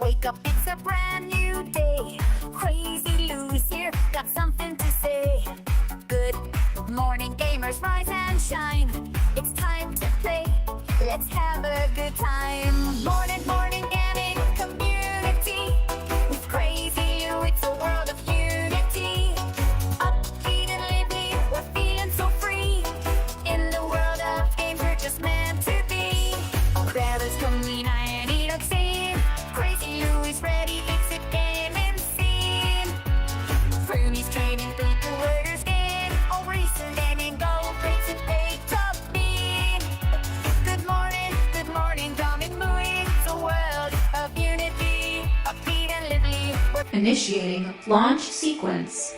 Wake up, it's a brand new day. Crazy Lou's here, got something to say. Good morning, gamers, rise and shine. It's time to play, let's have a good time. Morning, morning, gaming community. With Crazy Lou, it's a world of unity. Upbeat and lively, we're feeling so free. In the world of games, we're just meant to be. Grab us, come and eat a scene. Crazy Lou is ready, it's a gaming scene. Plume's trading people, orders in. All recent gaming gold, rates and pay top mean. Good morning, come and moving. It's a world of unity. Upbeat and lively. Initiating launch sequence.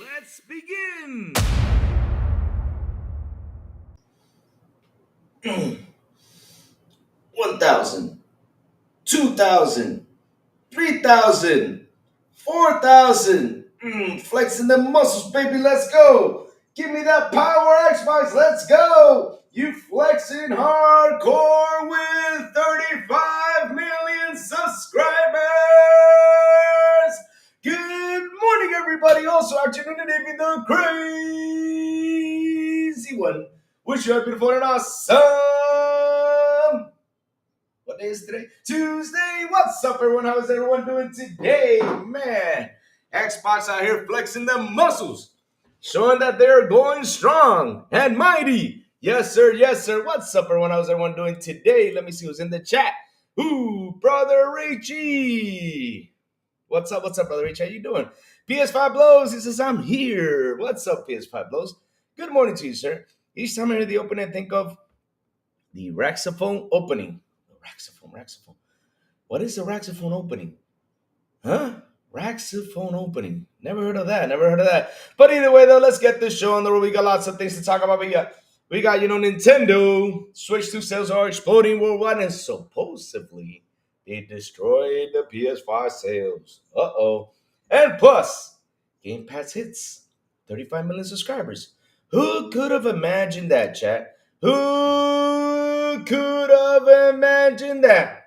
Let's begin! 1,000, 2,000, 3,000, 4,000. Flexing the muscles, baby, let's go. Give me that power, Xbox, let's go. You flexing hardcore with 35 million subscribers. Good morning, everybody. Also, afternoon and evening, the crazy one. Wish you a beautiful and awesome. What day is today? Tuesday. What's up, everyone? How is everyone doing today? Man, Xbox out here flexing the muscles, showing that they're going strong and mighty. Yes, sir. Yes, sir. What's up, everyone? How's everyone doing today? Let me see who's in the chat. Ooh, Brother Richie. What's up, Brother Richie? How you doing? PS5 Blows, he says, I'm here. What's up, PS5 Blows? Good morning to you, sir. Each time I hear the opening, I think of the Raxophone opening. Raxophone. What is the Raxophone opening? Huh? Raxophone opening. Never heard of that. But either way, though, let's get this show on the road. We got lots of things to talk about. We got, Nintendo. Switch 2 sales are exploding worldwide, and supposedly they destroyed the PS5 sales. Uh-oh. And plus, Game Pass hits 35 million subscribers. Who could have imagined that, chat? Who could have imagined that?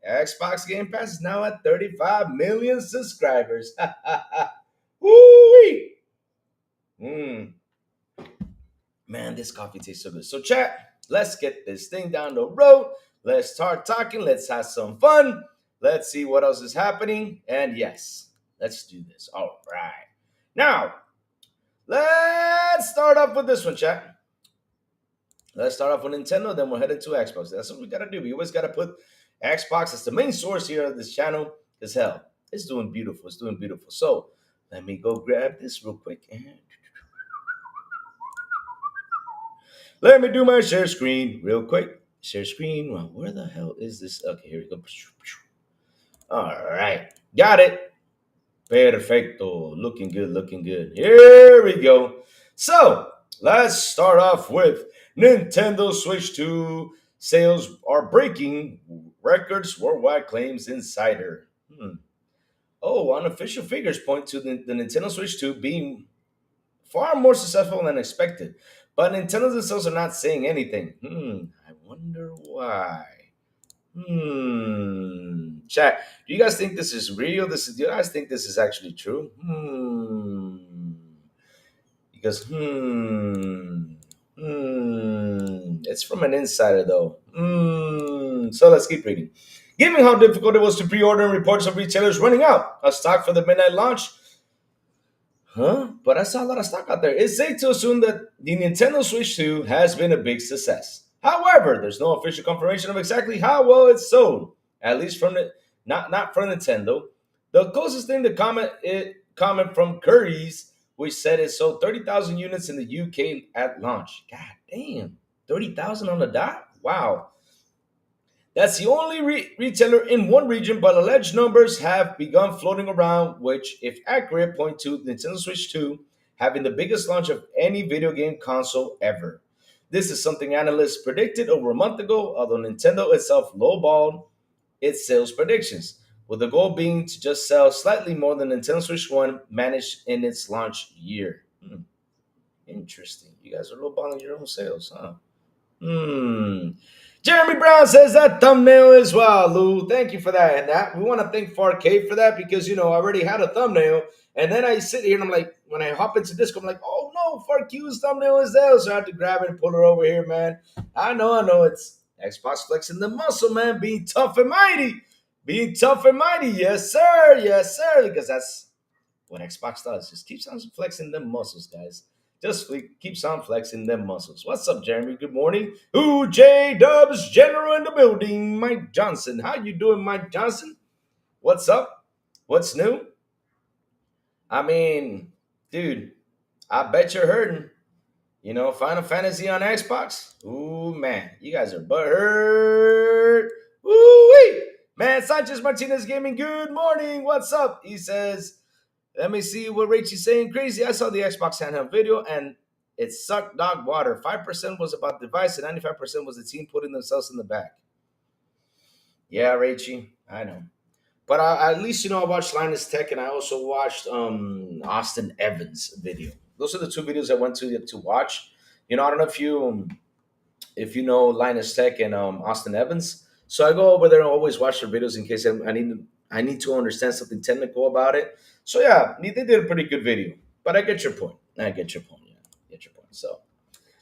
Xbox Game Pass is now at 35 million subscribers. Woo-wee! Man, this coffee tastes so good. So, chat, let's get this thing down the road. Let's start talking. Let's have some fun. Let's see what else is happening. And yes, let's do this. All right. Now, let's start off with this one, chat. Let's start off with Nintendo, then we'll head into Xbox. That's what we got to do. We always got to put Xbox as the main source here of this channel. Because, hell, it's doing beautiful. So, let me go grab this real quick. And let me do my share screen real quick. Share screen. Well, where the hell is this? Okay, here we go. All right. Got it. Perfecto. Looking good. Here we go. So, let's start off with Nintendo Switch 2 sales are breaking records worldwide, claims Insider. Unofficial figures point to the Nintendo Switch 2 being far more successful than expected. But Nintendo themselves are not saying anything. I wonder why. Chat, do you guys think this is real? Do you guys think this is actually true? Because, it's from an insider, though. So let's keep reading. Given how difficult it was to pre-order and reports of retailers running out of stock for the midnight launch, but I saw a lot of stock out there. It's safe to assume that the Nintendo Switch 2 has been a big success. However, there's no official confirmation of exactly how well it's sold, at least from not from Nintendo. The closest thing to comment from Curry's, which said it sold 30,000 units in the UK at launch. God damn, 30,000 on the dot? Wow. That's the only retailer in one region, but alleged numbers have begun floating around, which, if accurate, point to Nintendo Switch 2 having the biggest launch of any video game console ever. This is something analysts predicted over a month ago, although Nintendo itself lowballed its sales predictions. with the goal being to just sell slightly more than Nintendo Switch 1 managed in its launch year. Interesting. You guys are lowballing your own sales, huh? Jeremy Brown says that thumbnail as well, Lou. Thank you for that. And that we want to thank 4K for that because I already had a thumbnail. And then I sit here and I'm like, when I hop into Discord, I'm like, oh no, 4Q's thumbnail is there. So I had to grab it and pull her over here, man. I know it's Xbox flexing the muscle, man, being tough and mighty. Being tough and mighty, yes, sir. Yes, sir. Because that's what Xbox does. Just keeps on flexing them muscles, guys. Just keeps on flexing them muscles. What's up, Jeremy? Good morning. Ooh, J Dubs General in the building. Mike Johnson. How you doing, Mike Johnson? What's up? What's new? I mean, dude, I bet you're hurting. Final Fantasy on Xbox. Ooh, man, you guys are butthurt. Ooh-wee. Man, Sanchez Martinez Gaming, good morning. What's up? He says, let me see what Rachel's saying. Crazy. I saw the Xbox handheld video and it sucked dog water. 5% was about the device and 95% was the team putting themselves in the back. Yeah, Rachel, I know. But at least, I watched Linus Tech and I also watched Austin Evans' video. Those are the two videos I went to watch. I don't know if you know Linus Tech and Austin Evans. So I go over there and always watch their videos in case I need to understand something technical about it. So yeah, they did a pretty good video. But I get your point. Yeah, get your point. So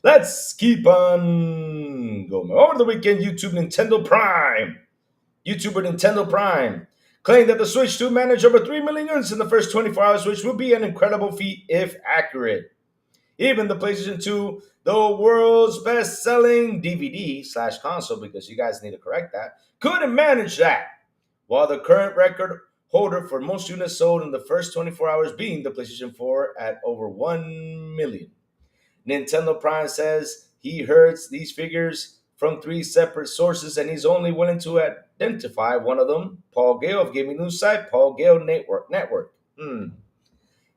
let's keep on going. Over the weekend, YouTuber Nintendo Prime claimed that the Switch 2 managed over 3 million units in the first 24 hours, which would be an incredible feat if accurate. Even the PlayStation 2, the world's best-selling DVD/console, because you guys need to correct that, couldn't manage that. While the current record holder for most units sold in the first 24 hours being the PlayStation 4 at over 1 million. Nintendo Prime says he heard these figures from 3 separate sources and he's only willing to identify one of them, Paul Gale of gaming news site Paul Gale Network.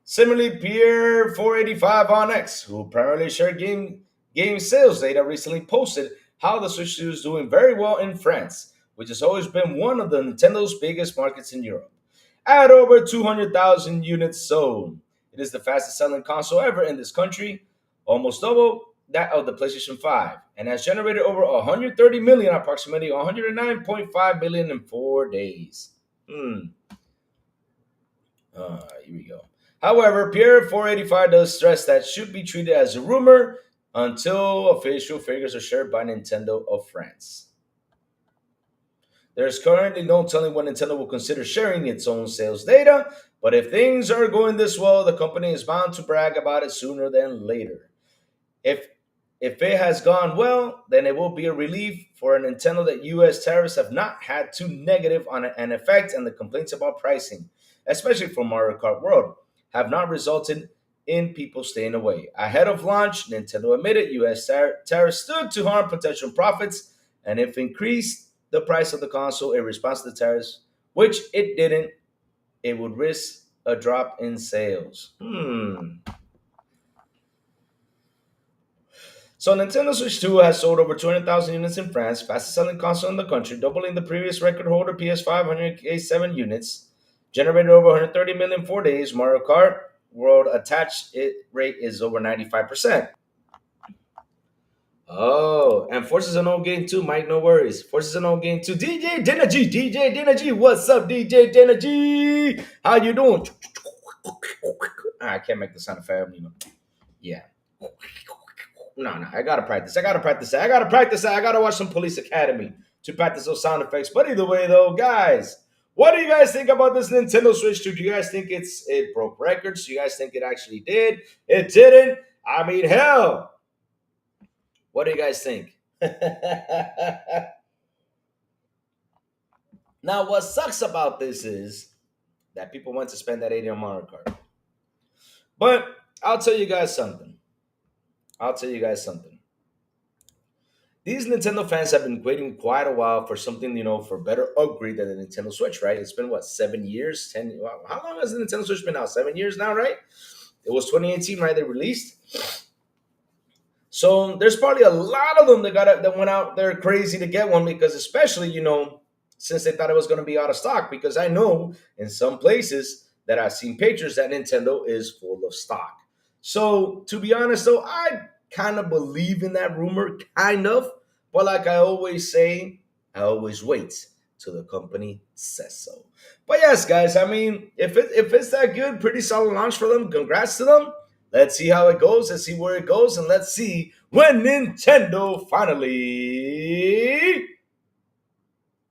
Similarly, Pierre 485 on X, who primarily shared game sales data, recently posted how the Switch 2 is doing very well in France, which has always been one of the Nintendo's biggest markets in Europe. At over 200,000 units sold, it is the fastest selling console ever in this country, almost double that of the PlayStation 5, and has generated over 130 million, approximately 109.5 million in 4 days. Here we go. However, Pierre 485 does stress that should be treated as a rumor until official figures are shared by Nintendo of France. There's currently no telling when Nintendo will consider sharing its own sales data, but if things are going this well, the company is bound to brag about it sooner than later. If it has gone well, then it will be a relief for a Nintendo that U.S. tariffs have not had too negative on an effect, and the complaints about pricing, especially for Mario Kart World, have not resulted in people staying away. Ahead of launch, Nintendo admitted U.S. tariffs stood to harm potential profits, and if increased the price of the console in response to the tariffs, which it didn't, it would risk a drop in sales. So Nintendo Switch 2 has sold over 200,000 units in France, fastest selling console in the country, doubling the previous record holder PS5, 187 units, generated over 130 million in 4 days. Mario Kart World attached rate is over 95%. Oh, and Forza's an old game too, Mike. No worries. Forza's an old game too. DJ Dynagy, what's up, DJ Dynagy? How you doing? I can't make the sound effect. Yeah. No, I gotta practice. I gotta watch some Police Academy to practice those sound effects. But either way, though, guys, what do you guys think about this Nintendo Switch 2? Do you guys think it broke records? Do you guys think it actually did? It didn't. I mean, hell. What do you guys think? Now, what sucks about this is that people want to spend that 80 on Mario Kart. But I'll tell you guys something. These Nintendo fans have been waiting quite a while for something, for better upgrade than the Nintendo Switch, right? It's been, 7 years? 10? How long has the Nintendo Switch been out? 7 years now, right? It was 2018, right? They released. So there's probably a lot of them that went out there crazy to get one because especially, since they thought it was going to be out of stock, because I know in some places that I've seen pictures that Nintendo is full of stock. So to be honest, though, I kind of believe in that rumor, kind of. But like I always say, I always wait till the company says so. But yes, guys, I mean, if it's that good, pretty solid launch for them. Congrats to them. Let's see how it goes. Let's see where it goes, and let's see when Nintendo finally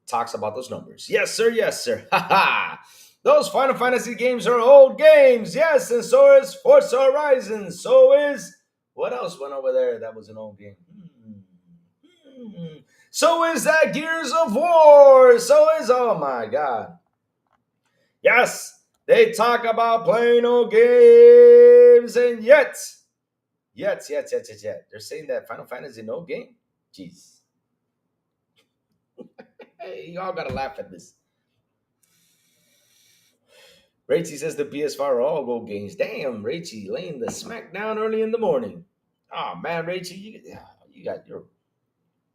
talks about those numbers. Yes, sir. Yes, sir. Ha ha. Those Final Fantasy games are old games. Yes, and so is Forza Horizon. So is what else went over there that was an old game? So is that Gears of War. So is, oh my God. Yes, they talk about playing old games, and yet, they're saying that Final Fantasy no game. Jeez. Hey, y'all gotta laugh at this. Rachie says the PS5 are all gold games. Damn, Rachie laying the smack down early in the morning. Oh man, Rachie, you got your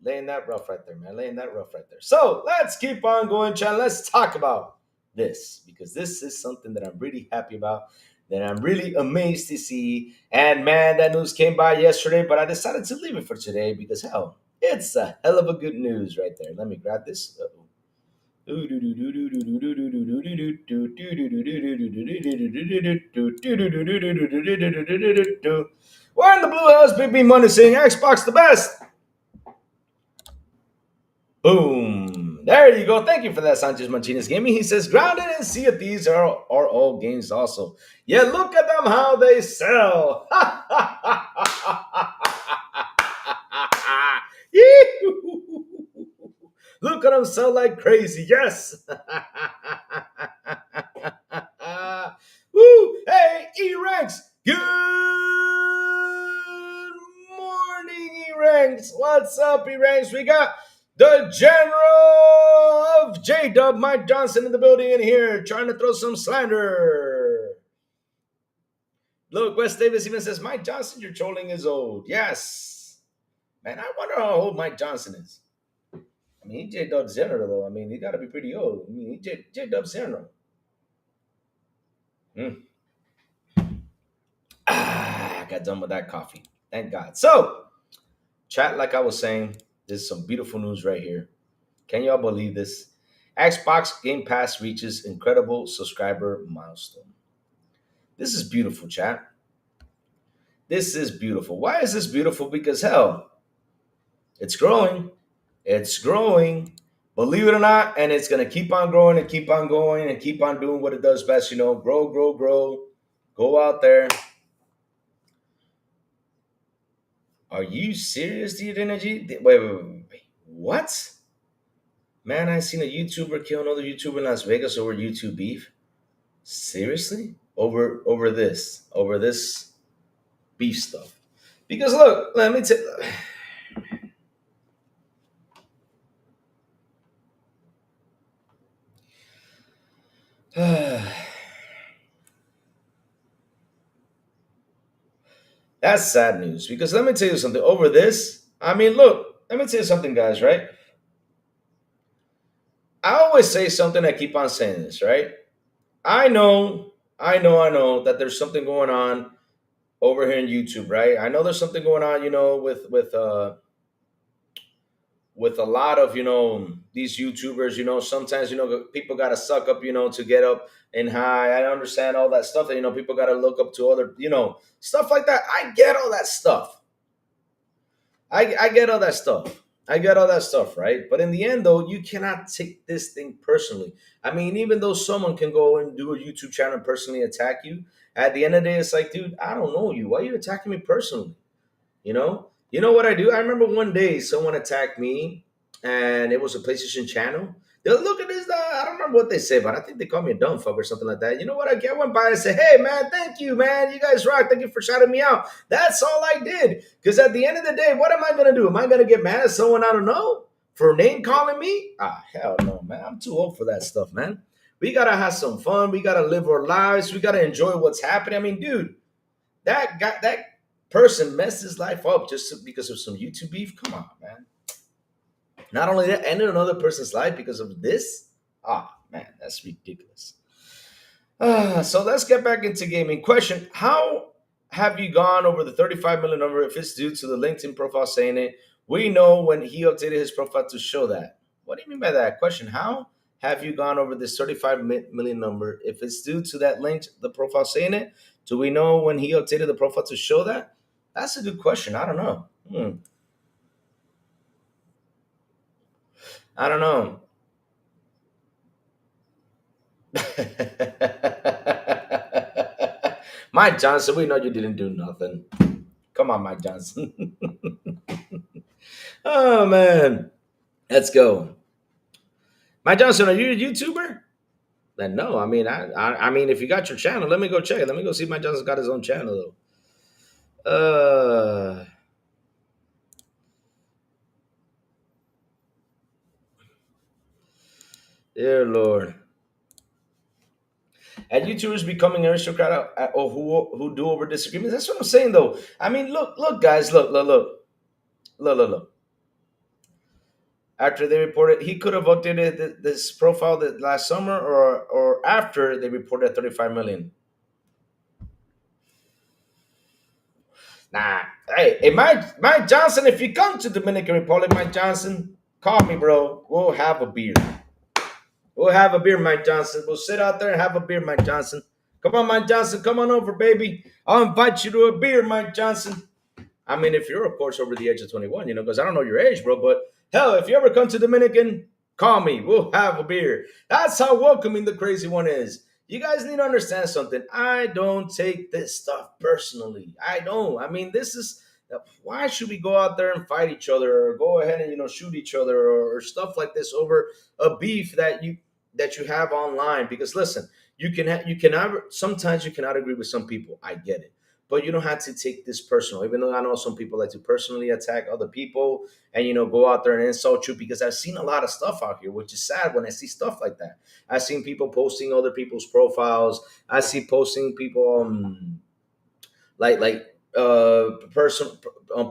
laying that rough right there, man. Laying that rough right there. So let's keep on going, Chan. Let's talk about this, because this is something that I'm really happy about, that I'm really amazed to see. And man, that news came by yesterday, but I decided to leave it for today because hell, it's a hell of a good news right there. Let me grab this. We're in the Blue House, Big B Money saying Xbox the best. Boom. There you go. Thank you for that, Sanchez Martinez Gaming. He says, Grounded and Sea of Thieves are all games also. Yeah, look at them how they sell. Look at them sell like crazy. Yes. Woo. Hey, E-Ranks. Good morning, E-Ranks. What's up, E-Ranks? We got the General of J-Dub, Mike Johnson, in the building in here, trying to throw some slander. Look, Wes Davis even says, Mike Johnson, your trolling is old. Yes. Man, I wonder how old Mike Johnson is. I mean, he's J-Dub's general, though. I mean, he got to be pretty old. I mean, he's J-Dub's general. I got done with that coffee. Thank God. So, chat, like I was saying, there's some beautiful news right here. Can y'all believe this? Xbox Game Pass reaches incredible subscriber milestone. This is beautiful, chat. This is beautiful. Why is this beautiful? Because hell, it's growing. It's growing. Believe it or not, and it's going to keep on growing and keep on going and keep on doing what it does best, grow, grow, grow. Go out there. Are you serious, Dude Energy? Wait. What? Man, I seen a YouTuber kill another YouTuber in Las Vegas over YouTube beef. Seriously? Over this beef stuff. Because look, let me tell that's sad news. Because let me tell you something. Over this, I mean, look, let me tell you something, guys, right? I always say something, I keep on saying this, right? I know that there's something going on over here in YouTube, right? I know there's something going on, with a lot of these YouTubers. Sometimes people got to suck up, to get up and high. I understand all that stuff that people got to look up to other, stuff like that. I get all that stuff. I get all that stuff. I get all that stuff, right? But in the end, though, you cannot take this thing personally. I mean, even though someone can go and do a YouTube channel and personally attack you, at the end of the day, it's like, dude, I don't know you. Why are you attacking me personally? You know what I do? I remember one day someone attacked me, and it was a PlayStation channel. They'll look at this. I don't remember what they say, but I think they called me a dumb fuck or something like that. You know what? I went by and said, "Hey, man, thank you, man. You guys rock. Thank you for shouting me out." That's all I did. Because at the end of the day, what am I gonna do? Am I gonna get mad at someone I don't know for name calling me? Ah, hell no, man. I'm too old for that stuff, man. We gotta have some fun. We gotta live our lives. We gotta enjoy what's happening. I mean, dude, that person messed his life up just because of some YouTube beef. Come on, man. Not only that, ended another person's life because of this. Ah, man, that's ridiculous. So let's get back into gaming. Question: how have you gone over the 35 million number if it's due to the LinkedIn profile saying it? We know when he updated his profile to show that. What do you mean by that? Question: how have you gone over this 35 million number if it's due to that link, the profile saying it? Do we know when he updated the profile to show that? That's a good question. I don't know. I don't know. Mike Johnson, we know you didn't do nothing. Come on, Mike Johnson. Oh man, let's go. Mike Johnson, are you a YouTuber? Then no. I mean, if you got your channel, let me go check it. Let me go see if Mike Johnson's got his own channel though. Dear Lord. And YouTubers becoming aristocrat or who do over disagreements. That's what I'm saying though. I mean, look, guys, look. After they reported, he could have updated this profile that last summer or after they reported 35 million. Nah, hey, Mike Johnson, if you come to Dominican Republic, Mike Johnson, call me, bro. We'll have a beer. We'll have a beer, Mike Johnson. We'll sit out there and have a beer, Mike Johnson. Come on, Mike Johnson. Come on over, baby. I'll invite you to a beer, Mike Johnson. I mean, if you're, of course, over the age of 21, because I don't know your age, bro. But hell, if you ever come to Dominican, call me. We'll have a beer. That's how welcoming the crazy one is. You guys need to understand something. I don't take this stuff personally. I don't. I mean, this is why should we go out there and fight each other or go ahead and shoot each other or stuff like this over a beef that you have online? Because listen, you cannot sometimes you cannot agree with some people. I get it. But you don't have to take this personal, even though I know some people like to personally attack other people and go out there and insult you, because I've seen a lot of stuff out here, which is sad when I see stuff like that. I've seen people posting other people's profiles. I see posting people person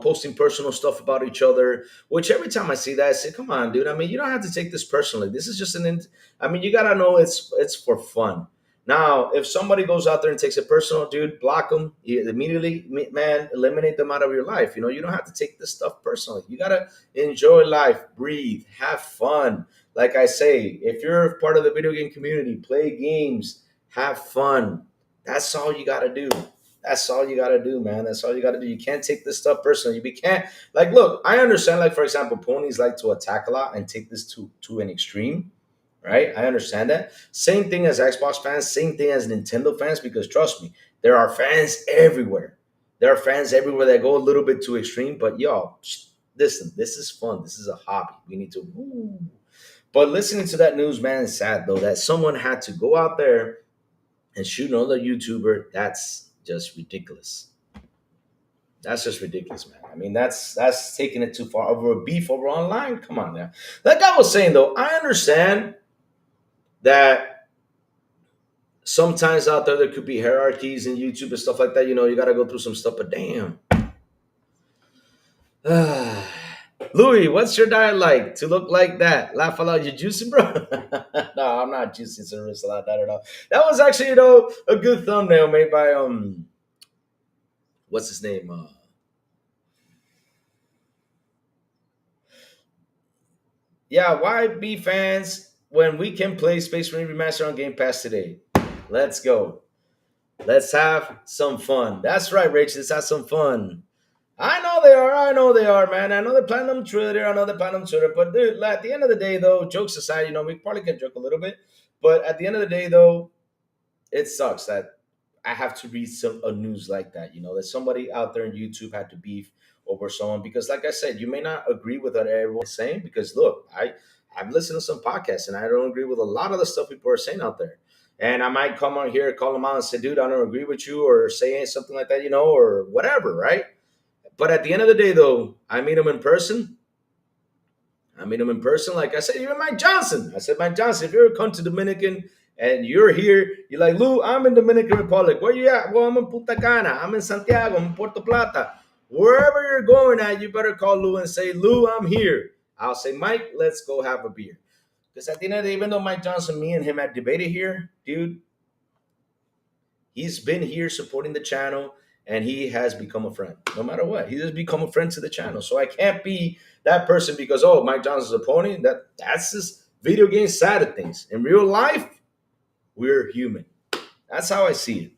posting personal stuff about each other, which every time I see that I say, come on, dude. I mean, you don't have to take this personally. This is just you gotta know it's for fun. Now, if somebody goes out there and takes it personal, dude, block them. You immediately, man, eliminate them out of your life. You don't have to take this stuff personally. You gotta enjoy life, breathe, have fun. Like I say, if you're part of the video game community, play games, have fun. That's all you gotta do. That's all you gotta do, man. That's all you gotta do. You can't take this stuff personally. You can't look. I understand. Like for example, ponies like to attack a lot and take this to an extreme, right? I understand that. Same thing as Xbox fans. Same thing as Nintendo fans. Because trust me, there are fans everywhere. There are fans everywhere that go a little bit too extreme. But y'all, listen. This is fun. This is a hobby. We need to. Woo. But listening to that news, man, is sad though that someone had to go out there and shoot another YouTuber. That's just ridiculous. That's just ridiculous, man. I mean, that's taking it too far over a beef over online. Come on now. Like I was saying though, I understand that sometimes out there could be hierarchies in YouTube and stuff like that. You got to go through some stuff. But damn, Louis, what's your diet like to look like that? Laugh a lot. You juicing, bro? No, I'm not juicing some wrist a lot that at all. That was actually, a good thumbnail made by what's his name? Yeah, why be fans when we can play Space Marine Remaster on Game Pass today? Let's go. Let's have some fun. That's right, Rich. Let's have some fun. I know they are. I know they are, man. I know they're planning on Twitter. I know they're planning on Twitter. But dude, at the end of the day, though, jokes aside, we probably can joke a little bit. But at the end of the day, though, it sucks that I have to read a news like that. That somebody out there on YouTube had to beef over someone because, like I said, you may not agree with what everyone's saying. Because look, I've listened to some podcasts and I don't agree with a lot of the stuff people are saying out there. And I might come on here, call them out, and say, "Dude, I don't agree with you," or say something like that, or whatever, right? But at the end of the day, though, I meet them in person. Like I said, even Mike Johnson. I said, Mike Johnson, if you ever come to Dominican and you're here, you're like, Lou, I'm in Dominican Republic. Where you at? Well, I'm in Punta Cana. I'm in Santiago. I'm in Puerto Plata. Wherever you're going at, you better call Lou and say, Lou, I'm here. I'll say, Mike, let's go have a beer. Because at the end of the day, even though Mike Johnson, me and him had debated here, dude, he's been here supporting the channel and he has become a friend. No matter what, he has become a friend to the channel. So I can't be that person because, oh, Mike Johnson's a pony. That's just video game side of things. In real life, we're human. That's how I see it.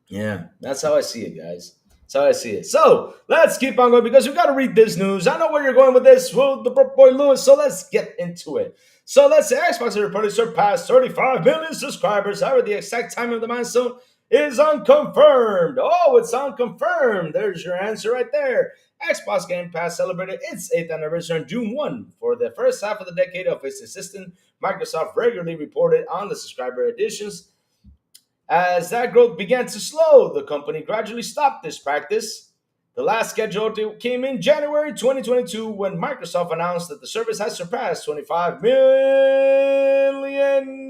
Yeah, that's how I see it, guys. That's how I see it. So let's keep on going because we got to read this news. I know where you're going with this, well, the Brook Boy Lewis. So let's get into it. So let's say Xbox has reported surpassed 35 million subscribers. However, the exact timing of the milestone is unconfirmed. Oh, it's unconfirmed. There's your answer right there. Xbox Game Pass celebrated its 8th anniversary on June 1. For the first half of the decade of its existence, Microsoft regularly reported on the subscriber additions. As that growth began to slow, the company gradually stopped this practice. The last schedule came in January 2022 when Microsoft announced that the service has surpassed 25 million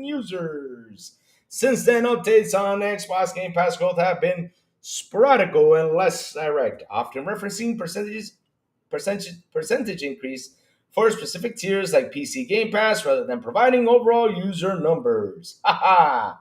users. Since then, updates on Xbox Game Pass growth have been sporadic and less direct, often referencing percentage increase for specific tiers like PC Game Pass rather than providing overall user numbers. Haha!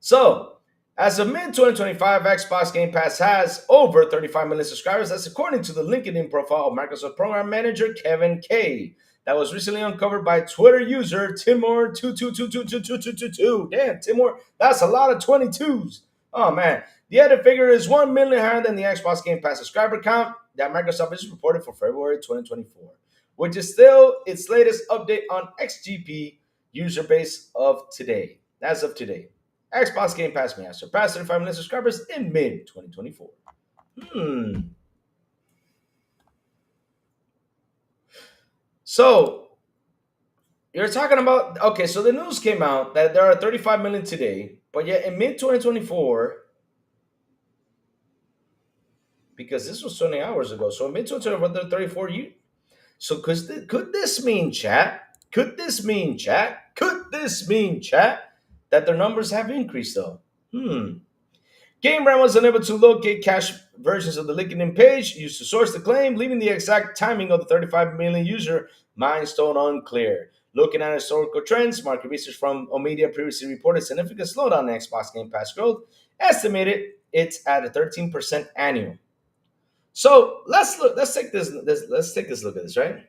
So, as of mid-2025, Xbox Game Pass has over 35 million subscribers. That's according to the LinkedIn profile of Microsoft Program Manager Kevin Kay. That was recently uncovered by Twitter user Timor22222222. Damn, Timor, that's a lot of 22s. Oh, man. The added figure is 1 million higher than the Xbox Game Pass subscriber count that Microsoft has reported for February 2024, which is still its latest update on XGP user base of today. As of today. Xbox Game Pass may have surpassed 35 million subscribers in mid-2024. So, you're talking about, okay, so the news came out that there are 35 million today, but yet in mid-2024, because this was 20 hours ago, so in mid-2024, there are 34 you. So could this mean, chat? Could this mean, chat, that their numbers have increased, though? GameRant was unable to locate cache versions of the LinkedIn page used to source the claim, leaving the exact timing of the 35 million user milestone unclear. Looking at historical trends, market research from Omedia previously reported significant slowdown in Xbox Game Pass growth, estimated it's at a 13% annual. So let's take this look at this, right?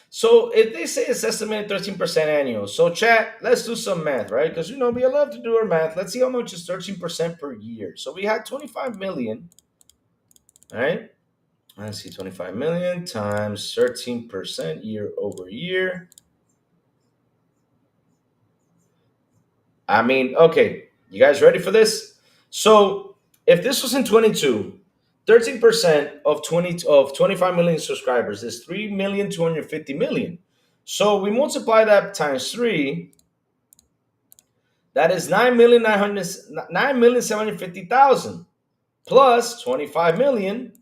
So if they say it's estimated 13% annual, so chat, let's do some math, right? Because we love to do our math. Let's see how much is 13% per year. So we had 25 million, all right? Let's see, 25 million times 13% year over year. I mean, okay, you guys ready for this? So if this was in 22, 13% of 25 million subscribers is 3,250,000. So we multiply that times 3. That is 9,750,000 plus 25 million.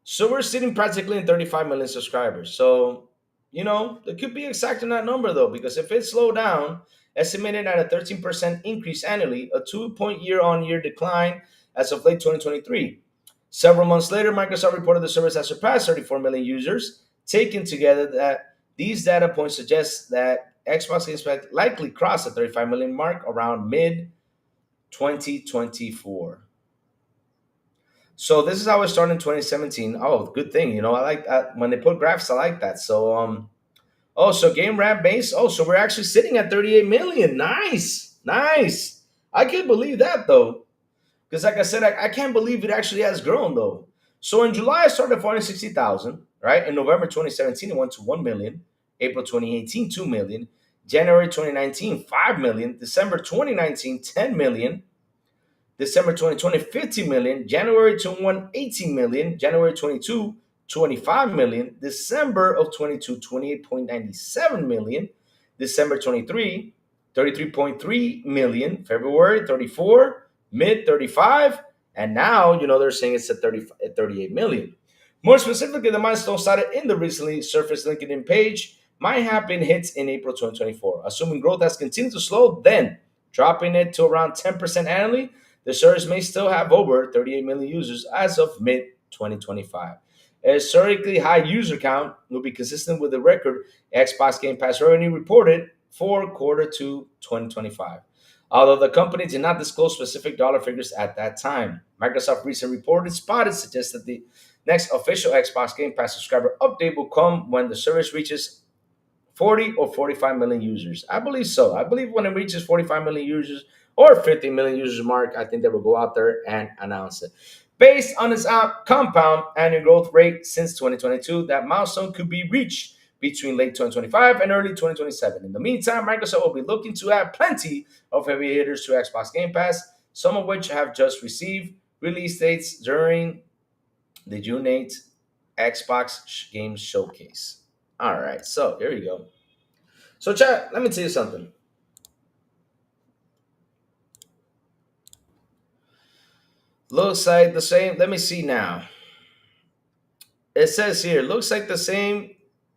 So we're sitting practically in 35 million subscribers. So, it could be exact in that number though, because if it slowed down, estimated at a 13% increase annually, a 2-point year-on-year decline as of late 2023. Several months later, Microsoft reported the service has surpassed 34 million users. Taken together, that these data points suggest that Xbox Game Pass likely crossed the 35 million mark around mid-2024. So this is how it started in 2017. Oh, good thing. I like that. When they put graphs, I like that. So, so game ramp base. Oh, so we're actually sitting at 38 million. Nice. I can't believe that, though. Because like I said, I can't believe it actually has grown, though. So in July, it started at 460,000, right? In November 2017, it went to 1 million. April 2018, 2 million. January 2019, 5 million. December 2019, 10 million. December 2020, 50 million. January 21, 18 million. January 22, 25 million. December of 22, 28.97 million. December 23, 33.3 million. February 34, mid 35. And now, they're saying it's at 38 million. More specifically, the milestone cited in the recently surfaced LinkedIn page might have been hit in April 2024. Assuming growth has continued to slow, then dropping it to around 10% annually, The service may still have over 38 million users as of mid 2025. A historically high user count will be consistent with the record Xbox Game Pass revenue reported for quarter two 2025. Although the company did not disclose specific dollar figures at that time, Microsoft recent reported spotted suggests that the next official Xbox Game Pass subscriber update will come when the service reaches 40 or 45 million users. I believe so. I believe when it reaches 45 million users or 50 million users mark, I think they will go out there and announce it. Based on its compound annual growth rate since 2022, that milestone could be reached between late 2025 and early 2027. In the meantime, Microsoft will be looking to add plenty of heavy hitters to Xbox Game Pass, some of which have just received release dates during the June 8th Xbox Games Showcase. All right, so here we go. So, chat, let me tell you something. Looks like the same. Let me see now. It says here, looks like the same.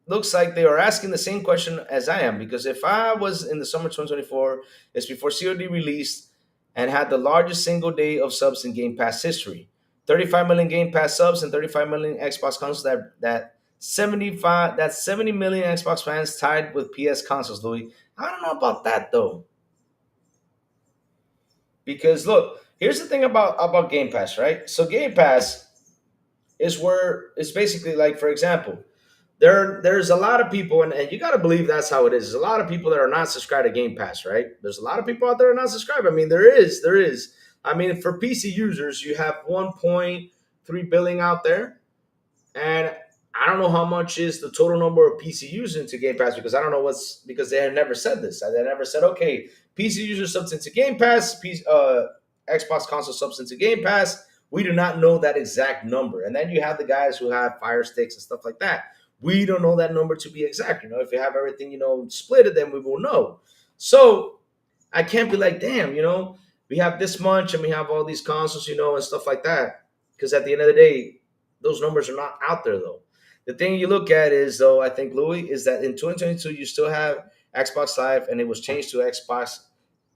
Looks like they are asking the same question as I am because if I was in the summer 2024, it's before COD released and had the largest single day of subs in Game Pass history. 35 million Game Pass subs and 35 million Xbox consoles that's 70 million Xbox fans tied with PS consoles, Louis. I don't know about that though. Because look, here's the thing about Game Pass, right? So Game Pass is where it's basically like, for example, there's a lot of people, and you got to believe that's how it is. There's a lot of people that are not subscribed to Game Pass, right? There's a lot of people out there that are not subscribed. I mean, there is. I mean, for PC users, you have 1.3 billion out there, and I don't know how much is the total number of PC users into Game Pass because I don't know what's because they have never said this. They never said, okay, PC users subs into Game Pass, Xbox console subs into Game Pass. We do not know that exact number. And then you have the guys who have Fire Sticks and stuff like that. We don't know that number to be exact. If you have everything, split it, then we will know. So I can't be like, damn, we have this much and we have all these consoles, and stuff like that. Because at the end of the day, those numbers are not out there though. The thing you look at is though, I think Louis, is that in 2022 you still have Xbox Live and it was changed to Xbox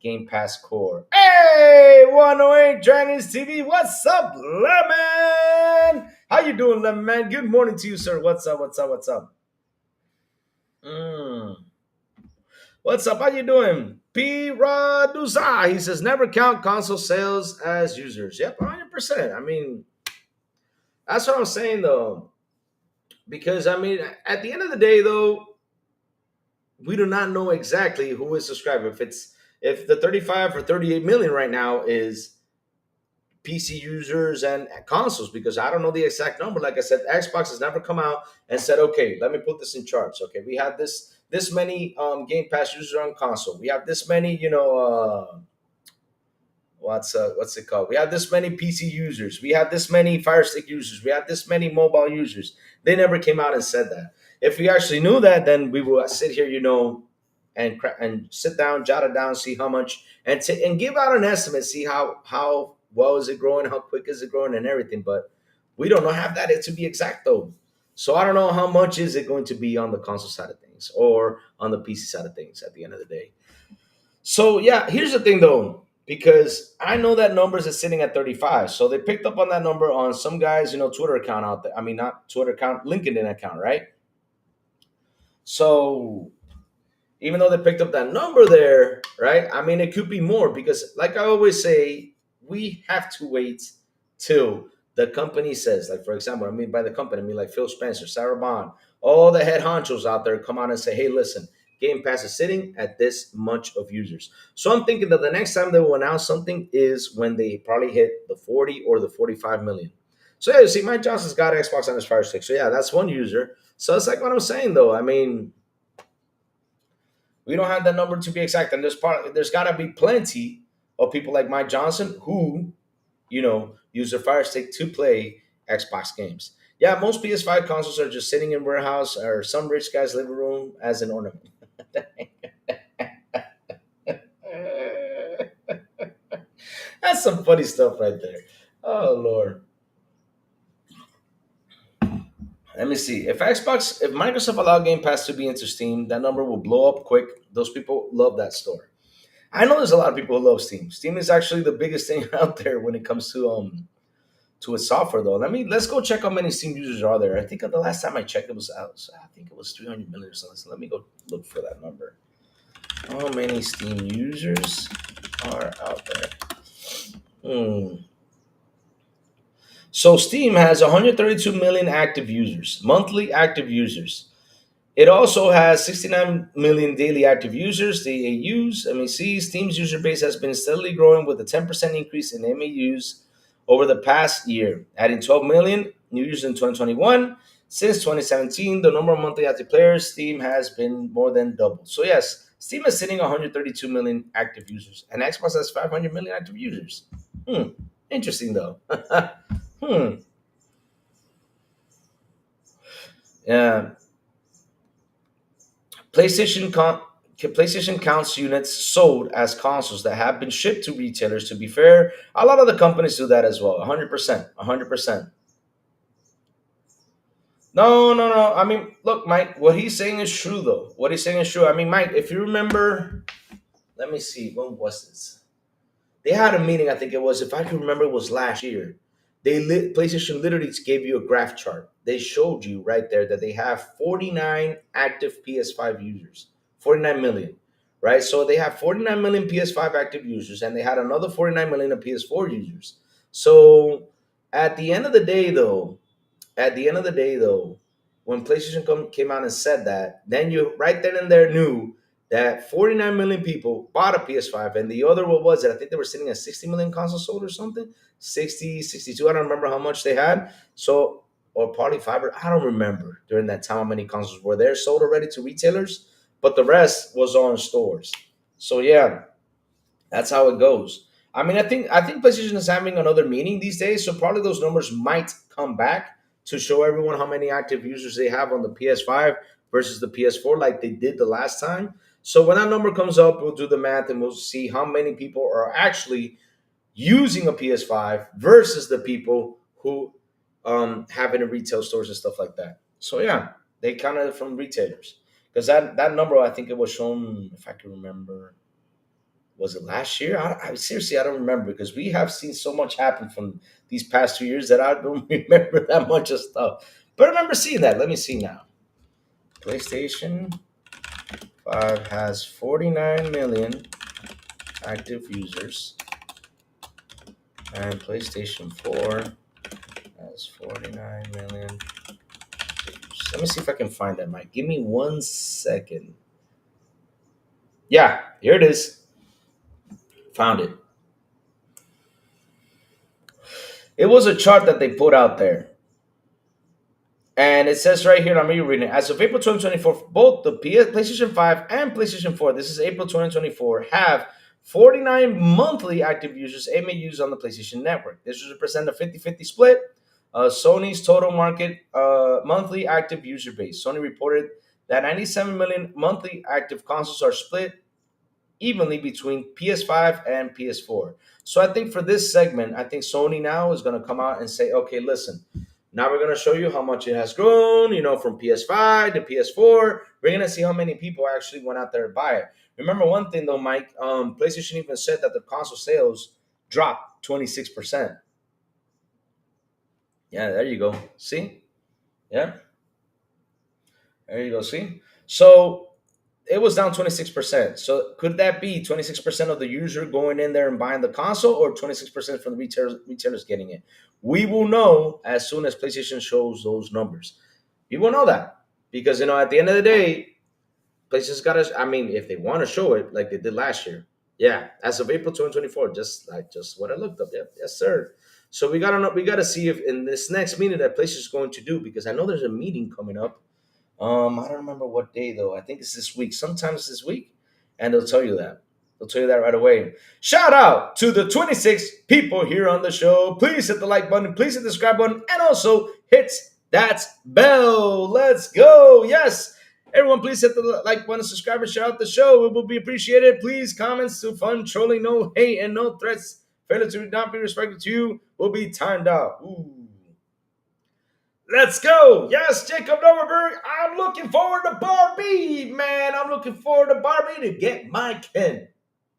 Game Pass Core. Hey, 108 Dragons TV, what's up, Lemon? How you doing, Lemon man? Good morning to you, sir. What's up? What's up? What's up? Mm. What's up? How you doing? P. Raduza. He says never count console sales as users. Yep, 100%. I mean, that's what I'm saying though. Because I mean, at the end of the day, though, we do not know exactly who is subscribed. If the 35 or 38 million right now is PC users and consoles, because I don't know the exact number. Like I said, Xbox has never come out and said, okay, let me put this in charts. Okay, we have this many Game Pass users on console. We have this many, what's it called? We have this many PC users. We have this many Fire Stick users. We have this many mobile users. They never came out and said that. If we actually knew that, then we will sit here, and sit down, jot it down, see how much, and give out an estimate, see how well is it growing, how quick is it growing, and everything. But we don't know have that to be exact though. So I don't know how much is it going to be on the console side of things or on the PC side of things at the end of the day. So yeah, here's the thing though, because I know that numbers is sitting at 35. So they picked up on that number on some guys, Twitter account out there. I mean, not Twitter account, LinkedIn account, right? So even though they picked up that number there, right? I mean, it could be more because, like I always say, we have to wait till the company says, like, for example, I mean, by the company, I mean, like Phil Spencer, Sarah Bond, all the head honchos out there come out and say, hey, listen, Game Pass is sitting at this much of users. So I'm thinking that the next time they will announce something is when they probably hit the 40 or the 45 million. So yeah, you see, Mike Johnson's got Xbox on his Fire Stick. So yeah, that's one user. So it's like what I'm saying, though. I mean, we don't have that number to be exact, and there's got to be plenty of people like Mike Johnson who, use their Fire Stick to play Xbox games. Yeah, most PS5 consoles are just sitting in warehouse or some rich guy's living room as an ornament. That's some funny stuff right there. Oh Lord. Let me see. If Microsoft allowed Game Pass to be into Steam, that number will blow up quick. Those people love that store. I know there's a lot of people who love Steam. Steam is actually the biggest thing out there when it comes to its software though. Let's go check how many Steam users are there. I think the last time I checked it was out. I think it was 300 million or something. So let me go look for that number. How many Steam users are out there? So Steam has 132 million active users, monthly active users. It also has 69 million daily active users, the AUs. See, Steam's user base has been steadily growing with a 10% increase in MAUs over the past year, adding 12 million new users in 2021. Since 2017, the number of monthly active players, Steam has been more than doubled. So yes, Steam is sitting 132 million active users, and Xbox has 500 million active users. Interesting though. hmm. Yeah. PlayStation counts units sold as consoles that have been shipped to retailers. To be fair, a lot of the companies do that as well. 100%. 100%. No, no, no. Look, Mike, what he's saying is true, though. What he's saying is true. Mike, if you remember, let me see, when was this? They had a meeting, I think it was, if I can remember, it was last year. PlayStation literally gave you a graph chart. They showed you right there that they have 49 active PS5 users, 49 million, right? So they have 49 million PS5 active users, and they had another 49 million of PS4 users. So at the end of the day, though, when PlayStation came out and said that, then you right then and there knew that 49 million people bought a PS5, and the other, what was it? I think they were sitting at 60 million consoles sold or something. 60, 62. I don't remember how much they had. So, or probably fiber. I don't remember during that time how many consoles were there sold already to retailers, but the rest was on stores. So yeah, that's how it goes. I think PlayStation is having another meeting these days, so probably those numbers might come back to show everyone how many active users they have on the PS5 versus the PS4, like they did the last time. So when that number comes up, we'll do the math and we'll see how many people are actually using a PS5 versus the people who have it in retail stores and stuff like that. So yeah, they counted it from retailers because that number, I think it was shown, if I can remember, was it last year? I seriously, I don't remember because we have seen so much happen from these past 2 years that I don't remember that much of stuff. But I remember seeing that. Let me see now. PlayStation 5 has 49 million active users, and PlayStation 4 has 49 million active users. Let me see if I can find that, Mike. Give me 1 second. Yeah, here it is. Found it. It was a chart that they put out there. And it says right here, I'm reading it. As of April 2024, both the PlayStation 5 and PlayStation 4, this is April 2024, have 49 monthly active users, MAUs on the PlayStation Network. This represents a 50-50 split. Sony's total market monthly active user base. Sony reported that 97 million monthly active consoles are split evenly between PS5 and PS4. So I think for this segment, I think Sony now is going to come out and say, okay, listen, now we're going to show you how much it has grown, from PS5 to PS4. We're going to see how many people actually went out there to buy it. Remember one thing though, Mike, PlayStation even said that the console sales dropped 26%. Yeah, there you go. See? Yeah. There you go. See? So it was down 26%. So could that be 26% of the user going in there and buying the console, or 26% from the retailers getting it? We will know as soon as PlayStation shows those numbers. We will know that because at the end of the day, PlayStation's got to. If they want to show it like they did last year, yeah, as of April 2024, just what I looked up. Yeah, yes, sir. So we gotta see if in this next meeting that PlayStation's going to do, because I know there's a meeting coming up. I don't remember what day though. I think it's this week. Sometimes this week, and they'll tell you that. They'll tell you that right away. Shout out to the 26 people here on the show. Please hit the like button. Please hit the subscribe button, and also hit that bell. Let's go. Yes. Everyone, please hit the like button, subscribe, and shout out the show. It will be appreciated. Please, comments to fun, trolling, no hate, and no threats. Failure to not be respected to you will be timed out. Ooh. Let's go. Yes, Jacob Noverberg. I'm looking forward to Barbie, man. I'm looking forward to Barbie to get my Ken.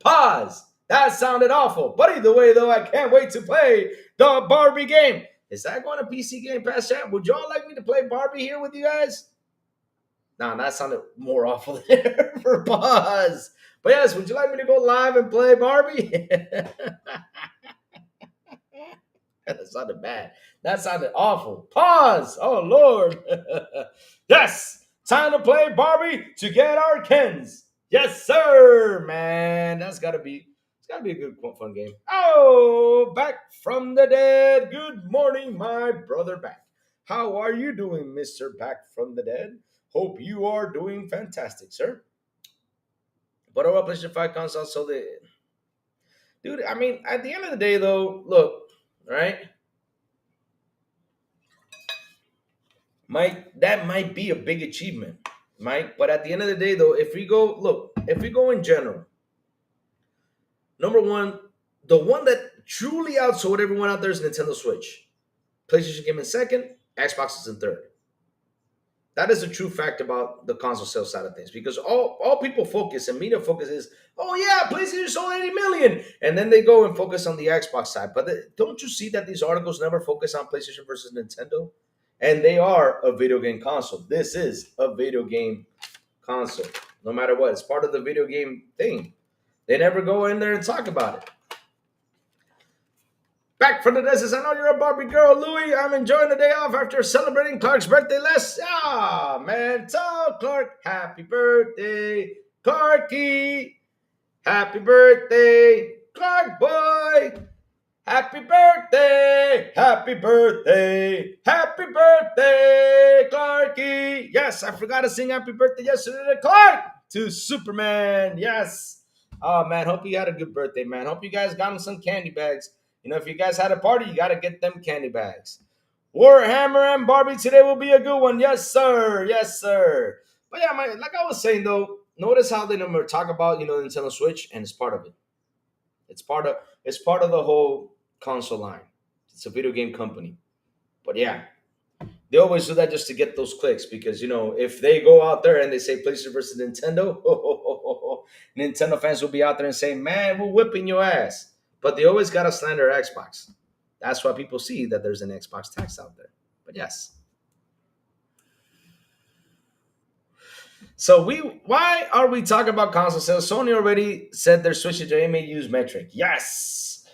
Pause. That sounded awful. But either way, though, I can't wait to play the Barbie game. Is that going to PC Game Pass chat? Would y'all like me to play Barbie here with you guys? Nah, that sounded more awful than ever. Pause. But yes, would you like me to go live and play Barbie? That sounded bad. That sounded awful. Pause. Oh Lord. Yes. Time to play Barbie to get our Kens. Yes, sir, man. It's gotta be a good fun game. Oh, back from the dead. Good morning, my brother back. How are you doing, Mr. Back from the Dead? Hope you are doing fantastic, sir. But our PlayStation 5 console, so the dude, I mean, at the end of the day though, look, right? That might be a big achievement, Mike. But at the end of the day, though, if we go in general, number one, the one that truly outsold everyone out there is Nintendo Switch. PlayStation came in second, Xbox is in third. That is a true fact about the console sales side of things because all people focus and media focus is, oh yeah, PlayStation sold 80 million. And then they go and focus on the Xbox side. But don't you see that these articles never focus on PlayStation versus Nintendo? And they are a video game console. This is a video game console, no matter what. It's part of the video game thing. They never go in there and talk about it. Back from the desert, I know you're a Barbie girl, Louie. I'm enjoying the day off after celebrating Clark's birthday last. Ah, man. Tell Clark, happy birthday, Clarky. Happy birthday, Clark boy. Happy birthday, happy birthday, happy birthday, Clarky. Yes, I forgot to sing happy birthday yesterday to Clark, to Superman. Yes. Oh, man, hope you had a good birthday, man. Hope you guys got him some candy bags. You know, if you guys had a party, you got to get them candy bags. Warhammer and Barbie today will be a good one. Yes, sir. Yes, sir. But yeah, like I was saying, though, notice how they never talk about, Nintendo Switch, and it's part of it. It's part of the whole console line. It's a video game company. But yeah, they always do that just to get those clicks because if they go out there and they say PlayStation versus Nintendo, Nintendo fans will be out there and say, "Man, we're whipping your ass." But they always gotta slander Xbox. That's why people see that there's an Xbox tax out there. But yes. So why are we talking about console sales? Sony already said they're switching to MAU's metric. Yes.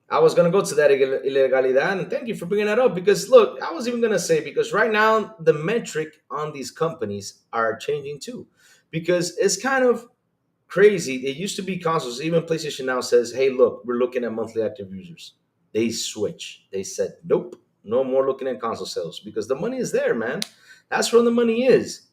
I was gonna go to that illegalidad, and thank you for bringing that up because look, I was even gonna say because right now the metric on these companies are changing too, because it's kind of crazy. It used to be consoles. Even PlayStation now says, "Hey, look, we're looking at monthly active users." They switch. They said, "Nope, no more looking at console sales because the money is there, man. That's where the money is."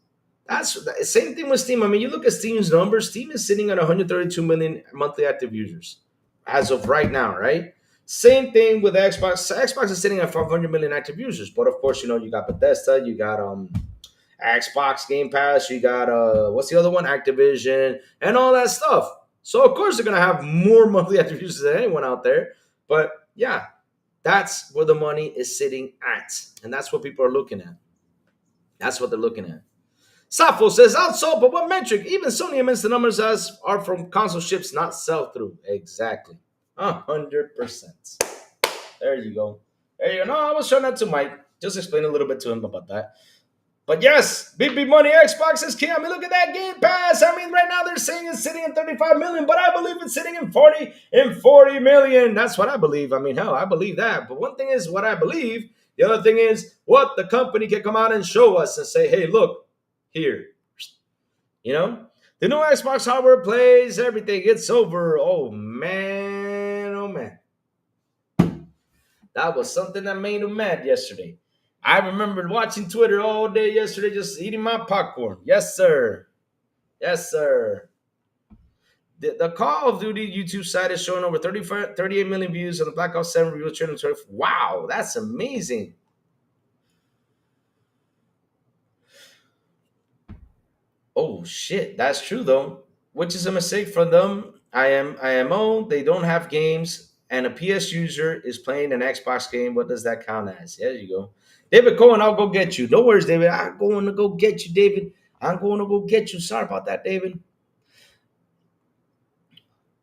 That's the same thing with Steam. I mean, you look at Steam's numbers. Steam is sitting at 132 million monthly active users as of right now, right? Same thing with Xbox. Xbox is sitting at 500 million active users, but of course, you got Bethesda, you got Xbox Game Pass, you got what's the other one? Activision, and all that stuff. So of course they're gonna have more monthly active users than anyone out there. But yeah, that's where the money is sitting at, and that's what people are looking at. That's what they're looking at. Safo says outsold, but what metric? Even Sony admits the numbers as are from console ships, not sell through. Exactly. 100%. There you go. There you go. No, I was showing that to Mike. Just explain a little bit to him about that. But yes, big money Xbox is king. I mean, look at that Game Pass. I mean, right now they're saying it's sitting at 35 million, but I believe it's sitting in 40 million. That's what I believe. I mean, hell, I believe that. But one thing is what I believe. The other thing is what the company can come out and show us and say, hey, look, here. The new Xbox hardware plays everything. It's over. Oh, man. Oh, man. That was something that made him mad yesterday. I remember watching Twitter all day yesterday, just eating my popcorn. Yes, sir. Yes, sir. The Call of Duty YouTube site is showing over 38 million views on the Black Ops 7 review channel. Wow, that's amazing. Oh, shit. That's true, though. Which is a mistake for them. IMO, they don't have games and a PS user is playing an Xbox game, what does that count as? There you go. David Cohen, I'll go get you. No worries, David. I'm going to go get you, David. I'm going to go get you. Sorry about that, David.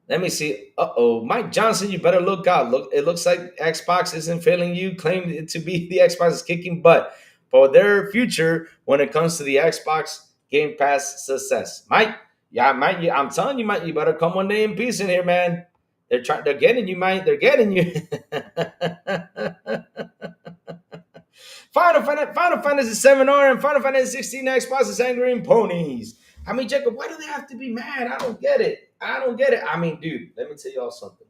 Let me see. Uh-oh. Mike Johnson, you better look out. Look, it looks like Xbox isn't failing you. Claim it to be the Xbox is kicking butt for their future when it comes to the Xbox Game Pass success. Mike, yeah, Mike, I'm telling you, Mike, you better come one day in peace in here, man. They're getting you, Mike. They're getting you. Final Fantasy 7R and Final Fantasy 16 Xbox is angering ponies. I mean, Jacob, why do they have to be mad? I don't get it. I don't get it. I mean, dude, let me tell y'all something.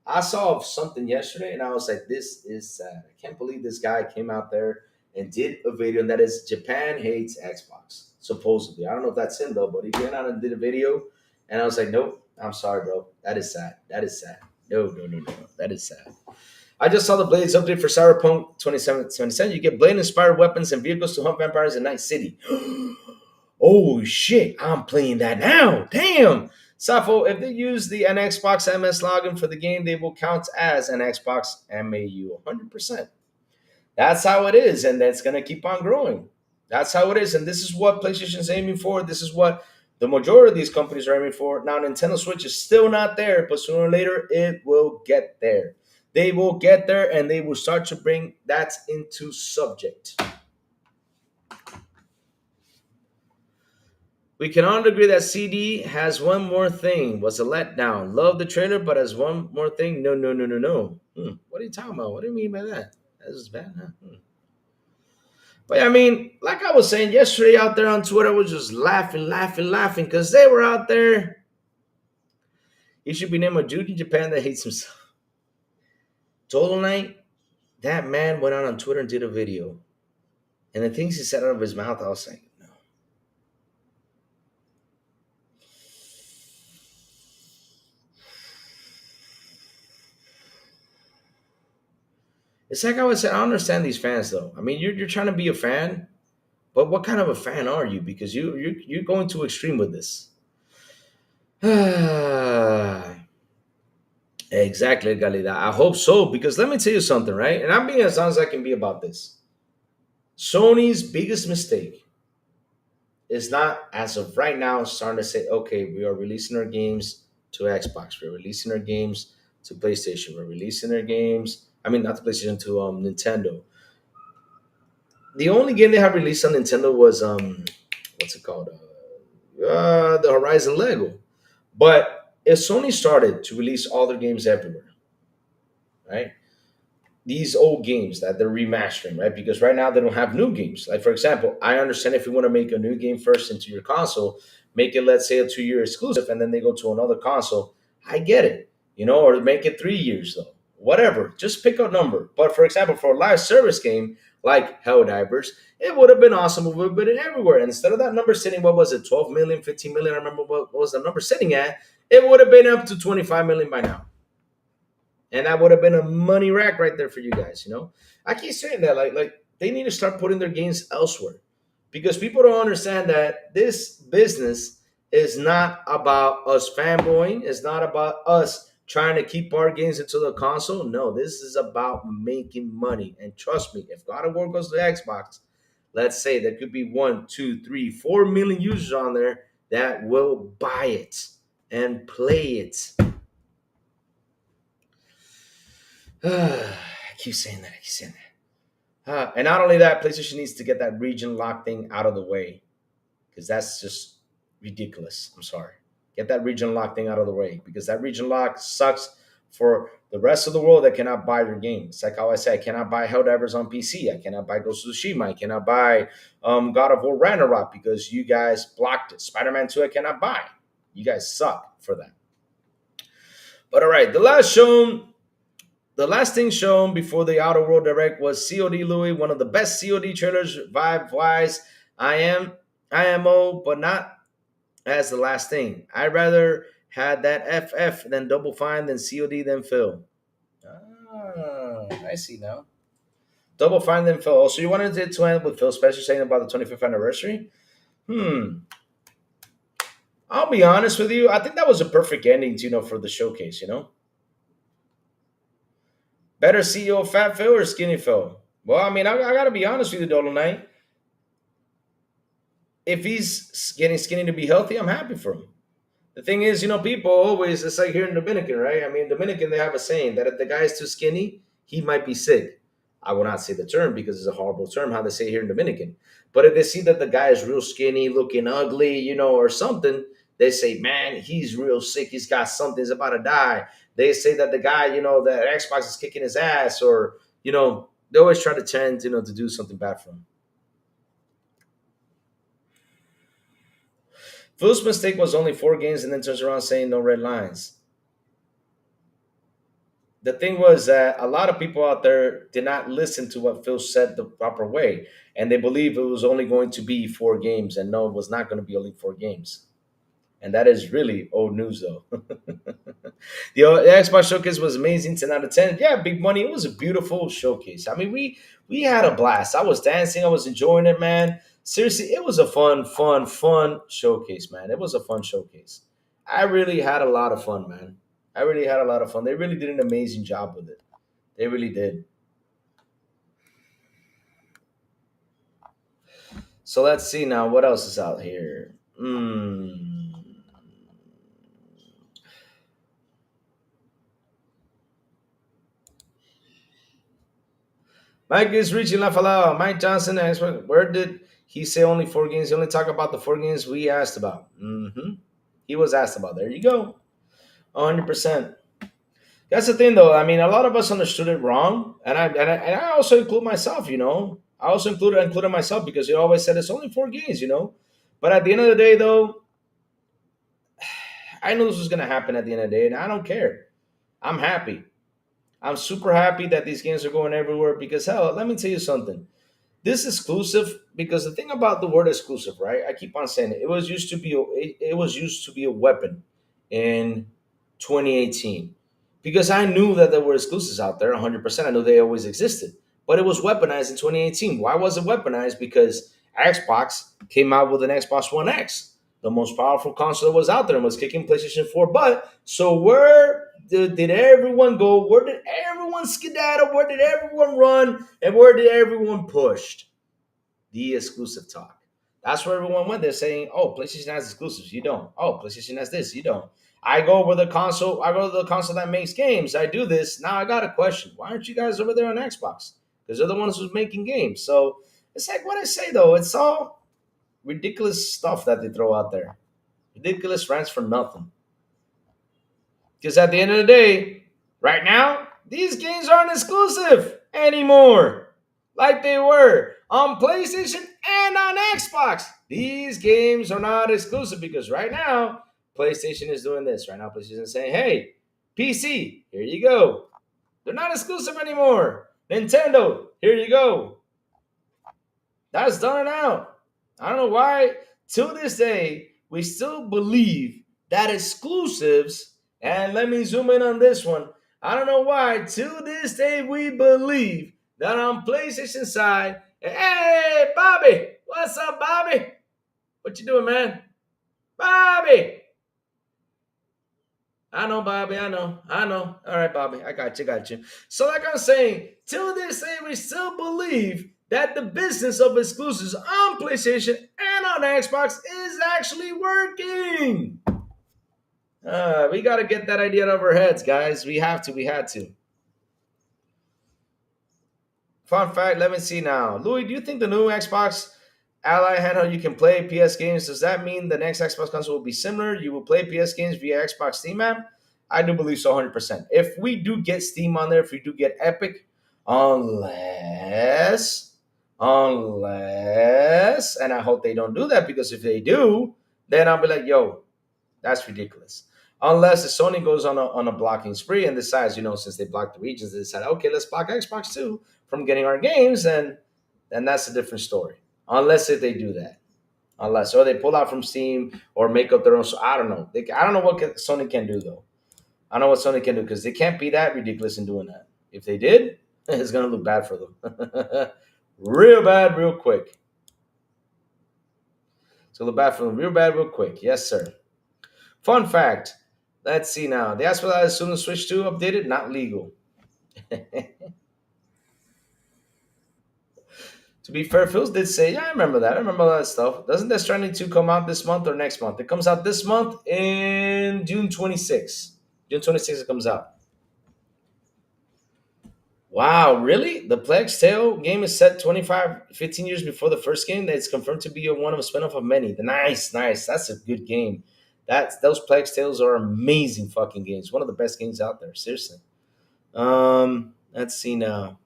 I saw something yesterday and I was like, this is sad. I can't believe this guy came out there and did a video, and that is Japan hates Xbox, supposedly. I don't know if that's him though, but he went out and did a video, and I was like, nope, I'm sorry, bro. That is sad. That is sad. No. That is sad. I just saw the Blades update for Cyberpunk 2077. You get Blade-inspired weapons and vehicles to hunt vampires in Night City. Oh, shit. I'm playing that now. Damn. Safo, if they use the an Xbox MS login for the game, they will count as an Xbox MAU 100%. That's how it is, and that's going to keep on growing. That's how it is, and this is what PlayStation's aiming for. This is what the majority of these companies are aiming for. Now, Nintendo Switch is still not there, but sooner or later, it will get there. They will get there, and they will start to bring that into subject. We can all agree that CD has one more thing. Was a letdown. Love the trailer, but as one more thing, no. What are you talking about? What do you mean by that? This is bad, huh? But I mean, like I was saying yesterday out there on Twitter, I was just laughing, because they were out there. He should be named a dude in Japan that hates himself. Total Knight, that man went out on Twitter and did a video. And the things he said out of his mouth, I was like, no. It's like I was saying, I understand these fans though. I mean, you're trying to be a fan, but what kind of a fan are you? Because you're going too extreme with this. Exactly, Galida. I hope so, because let me tell you something, right? And I'm being as honest as I can be about this. Sony's biggest mistake is not, as of right now, starting to say, okay, we are releasing our games to Xbox, we're releasing our games to PlayStation, we're releasing our games, I mean, not to PlayStation, to Nintendo. The only game they have released on Nintendo was, what's it called? The Horizon Lego. But if Sony started to release all their games everywhere, right? These old games that they're remastering, right? Because right now they don't have new games. Like, for example, I understand if you want to make a new game first into your console, make it, let's say, a 2-year exclusive, and then they go to another console. I get it, or make it 3 years, though. Whatever, just pick a number. But for example, for a live service game like Helldivers, it would have been awesome if it would have been everywhere. And instead of that number sitting, what was it, 12 million, 15 million? I remember what was the number sitting at. It would have been up to 25 million by now. And that would have been a money rack right there for you guys, I keep saying that, like they need to start putting their games elsewhere, because people don't understand that this business is not about us fanboying. It's not about us trying to keep our games into the console. No, this is about making money. And trust me, if God of War goes to Xbox, let's say there could be 1, 2, 3, 4 million users on there that will buy it and play it. I keep saying that. And not only that, PlayStation needs to get that region lock thing out of the way, because that's just ridiculous. I'm sorry. Get that region lock thing out of the way, because that region lock sucks for the rest of the world that cannot buy your game. It's like how I say, I cannot buy Helldivers on PC. I cannot buy Ghost of Tsushima. I cannot buy God of War Ragnarok because you guys blocked it. Spider-Man 2 I cannot buy. You guys suck for that. But all right, the last thing shown before the Outer World Direct was COD Louis, one of the best COD trailers vibe-wise. IMO, but not as the last thing. I'd rather had that FF than Double Fine, than COD, than Phil. I see now. Double Fine than Phil. So you wanted it to end with Phil, especially saying about the 25th anniversary? I'll be honest with you. I think that was a perfect ending, for the showcase, Better CEO Fat Phil or Skinny Phil? Well, I mean, I got to be honest with you, Dolo Knight. If he's getting skinny to be healthy, I'm happy for him. The thing is, people always, it's like here in Dominican, right? I mean, Dominican, they have a saying that if the guy is too skinny, he might be sick. I will not say the term because it's a horrible term, how they say here in Dominican. But if they see that the guy is real skinny, looking ugly, or something, they say, man, he's real sick. He's got something. He's about to die. They say that the guy, that Xbox is kicking his ass, or, they always try to tend, to do something bad for him. Phil's mistake was only 4 games and then turns around saying no red lines. The thing was that a lot of people out there did not listen to what Phil said the proper way, and they believe it was only going to be 4 games, and no, it was not going to be only 4 games. And that is really old news, though. The Xbox showcase was amazing, 10 out of 10. Yeah, big money. It was a beautiful showcase. I mean, we had a blast. I was dancing. I was enjoying it, man. Seriously, it was a fun showcase, man. It was a fun showcase. I really had a lot of fun, man. I really had a lot of fun. They really did an amazing job with it. They really did. So let's see now what else is out here. Mike is reaching La Falao. Mike Johnson, where did he say only 4 games? He only talked about the 4 games we asked about. He was asked about. There you go. 100%. That's the thing, though. I mean, a lot of us understood it wrong, and I also include myself. I also included myself because you always said it's only 4 games. But at the end of the day, though, I knew this was going to happen at the end of the day, and I don't care. I'm happy. I'm super happy that these games are going everywhere because hell, let me tell you something. This exclusive, because the thing about the word exclusive, right? I keep on saying it. It was used to be a weapon in 2018 because I knew that there were exclusives out there 100%. I knew they always existed, but it was weaponized in 2018. Why was it weaponized? Because Xbox came out with an Xbox One X, the most powerful console that was out there, and was kicking PlayStation 4 butt. So where did everyone go? Where did everyone skedaddle? Where did everyone run? And where did everyone push? The exclusive talk. That's where everyone went. They're saying, "Oh, PlayStation has exclusives. You don't. Oh, PlayStation has this. You don't." I go over the console. I go to the console that makes games. I do this. Now I got a question. Why aren't you guys over there on Xbox? Because they're the ones who's making games. So it's like what I say though. It's all ridiculous stuff that they throw out there. Ridiculous rants for nothing. Because at the end of the day, right now, these games aren't exclusive anymore like they were on PlayStation and on Xbox. These games are not exclusive because right now, PlayStation is doing this. Right now, PlayStation is saying, hey, PC, here you go. They're not exclusive anymore. Nintendo, here you go. That's done and out. I don't know why, to this day, we still believe that exclusives, and let me zoom in on this one. I don't know why, to this day, we believe that on PlayStation side, hey, Bobby, what's up, Bobby? What you doing, man? Bobby! I know, Bobby, I know. All right, Bobby, I got you. So like I'm saying, till this day, we still believe that the business of exclusives on PlayStation and on Xbox is actually working. We got to get that idea out of our heads, guys. We had to. Fun fact, let me see now. Louis, do you think the new Xbox Ally handheld you can play PS games? Does that mean the next Xbox console will be similar? You will play PS games via Xbox Steam app? I do believe so 100%. If we do get Steam on there, if we do get Epic, unless, and I hope they don't do that because if they do, then I'll be like, yo, that's ridiculous. Unless the Sony goes on a blocking spree and decides, since they blocked the regions, they decide, okay, let's block Xbox too from getting our games, and that's a different story. Unless if they do that, or they pull out from Steam or make up their own. So I don't know. I don't know what Sony can do though. I don't know what Sony can do because they can't be that ridiculous in doing that. If they did, it's gonna look bad for them, real bad, real quick. It's gonna look bad for them, real bad, real quick. Yes, sir. Fun fact. Let's see now. The Asperger's student Switch 2 updated, not legal. To be fair, Phil did say, yeah, I remember that. I remember all that stuff. Doesn't Death Stranding 2 come out this month or next month? It comes out this month in June 26th. June 26th it comes out. Wow, really? The Plague's Tale game is set 15 years before the first game. It's confirmed to be one of a spin-off of many. Nice, nice. That's a good game. Those Plague's Tales are amazing fucking games. One of the best games out there. Seriously. Let's see now.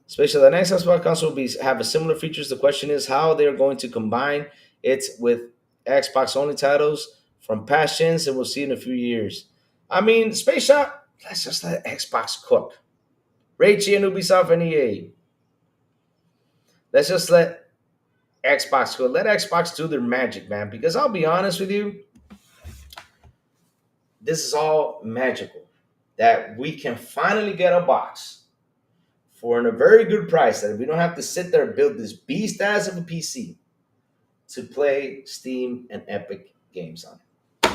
Especially the next Xbox console will have a similar features. The question is how they're going to combine it with Xbox only titles from past gens, and we'll see in a few years. I mean, Space Shot, let's just let Xbox cook. Ragey and Ubisoft and EA. Let's just let Xbox cook. Let Xbox do their magic, man. Because I'll be honest with you, this is all magical. That we can finally get a box for a very good price, that we don't have to sit there and build this beast ass of a PC to play Steam and Epic games on it.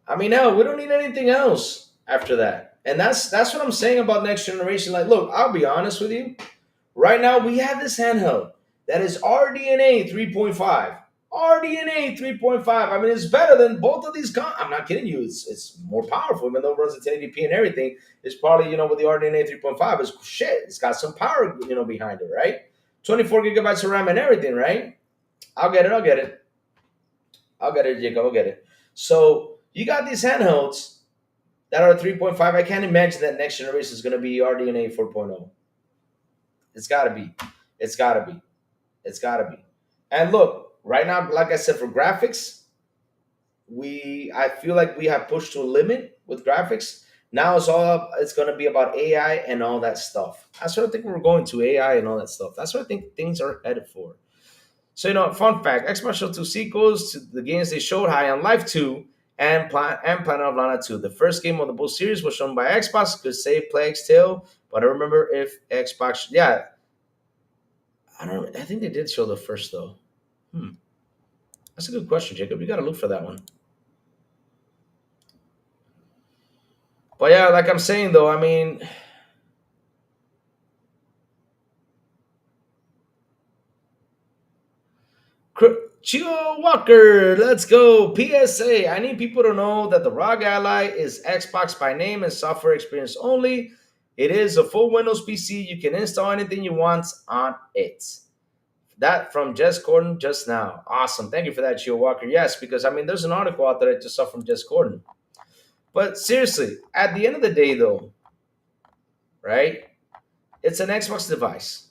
I mean, hell, we don't need anything else after that. And that's what I'm saying about next generation. Like, look, I'll be honest with you. Right now, we have this handheld that is RDNA 3.5. RDNA 3.5. I mean, it's better than both of these. I'm not kidding you. It's more powerful, even though it runs at 1080p and everything. It's probably, with the RDNA 3.5, it's shit. It's got some power, behind it, right? 24 gigabytes of RAM and everything, right? I'll get it, Jacob. I'll get it. So you got these handhelds that are 3.5. I can't imagine that next generation is going to be RDNA 4.0. It's got to be. It's got to be. It's got to be. And look, right now, like I said, for graphics, I feel like we have pushed to a limit with graphics. Now it's going to be about AI and all that stuff. That's what I think we're going to, AI and all that stuff. That's what I think things are headed for. So, fun fact, Xbox showed 2 sequels to the games they showed, High on Life 2 and Planet of Lana 2. The first game of the both series was shown by Xbox, could say Plague's Tale, but I remember if Xbox, yeah. I think they did show the first, though. That's a good question, Jacob. You got to look for that one. But yeah, like I'm saying, though, I mean, Chio Walker, let's go. PSA, I need people to know that the ROG Ally is Xbox by name and software experience only. It is a full Windows PC. You can install anything you want on it. That from Jess Gordon just now. Awesome. Thank you for that, Chio Walker. Yes, because, there's an article out there I just saw from Jess Gordon. But seriously, at the end of the day, though, right, it's an Xbox device.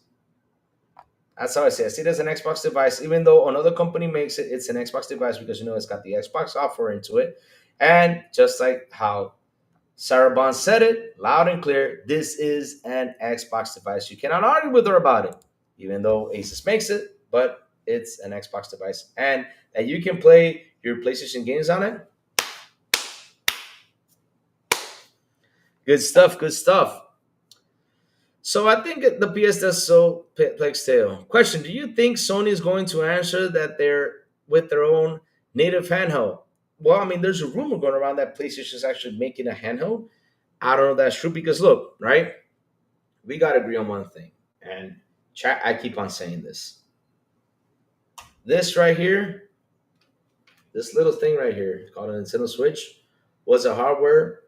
That's how I see it. I see it as an Xbox device, even though another company makes it, it's an Xbox device because, it's got the Xbox software into it. And just like how Sarah Bond said it loud and clear, this is an Xbox device. You cannot argue with her about it, even though Asus makes it, but it's an Xbox device. And that you can play your PlayStation games on it. Good stuff, good stuff. So I think the PS does so Plague's Tale. Question, do you think Sony is going to answer that they're with their own native handheld? Well, there's a rumor going around that PlayStation is actually making a handheld. I don't know if that's true because look, right? We got to agree on one thing. And chat, I keep on saying this. This right here, this little thing right here, called a Nintendo Switch, was a hardware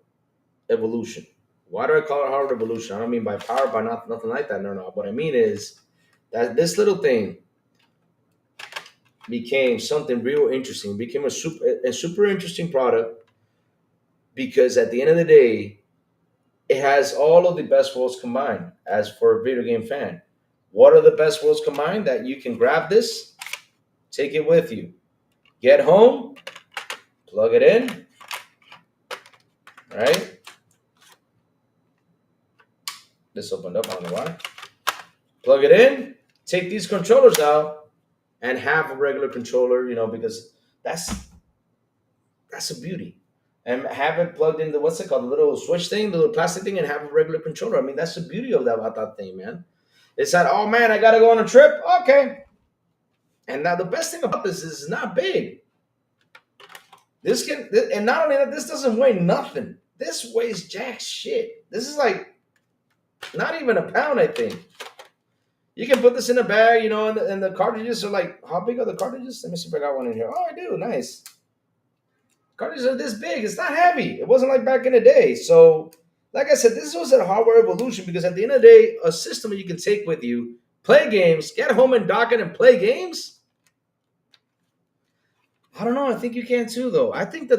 evolution. Why do I call it hardware evolution? I don't mean by power, by nothing like that. No. What I mean is that this little thing became something real interesting. It became a super interesting product because at the end of the day, it has all of the best worlds combined. As for a video game fan, what are the best worlds combined? That you can grab this, take it with you, get home, plug it in, right? This opened up, I don't know why. Plug it in, take these controllers out, and have a regular controller, because that's a beauty. And have it plugged into, what's it called, the little switch thing, the little plastic thing, and have a regular controller. That's the beauty of that thing, man. It's that, oh man, I gotta go on a trip. Okay. And now the best thing about this is it's not big. And not only that, this doesn't weigh nothing. This weighs jack shit. This is like not even a pound, I think. You can put this in a bag, and the cartridges are like, how big are the cartridges? Let me see if I got one in here. Oh, I do. Nice. Cartridges are this big. It's not heavy. It wasn't like back in the day. So, like I said, this was a hardware evolution because at the end of the day, a system you can take with you, play games, get home and dock it and play games. I don't know. I think you can too, though. I think the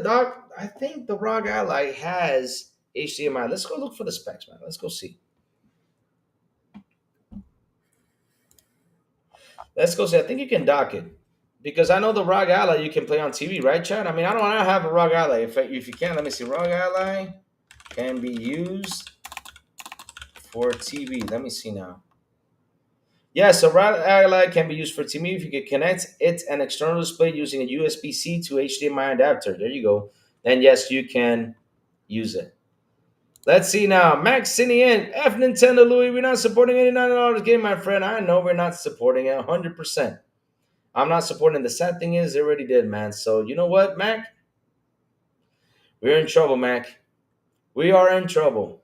ROG Ally has HDMI. Let's go look for the specs, man. Let's go see. Let's go see. I think you can dock it because I know the ROG Ally you can play on TV, right, Chad? I mean, I don't want to have a ROG Ally. If you can, let me see. ROG Ally can be used for TV. Let me see now. Yes, so ROG Ally can be used for TV if you can connect it an external display using a USB-C to HDMI adapter. There you go. Then yes, you can use it. Let's see now. Max Cinian, F Nintendo Louis, we're not supporting $89 game, my friend. I know we're not supporting it 100%. I'm not supporting. The sad thing is, they already did, man. So you know what, Mac? We're in trouble, Mac. We are in trouble.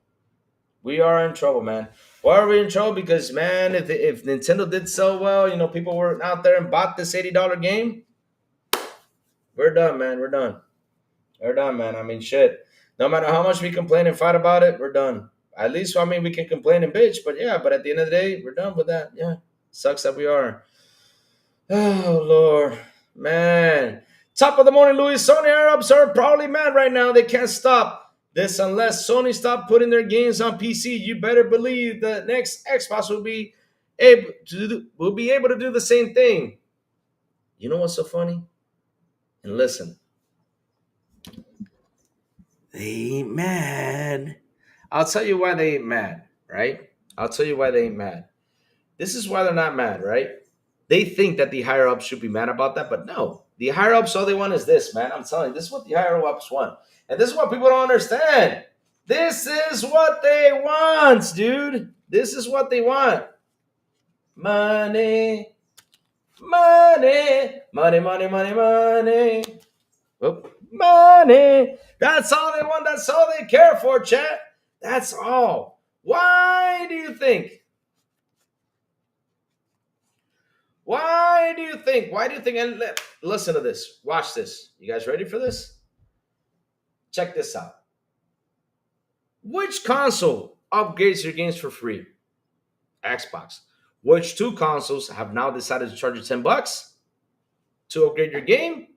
We are in trouble, man. Why are we in trouble? Because, man, if Nintendo did so well, people were out there and bought this $80 game, we're done, man. We're done. We're done, man. I mean, shit. No matter how much we complain and fight about it, we're done. At least, I mean, we can complain and bitch, but at the end of the day, we're done with that. Yeah. Sucks that we are. Oh, Lord. Man. Top of the morning, Louis. Sony Arabs are probably mad right now. They can't stop this unless Sony stop putting their games on PC. You better believe the next Xbox will be able to do the same thing. You know what's so funny? And listen. They ain't mad. I'll tell you why they ain't mad, right? I'll tell you why they ain't mad. This is why they're not mad, right? They think that the higher ups should be mad about that, but no. The higher ups, all they want is this, man. I'm telling you, this is what the higher ups want. And this is what people don't understand. This is what they want, dude. This is what they want. Money, money, money, money, money, money. Oh, money. That's all they want. That's all they care for, chat. That's all. Why do you think? Why do you think? And listen to this. Watch this. You guys ready for this? Check this out. Which console upgrades your games for free? Xbox. Which two consoles have now decided to charge you $10 to upgrade your game?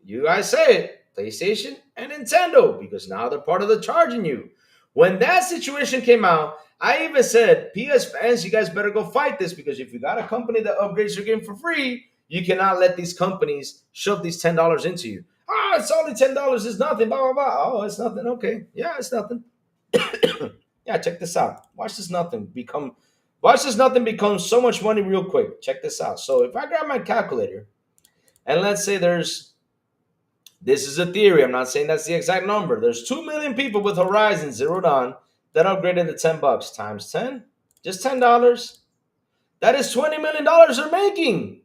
You guys say it. PlayStation and Nintendo, because now they're part of the charging you. When that situation came out, I even said, PS fans, you guys better go fight this, because if you got a company that upgrades your game for free, you cannot let these companies shove these $10 into you. It's only $10. It's nothing. Blah, blah, blah. Oh, it's nothing. Okay. Yeah, it's nothing. Yeah, check this out. Watch this nothing become so much money real quick. Check this out. So if I grab my calculator, and let's say this is a theory. I'm not saying that's the exact number. There's 2 million people with Horizon Zero Dawn that upgraded to $10 times 10, just $10. That is $20 million they're making.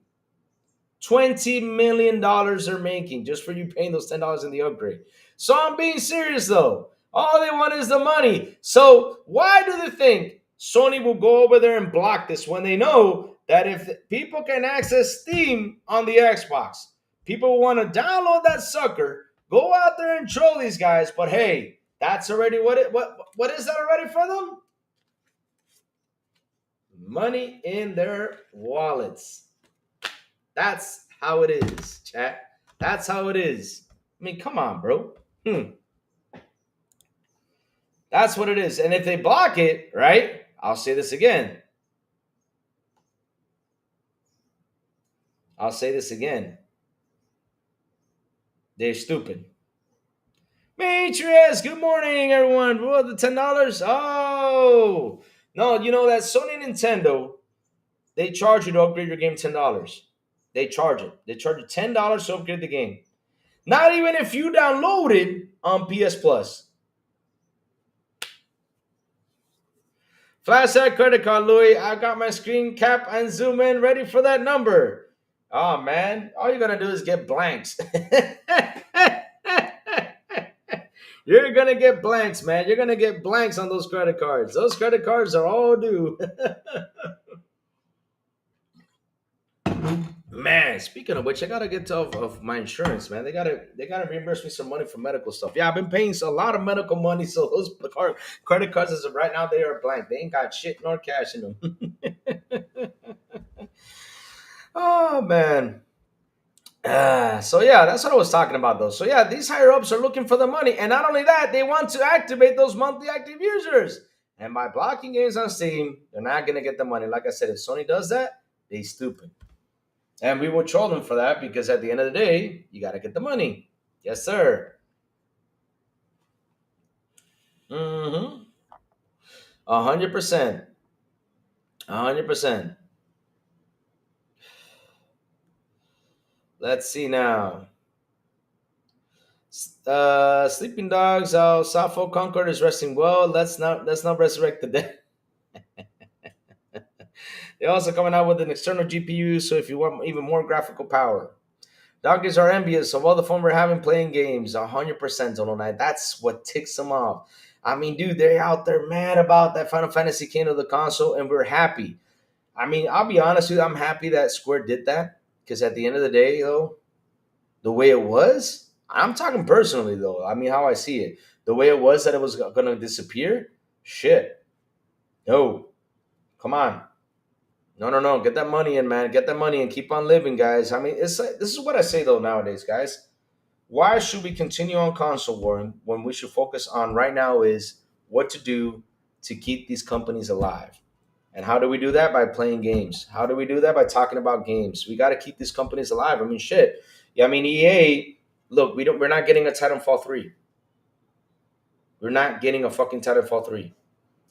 $20 million they're making just for you paying those $10 in the upgrade. So I'm being serious though. All they want is the money. So why do they think Sony will go over there and block this when they know that if people can access Steam on the Xbox, people want to download that sucker, go out there and troll these guys, but hey, that's already what is that already for them? Money in their wallets. That's how it is, chat. That's how it is. I mean, come on, bro. That's what it is. And if they block it, right? I'll say this again. They're stupid. Matrix, good morning, everyone. What, the $10? Oh, no, you know that Sony and Nintendo, they charge you to upgrade your game $10. They charge it. They charge you $10 to upgrade the game. Not even if you download it on PS Plus. Flash that credit card, Louis. I got my screen cap and zoom in ready for that number. Oh, man. All you're going to do is get blanks. You're gonna get blanks, man. You're gonna get blanks on those credit cards. Those credit cards are all due. Man, speaking of which, I gotta get to of my insurance, man. They gotta reimburse me some money for medical stuff. Yeah, I've been paying a lot of medical money, so those credit cards as of right now they are blank. They ain't got shit nor cash in them. Oh man. So yeah, that's what I was talking about though. So yeah, these higher ups are looking for the money, and not only that, they want to activate those monthly active users. And by blocking games on Steam, they're not gonna get the money. Like I said, if Sony does that, they stupid. And we will troll them for that because at the end of the day, you gotta get the money. Yes, sir. Mm-hmm. 100%. 100%. Let's see now. Sleeping dogs. Sappho Concord is resting well. Let's not resurrect the dead. They're also coming out with an external GPU, so if you want even more graphical power. Donkeys are envious of all the fun we're having playing games. 100% on night. That's what ticks them off. I mean, dude, they're out there mad about that Final Fantasy came to the console, and we're happy. I mean, I'll be honest with you, I'm happy that Square did that because at the end of the day, though, the way it was, I'm talking personally, though. I mean, how I see it, the way it was that it was going to disappear, shit. No, come on. No, no, no. Get that money in, man. Get that money and keep on living, guys. I mean, it's like, this is what I say though nowadays, guys. Why should we continue on console war when we should focus on right now is what to do to keep these companies alive? And how do we do that? By playing games. How do we do that? By talking about games. We got to keep these companies alive. I mean, shit. Yeah, I mean, EA. Look, we're not getting a Titanfall 3. We're not getting a fucking Titanfall 3.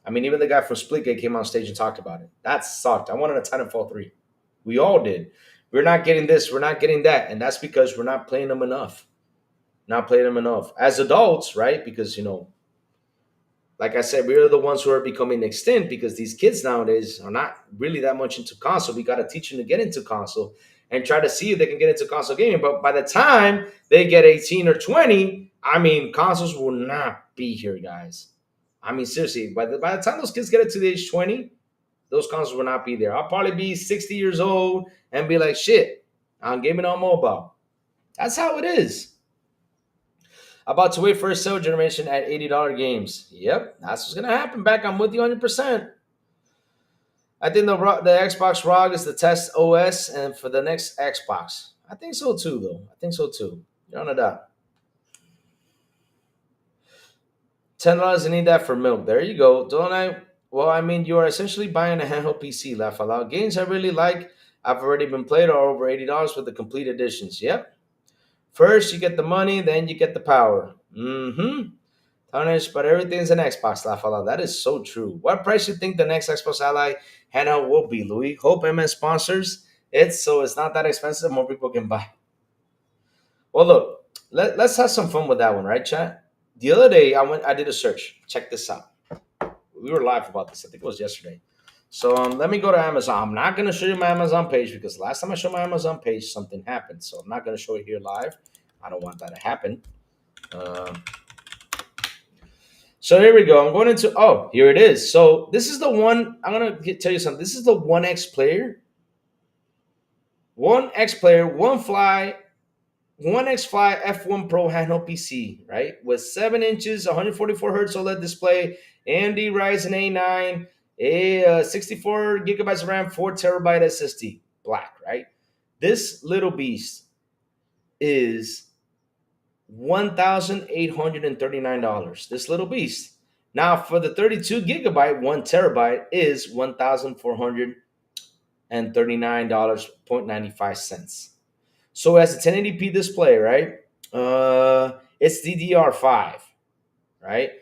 I mean, even the guy from Splitgate came on stage and talked about it. That sucked. I wanted a Titanfall 3. We all did. We're not getting this. We're not getting that. And that's because we're not playing them enough. Not playing them enough. As adults, right? Because, like I said, we're the ones who are becoming extinct because these kids nowadays are not really that much into console. We got to teach them to get into console and try to see if they can get into console gaming. But by the time they get 18 or 20, I mean, consoles will not be here, guys. I mean, seriously, by the time those kids get it to the age 20, those consoles will not be there. I'll probably be 60 years old and be like, shit, I'm gaming on mobile. That's how it is. About to wait for a sale generation at $80 games. Yep, that's what's going to happen back. I'm with you 100%. I think the Xbox ROG is the test OS and for the next Xbox. I think so too, though. I think so too. You're on a doubt. $10 you need that for milk. There you go. Don't I? Well, I mean, you are essentially buying a handheld PC. Laugh aloud. Games I really like, I've already been played, are over $80 with the complete editions. Yep. First, you get the money, then you get the power. Mm-hmm. Tarnish, but everything's an Xbox. Laugh aloud. That is so true. What price do you think the next Xbox Ally handheld will be, Louis? Hope MS sponsors it so it's not that expensive. More people can buy. Well, look, let's have some fun with that one, right, chat? The other day, I did a search. Check this out. We were live about this. I think it was yesterday. So let me go to Amazon. I'm not going to show you my Amazon page because last time I showed my Amazon page, something happened. So I'm not going to show it here live. I don't want that to happen. So here we go. I'm going into, here it is. So this is the one, I'm going to tell you something. This is the 1X player. 1X player, 1X Fly F1 Pro handheld PC, right? With 7 inches, 144 hertz OLED display, AMD Ryzen A9, a 64 gigabytes of RAM, 4 terabyte SSD, black, right? This little beast is $1,839. This little beast. Now, for the 32 gigabyte, 1 terabyte is $1,439.95. So it has a 1080p display, right? It's DDR5, right?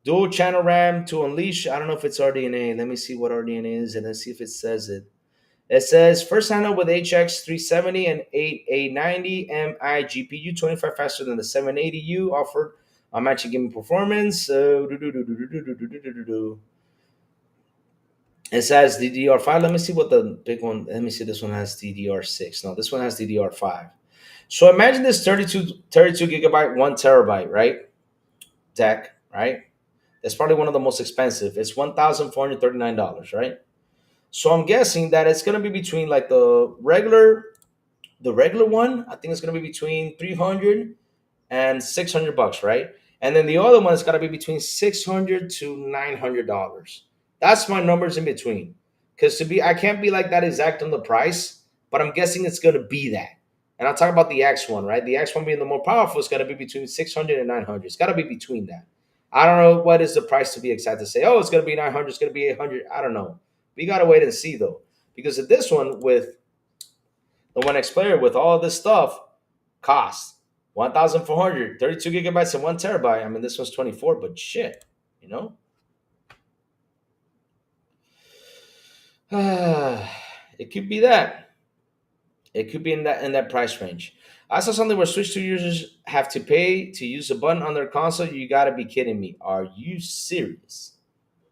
Dual channel RAM to unleash. I don't know if it's RDNA. Let me see what RDNA is and let's see if it says it. It says first handle with HX 370 and 890 MI GPU, 25 faster than the 780U, offered a matching gaming performance. It says DDR5. Let me see what the big one. Let me see. This one has DDR6. No, this one has DDR5. So imagine this 32 gigabyte, 1 terabyte, right? deck, right? That's probably one of the most expensive. It's $1,439, right? So I'm guessing that it's gonna be between like the regular one. I think it's gonna be between 300 and 600 bucks, right? And then the other one is gonna be between 600 to $900. That's my numbers in between. Because I can't be like that exact on the price, but I'm guessing it's gonna be that. And I'll talk about the X one, right? The X one being the more powerful is gonna be between 600 and 900. It's gotta be between that. I don't know what is the price to be exact to say. Oh, it's gonna be 900. It's gonna be 800. I don't know. We gotta wait and see though, because of this one with the One X player with all this stuff costs 1,400, 32 gigabytes and 1 terabyte. I mean, this one's 24, but shit, you know? It could be that. It could be in that price range. I saw something where Switch 2 users have to pay to use a button on their console. You gotta be kidding me. Are you serious?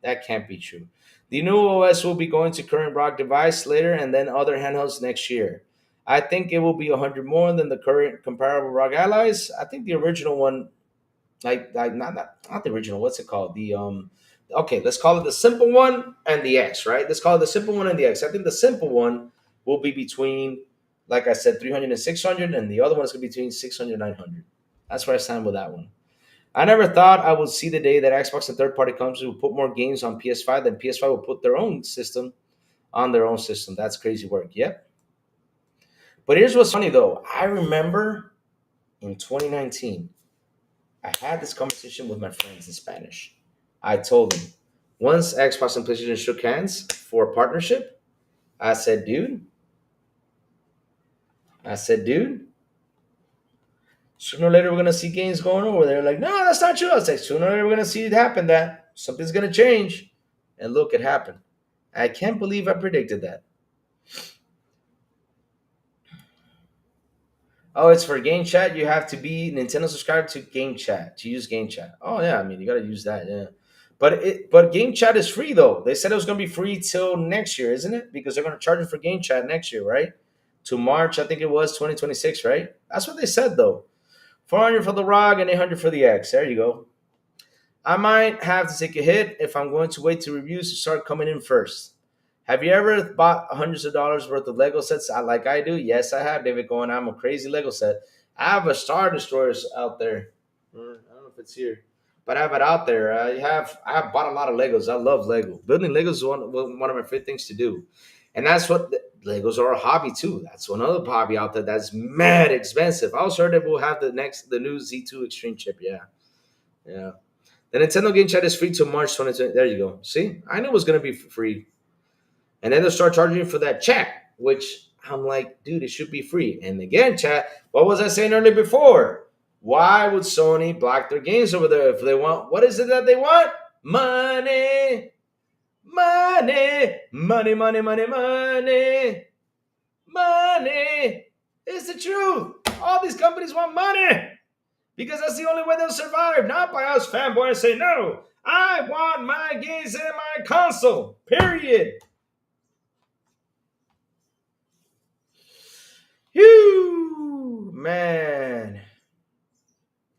That can't be true. The new OS will be going to current ROG device later and then other handhelds next year. I think it will be 100 more than the current comparable ROG allies. I think the original one, like not the original, what's it called? The okay, let's call it the simple one and the X, right? Let's call it the simple one and the X. I think the simple one will be between, like I said, 300 and 600, and the other one is going to be between 600 and 900. That's where I stand with that one. I never thought I would see the day that Xbox and third-party companies will put more games on PS5 than PS5 will put their own system on their own system. That's crazy work. Yep. But here's what's funny though. I remember in 2019, I had this conversation with my friends in Spanish. I told them once Xbox and PlayStation shook hands for a partnership, I said, dude, sooner or later we're gonna see games going over there. Like, no, that's not true. I was like, sooner or later we're gonna see it happen. That something's gonna change, and look, it happened. I can't believe I predicted that. Oh, it's for Game Chat. You have to be Nintendo subscribed to Game Chat to use Game Chat. Oh yeah, I mean you gotta use that. Yeah, but Game Chat is free though. They said it was gonna be free till next year, isn't it? Because they're gonna charge it for Game Chat next year, right? To March, I think it was 2026, right? That's what they said though. 400 for the ROG and 800 for the X. There you go. I might have to take a hit if I'm going to wait till reviews to start coming in first. Have you ever bought hundreds of dollars worth of Lego sets like I do? Yes, I have, David. Going, I'm a crazy Lego set. I have a Star Destroyers out there. I don't know if it's here, but I have it out there. I have bought a lot of Legos. I love Lego. Building Legos is one of my favorite things to do, and that's what Legos are a hobby too. That's one other hobby out there that's mad expensive. I also heard that we'll have the new Z2 Extreme chip. Yeah, yeah. The Nintendo Game Chat is free till March 2020. There you go. See, I knew it was gonna be free. And then they'll start charging you for that chat, which I'm like, dude, it should be free. And again, chat, what was I saying earlier before? Why would Sony block their games over there if they want? What is it that they want? Money, money, money, money, money, money, money. It's the truth. All these companies want money because that's the only way they'll survive. Not by us fanboys say, no, I want my games in my console, period. Whew, man.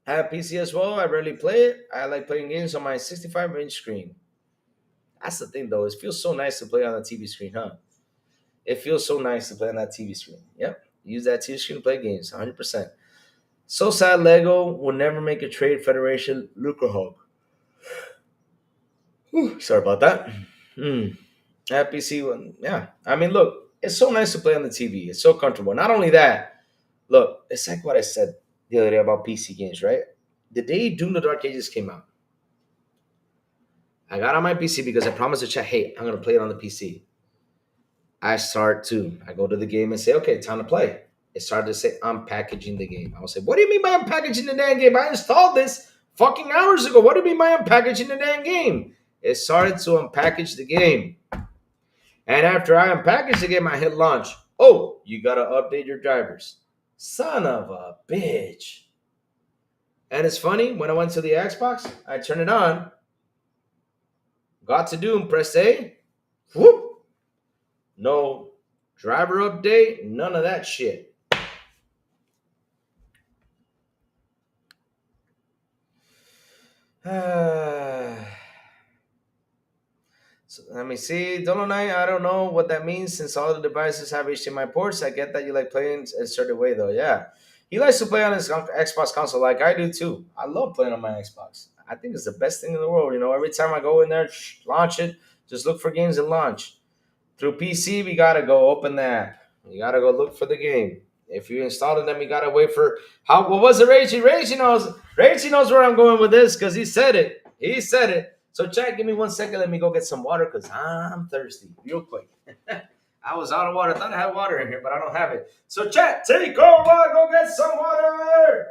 I have PC as well. I rarely play it. I like playing games on my 65-inch screen. That's the thing, though. It feels so nice to play on a TV screen, huh? It feels so nice to play on that TV screen. Yep. Use that TV screen to play games, 100%. So sad Lego will never make a trade federation lucre hog. Sorry about that. That PC one, yeah. I mean, look, it's so nice to play on the TV. It's so comfortable. Not only that, look, it's like what I said the other day about PC games, right? The day Doom the Dark Ages came out, I got on my PC because I promised the chat, hey, I'm going to play it on the PC. I go to the game and say, okay, time to play. It started to say, I'm packaging the game. I will say, what do you mean by I'm packaging the damn game? I installed this fucking hours ago. What do you mean by I'm packaging the damn game? It started to unpackage the game. And after I unpackaged the game, I hit launch. Oh, you got to update your drivers. Son of a bitch. And it's funny, when I went to the Xbox, I turned it on, got to Doom, press A, whoop, no driver update, none of that shit. So let me see. Dolomite, I don't know what that means since all the devices have HDMI ports. I get that you like playing a certain way though. Yeah. He likes to play on his Xbox console like I do too. I love playing on my Xbox. I think it's the best thing in the world. You know, every time I go in there, launch it, just look for games and launch. Through PC, we gotta go open the app. You gotta go look for the game. If you install it, then we gotta wait for how. What was it, Ragey? Ragey knows. Ragey knows where I'm going with this because he said it. He said it. So, chat, give me 1 second. Let me go get some water because I'm thirsty. Real quick. I was out of water. I thought I had water in here, but I don't have it. So, chat, take over. Go get some water.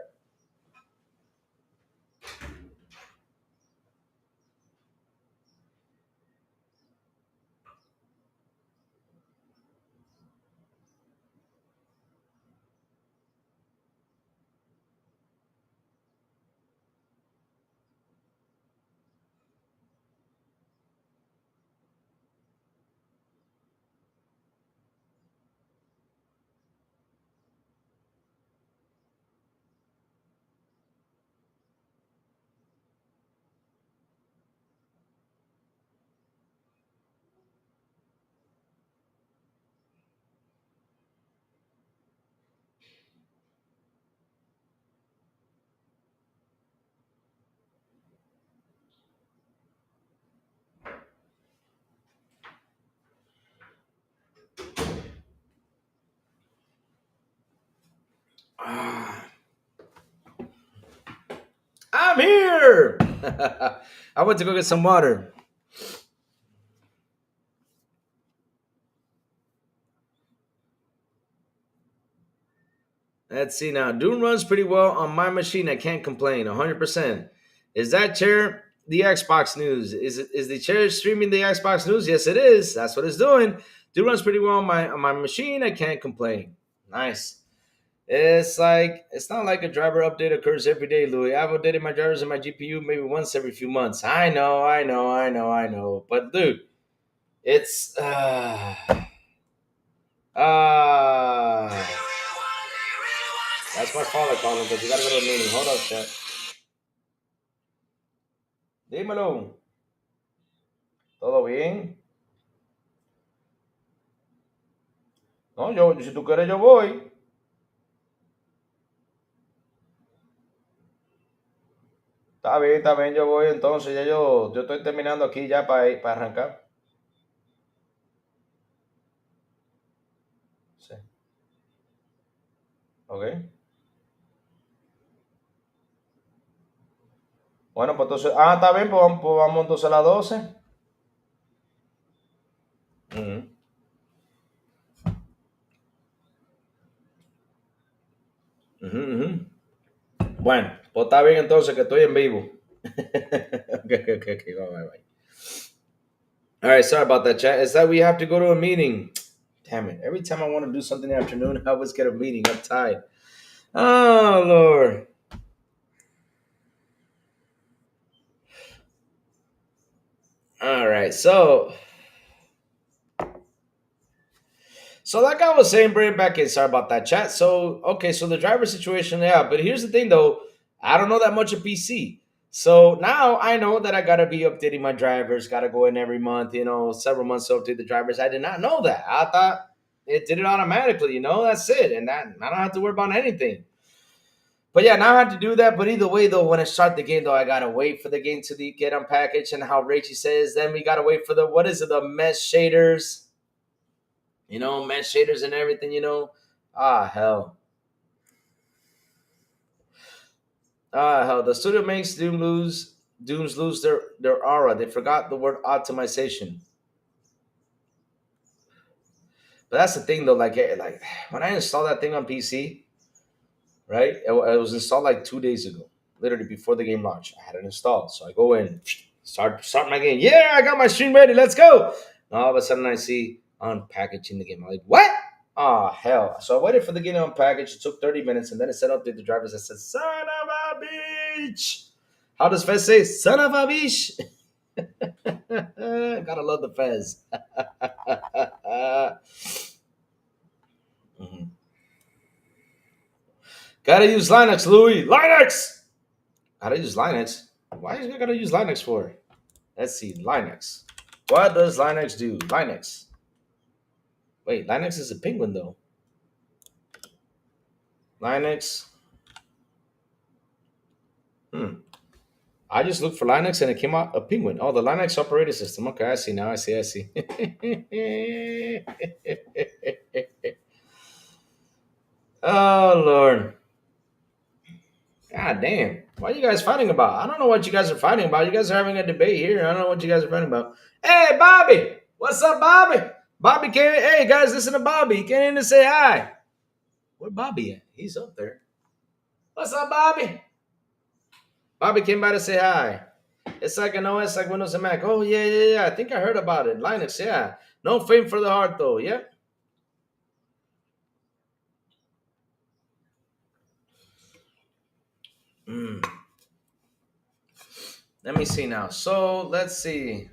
I'm here. I went to go get some water. Let's see now. Doom runs pretty well on my machine. I can't complain. 100%. Is that chair the Xbox news? Is the chair streaming the Xbox news? Yes, it is. That's what it's doing. Doom runs pretty well on my machine. I can't complain. Nice. It's not like a driver update occurs every day, Louis. I've updated my drivers and my GPU maybe once every few months. I know. But dude, it's uh that's my father calling because you gotta go to a meeting. Hold up, chat. Dímelo. ¿Todo bien? No, si tú quieres, yo voy. Está bien, yo voy entonces. Ya yo estoy terminando aquí ya para arrancar. Sí. Ok. Bueno, pues entonces. Está bien, pues vamos entonces a las 12. Ujú, ujú. Bueno, pues está bien entonces que estoy en vivo. Okay. Bye. All right, sorry about that, chat. It's that we have to go to a meeting. Damn it. Every time I want to do something in the afternoon, I always get a meeting. I'm tired. Oh, Lord. All right, so like I was saying, bring it back in. Sorry about that, chat. So okay, so the driver situation, yeah. But here's the thing, though. I don't know that much of PC. So now I know that I gotta be updating my drivers. Gotta go in every month. Several months to update the drivers. I did not know that. I thought it did it automatically. That's it, and that I don't have to worry about anything. But yeah, now I have to do that. But either way, though, when I start the game, though, I gotta wait for the game to get unpackaged. And how Rachie says, then we gotta wait for the what is it, the mesh shaders, mesh shaders and everything. Hell. Hell. The studio makes Dooms lose their aura. They forgot the word optimization. But that's the thing, though. Like when I installed that thing on PC, right? It was installed like 2 days ago, literally before the game launched. I had it installed, so I go in, start my game. Yeah, I got my stream ready. Let's go. And all of a sudden, I see unpackaging the game. I'm like, what? Oh hell! So I waited for the game to unpackage. It took 30 minutes, and then it said update the drivers. I said, "Son of a bitch!" How does Fez say? Son of a bitch. Gotta love the Fez. Mhm. Gotta use Linux, Louis. Linux. How to use Linux? Why is I gotta use Linux for? Let's see, Linux. What does Linux do? Linux. Wait, Linux is a penguin though. Linux. Hmm. I just looked for Linux and it came out a penguin. Oh, the Linux operating system. Okay, I see now. I see. I see. Oh Lord. God damn. What are you guys fighting about? I don't know what you guys are fighting about. You guys are having a debate here. I don't know what you guys are fighting about. Hey, Bobby. What's up, Bobby? Bobby came in. Hey, guys, listen to Bobby. He came in to say hi. Where Bobby at? He's up there. What's up, Bobby? Bobby came by to say hi. It's like an OS, like Windows and Mac. Oh, yeah, yeah, yeah. I think I heard about it. Linux, yeah. No fame for the heart, though. Yep. Mm. Let me see now. So let's see.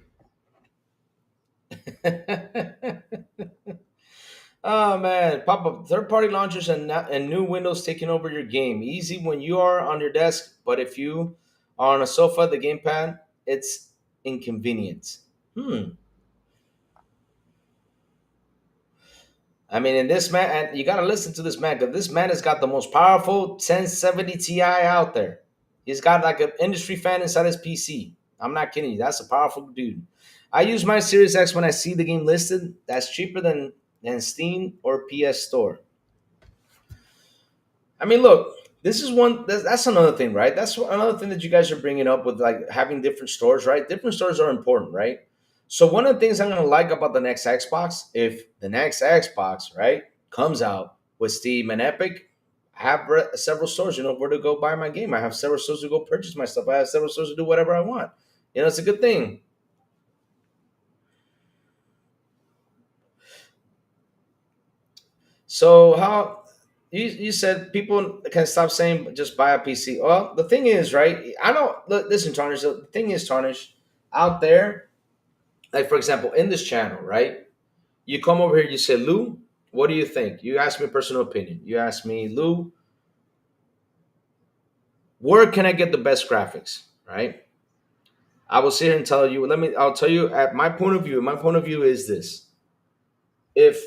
Oh man, pop up third-party launchers and new Windows taking over your game. Easy when you are on your desk, but if you are on a sofa, the gamepad, it's inconvenient. Hmm. I mean, in this man, and you gotta listen to this man because this man has got the most powerful 1070 Ti out there. He's got like an industry fan inside his PC. I'm not kidding you. That's a powerful dude. I use my Series X when I see the game listed. That's cheaper than Steam or PS Store. I mean, look, this is one. That's another thing, right? That's another thing that you guys are bringing up with like having different stores, right? Different stores are important, right? So one of the things I'm gonna like about the next Xbox, if the next Xbox, right, comes out with Steam and Epic, I have several stores. You know where to go buy my game. I have several stores to go purchase my stuff. I have several stores to do whatever I want. You know, it's a good thing. So how you said people can stop saying just buy a PC. Well, the thing is, right? I don't listen, Tarnish. The thing is, Tarnish, out there, like for example, in this channel, right? You come over here, you say, Lou, what do you think? You ask me personal opinion. You ask me, Lou, where can I get the best graphics? Right? I will sit here and tell you. I'll tell you at my point of view. My point of view is this: if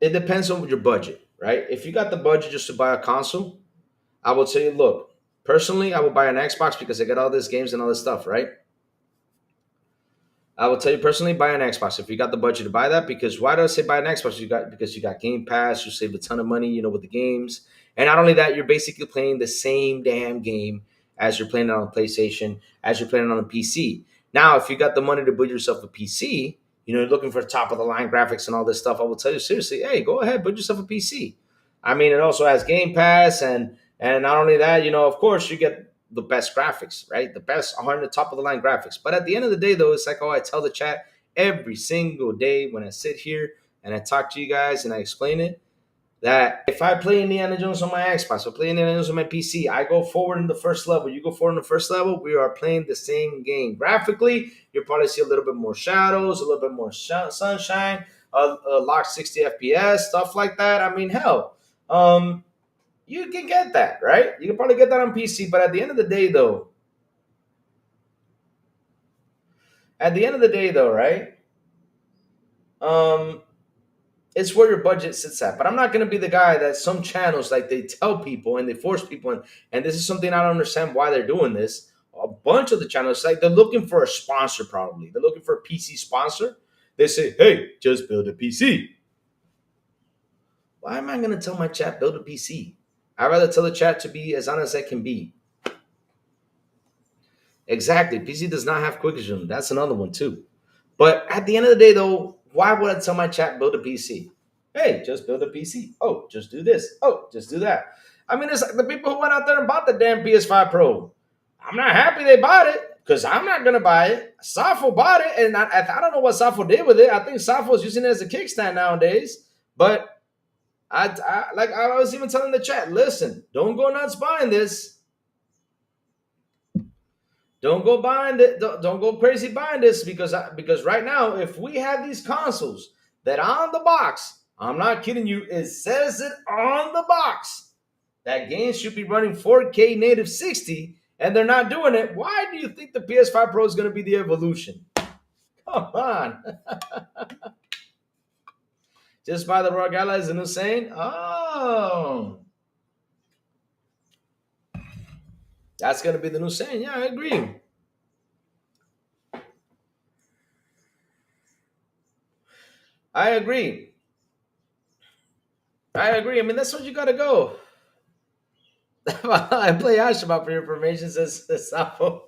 it depends on your budget, right? If you got the budget just to buy a console, I will tell you, look, personally, I will buy an Xbox because I get all these games and all this stuff, right? I will tell you personally, buy an Xbox if you got the budget to buy that. Because why do I say buy an Xbox? Because you got Game Pass, you save a ton of money, with the games, and not only that, you're basically playing the same damn game as you're playing it on PlayStation, as you're playing it on a PC. Now, if you got the money to build yourself a PC, you're looking for top of the line graphics and all this stuff. I will tell you seriously, hey, go ahead, build yourself a PC. I mean, it also has Game Pass, and not only that, of course, you get the best graphics, right? The best 100 top of the line graphics. But at the end of the day, though, it's like, I tell the chat every single day when I sit here and I talk to you guys and I explain it, that if I play Indiana Jones on my Xbox or play Indiana Jones on my PC, I go forward in the first level. You go forward in the first level. We are playing the same game. Graphically, you'll probably see a little bit more shadows, a little bit more sunshine, locked 60 FPS, stuff like that. I mean, hell, you can get that, right? You can probably get that on PC, but at the end of the day though, right? Um, it's where your budget sits at. But I'm not gonna be the guy that some channels like they tell people and they force people, and this is something I don't understand why they're doing this. A bunch of the channels, like they're looking for a sponsor, probably. They're looking for a PC sponsor. They say, hey, just build a PC. Why am I gonna tell my chat build a PC? I'd rather tell the chat to be as honest as I can be. Exactly. PC does not have quick resume. That's another one too. But at the end of the day, though, why would I tell my chat build a PC? Hey, just build a PC. Oh, just do this. Oh, just do that. I mean, it's like the people who went out there and bought the damn PS5 Pro. I'm not happy they bought it because I'm not gonna buy it. Safo bought it, and I don't know what Safo did with it. I think Safo is using it as a kickstand nowadays. But I was even telling the chat, listen, don't go nuts buying this. Don't go crazy buying this because right now, if we have these consoles that on the box, I'm not kidding you, it says it on the box that games should be running 4K native 60 and they're not doing it, why do you think the PS5 Pro is going to be the evolution? Come on. Just buy the Royal Gala is the new saying? Oh. That's going to be the new saying. Yeah, I agree. I agree. I agree. I mean, that's what you got to go. I play Ashima for your information, says Sapo.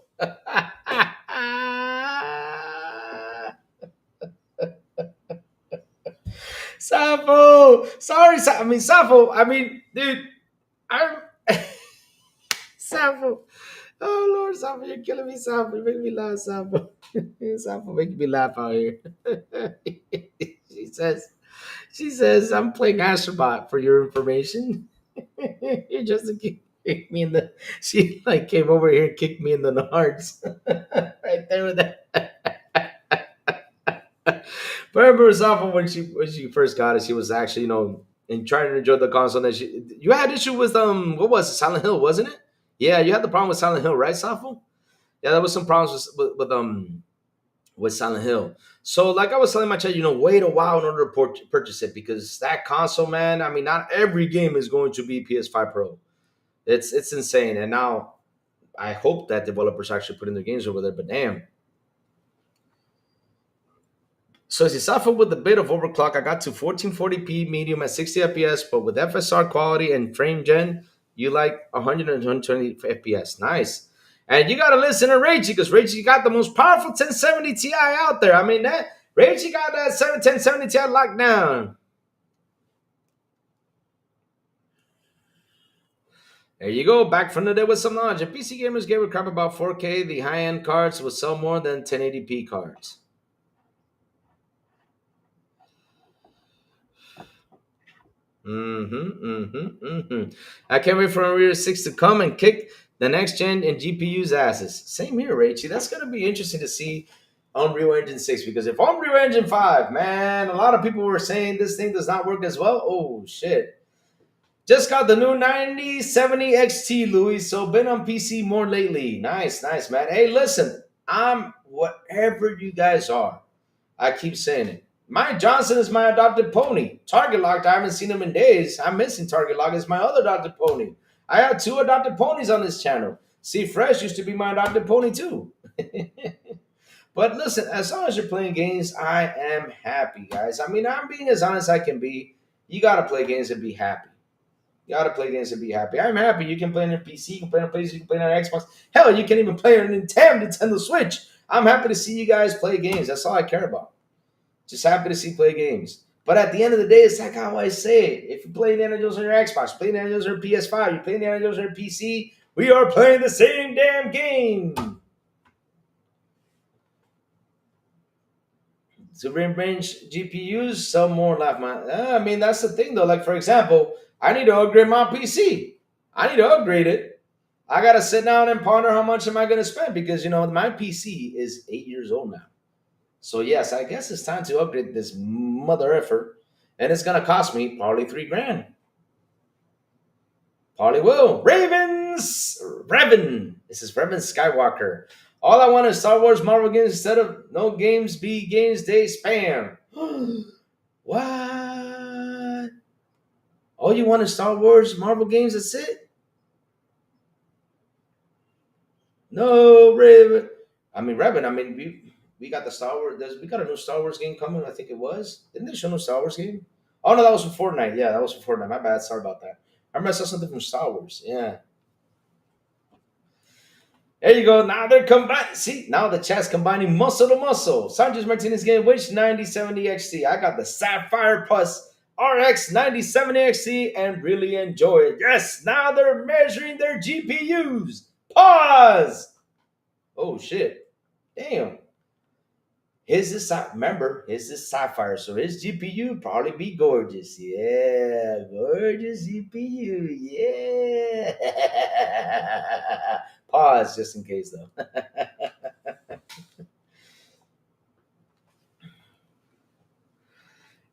Sapo. Sorry, Sapo. I mean, dude, I'm Sapo. Oh Lord, Sapo, you're killing me, Sapo. You make me laugh, Sapo. Sapo making me laugh out here. she says, she says, I'm playing Astrobot for your information. You're just a kick me in the. She like came over here and kicked me in the nards, right there with that. But I remember Safa when she first got it, she was actually and trying to enjoy the console. And you had issue with what was it, Silent Hill, wasn't it? Yeah, you had the problem with Silent Hill, right, Safa? Yeah, there was some problems with Silent Hill. So, like I was telling my child, wait a while in order to purchase it because that console, man. I mean, not every game is going to be PS5 Pro. It's insane. And now I hope that developers actually put in their games over there. But damn. So as you suffer with a bit of overclock, I got to 1440p medium at 60 FPS, but with FSR quality and frame gen, you like 100 and 120 FPS. Nice. And you got to listen to Ragey because Ragey got the most powerful 1070 Ti out there. I mean, that Ragey got that 1070 Ti locked down. There you go. Back from the day with some knowledge. If PC gamers gave a crap about 4K, the high-end cards will sell more than 1080p cards. I can't wait for Unreal 6 to come and kick the next gen and GPU's asses. Same here, Rachie. That's going to be interesting to see Unreal Engine 6 because if Unreal Engine 5, man, a lot of people were saying this thing does not work as well. Oh, shit. Just got the new 9070 XT, Louis, so been on PC more lately. Nice, man. Hey, listen, I'm whatever you guys are. I keep saying it. Mike Johnson is my adopted pony. Target Locked, I haven't seen him in days. I'm missing Target Lock. It's my other adopted pony. I have 2 adopted ponies on this channel. See, Fresh used to be my adopted pony too. But listen, as long as you're playing games, I am happy, guys. I mean, I'm being as honest as I can be. You got to play games and be happy. You got to play games and be happy. I'm happy. You can play on your PC, you can play on PlayStation, you can play on Xbox. Hell, you can even play on Nintendo Switch. I'm happy to see you guys play games. That's all I care about. Just happy to see play games. But at the end of the day, it's like how I say it. If you play Indiana Jones on your Xbox, play Indiana Jones on your PS5, you play Indiana Jones on your PC, we are playing the same damn game. Super range GPUs sell more life. I mean, that's the thing, though. Like, for example, I need to upgrade my PC. I need to upgrade it. I got to sit down and ponder how much am I going to spend because, my PC is 8 years old now. So yes, I guess it's time to upgrade this mother effer, and it's gonna cost me probably $3,000. Probably will. Revan. This is Revan Skywalker. All I want is Star Wars Marvel games instead of no games be games day spam. What? All you want is Star Wars Marvel games? That's it? No, Revan. We got the Star Wars. We got a new Star Wars game coming. I think it was. Didn't they show no Star Wars game? Oh no, that was for Fortnite. Yeah, that was for Fortnite. My bad. Sorry about that. I remember I saw something from Star Wars. Yeah. There you go. Now they're combining. See, now the chat's combining muscle to muscle. Sanchez Martinez game, which 9070 XT? I got the Sapphire Plus RX 9070 XT and really enjoy it. Yes, now they're measuring their GPUs. Pause. Oh shit. Damn. His is Sapphire, so his GPU probably be gorgeous. Yeah, gorgeous GPU. Yeah. Pause just in case though.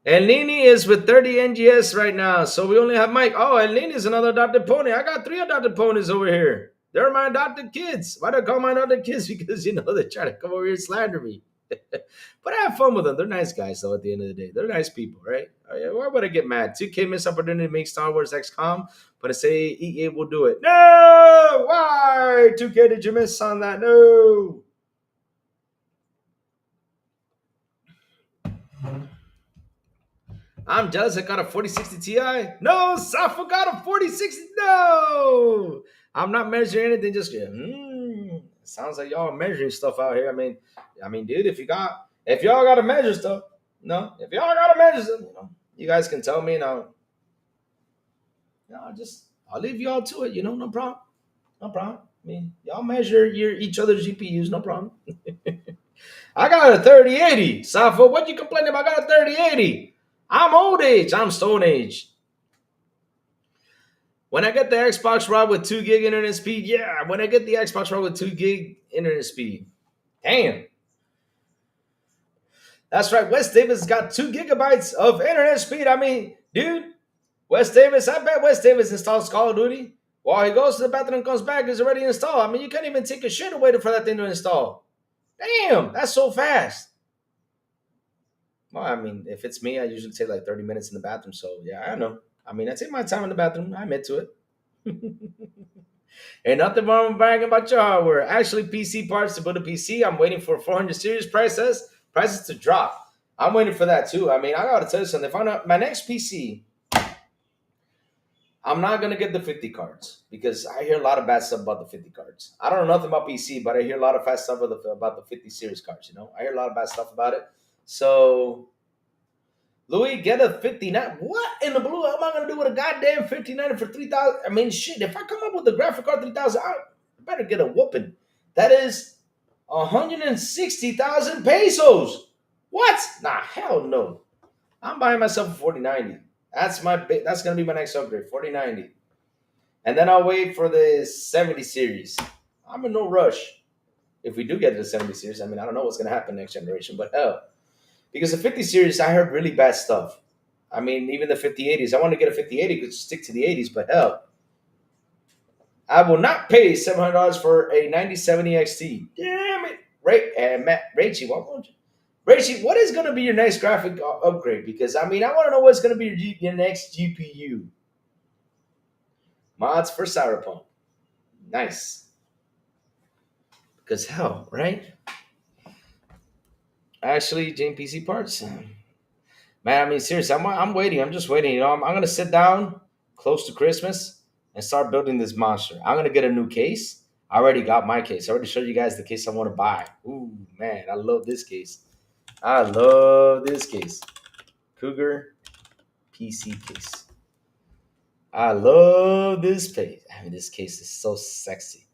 El Nini is with 30 NGS right now, so we only have Mike. Oh, El Nini is another adopted pony. I got 3 adopted ponies over here. They're my adopted kids. Why do I call my adopted kids? Because they try to come over here and slander me. But I have fun with them. They're nice guys, though. At the end of the day, they're nice people, right? Why would I get mad? 2K missed opportunity to make Star Wars XCOM, but I say EA will do it. No, why? 2K, did you miss on that? No. I'm jealous. I got a 4060 Ti. No, Safa got a 4060. No, I'm not measuring anything. Just sounds like y'all are measuring stuff out here. I mean, dude, if y'all got to measure stuff, no, if y'all got to measure stuff, you guys can tell me. I'll leave y'all to it. No problem, no problem. I mean, y'all measure each other's GPUs, no problem. I got a 3080. Safa, what you complaining about? I got a 3080. I'm old age. I'm stone age. When I get the Xbox One with 2 gig internet speed, yeah. When I get the Xbox One with 2 gig internet speed, damn. That's right. Wes Davis got 2 gigabytes of internet speed. I mean, dude, Wes Davis, I bet Wes Davis installs Call of Duty. While he goes to the bathroom and comes back, it's already installed. I mean, you can't even take a shit away for that thing to install. Damn, that's so fast. Well, I mean, if it's me, I usually take like 30 minutes in the bathroom. So, yeah, I know. I mean, I take my time in the bathroom. I admit to it. Ain't nothing wrong with bragging about your hardware. Actually, PC parts to build a PC. I'm waiting for 400 series prices to drop. I'm waiting for that too. I mean, I gotta tell you something. If I know my next PC, I'm not gonna get the 50 cards because I hear a lot of bad stuff about the 50 cards. I don't know nothing about PC, but I hear a lot of bad stuff about the 50 series cards. I hear a lot of bad stuff about it. So, Louis, get a 59. What in the blue am I going to do with a goddamn 59 for 3,000? I mean, shit, if I come up with a graphic card 3,000, I better get a whooping. That is 160,000 pesos. What? Nah, hell no. I'm buying myself a 4090. That's going to be my next upgrade, 4090. And then I'll wait for the 70 series. I'm in no rush. If we do get to the 70 series, I mean, I don't know what's going to happen next generation, but hell. Because the 50 series, I heard really bad stuff. I mean, even the 5080s. I want to get a 5080 to stick to the 80s, but hell. I will not pay $700 for a 9070 XT. Damn it. Rachie, what won't you? Rachie, what is going to be your next graphic upgrade? Because, I mean, I want to know what's going to be your next GPU. Mods for Cyberpunk. Nice. Because hell, right? Actually, Jane PC parts. Man, I mean, seriously, I'm waiting. I'm just waiting. I'm going to sit down close to Christmas and start building this monster. I'm going to get a new case. I already got my case. I already showed you guys the case I want to buy. Ooh, man, I love this case. I love this case. Cougar PC case. I love this case. I mean, this case is so sexy.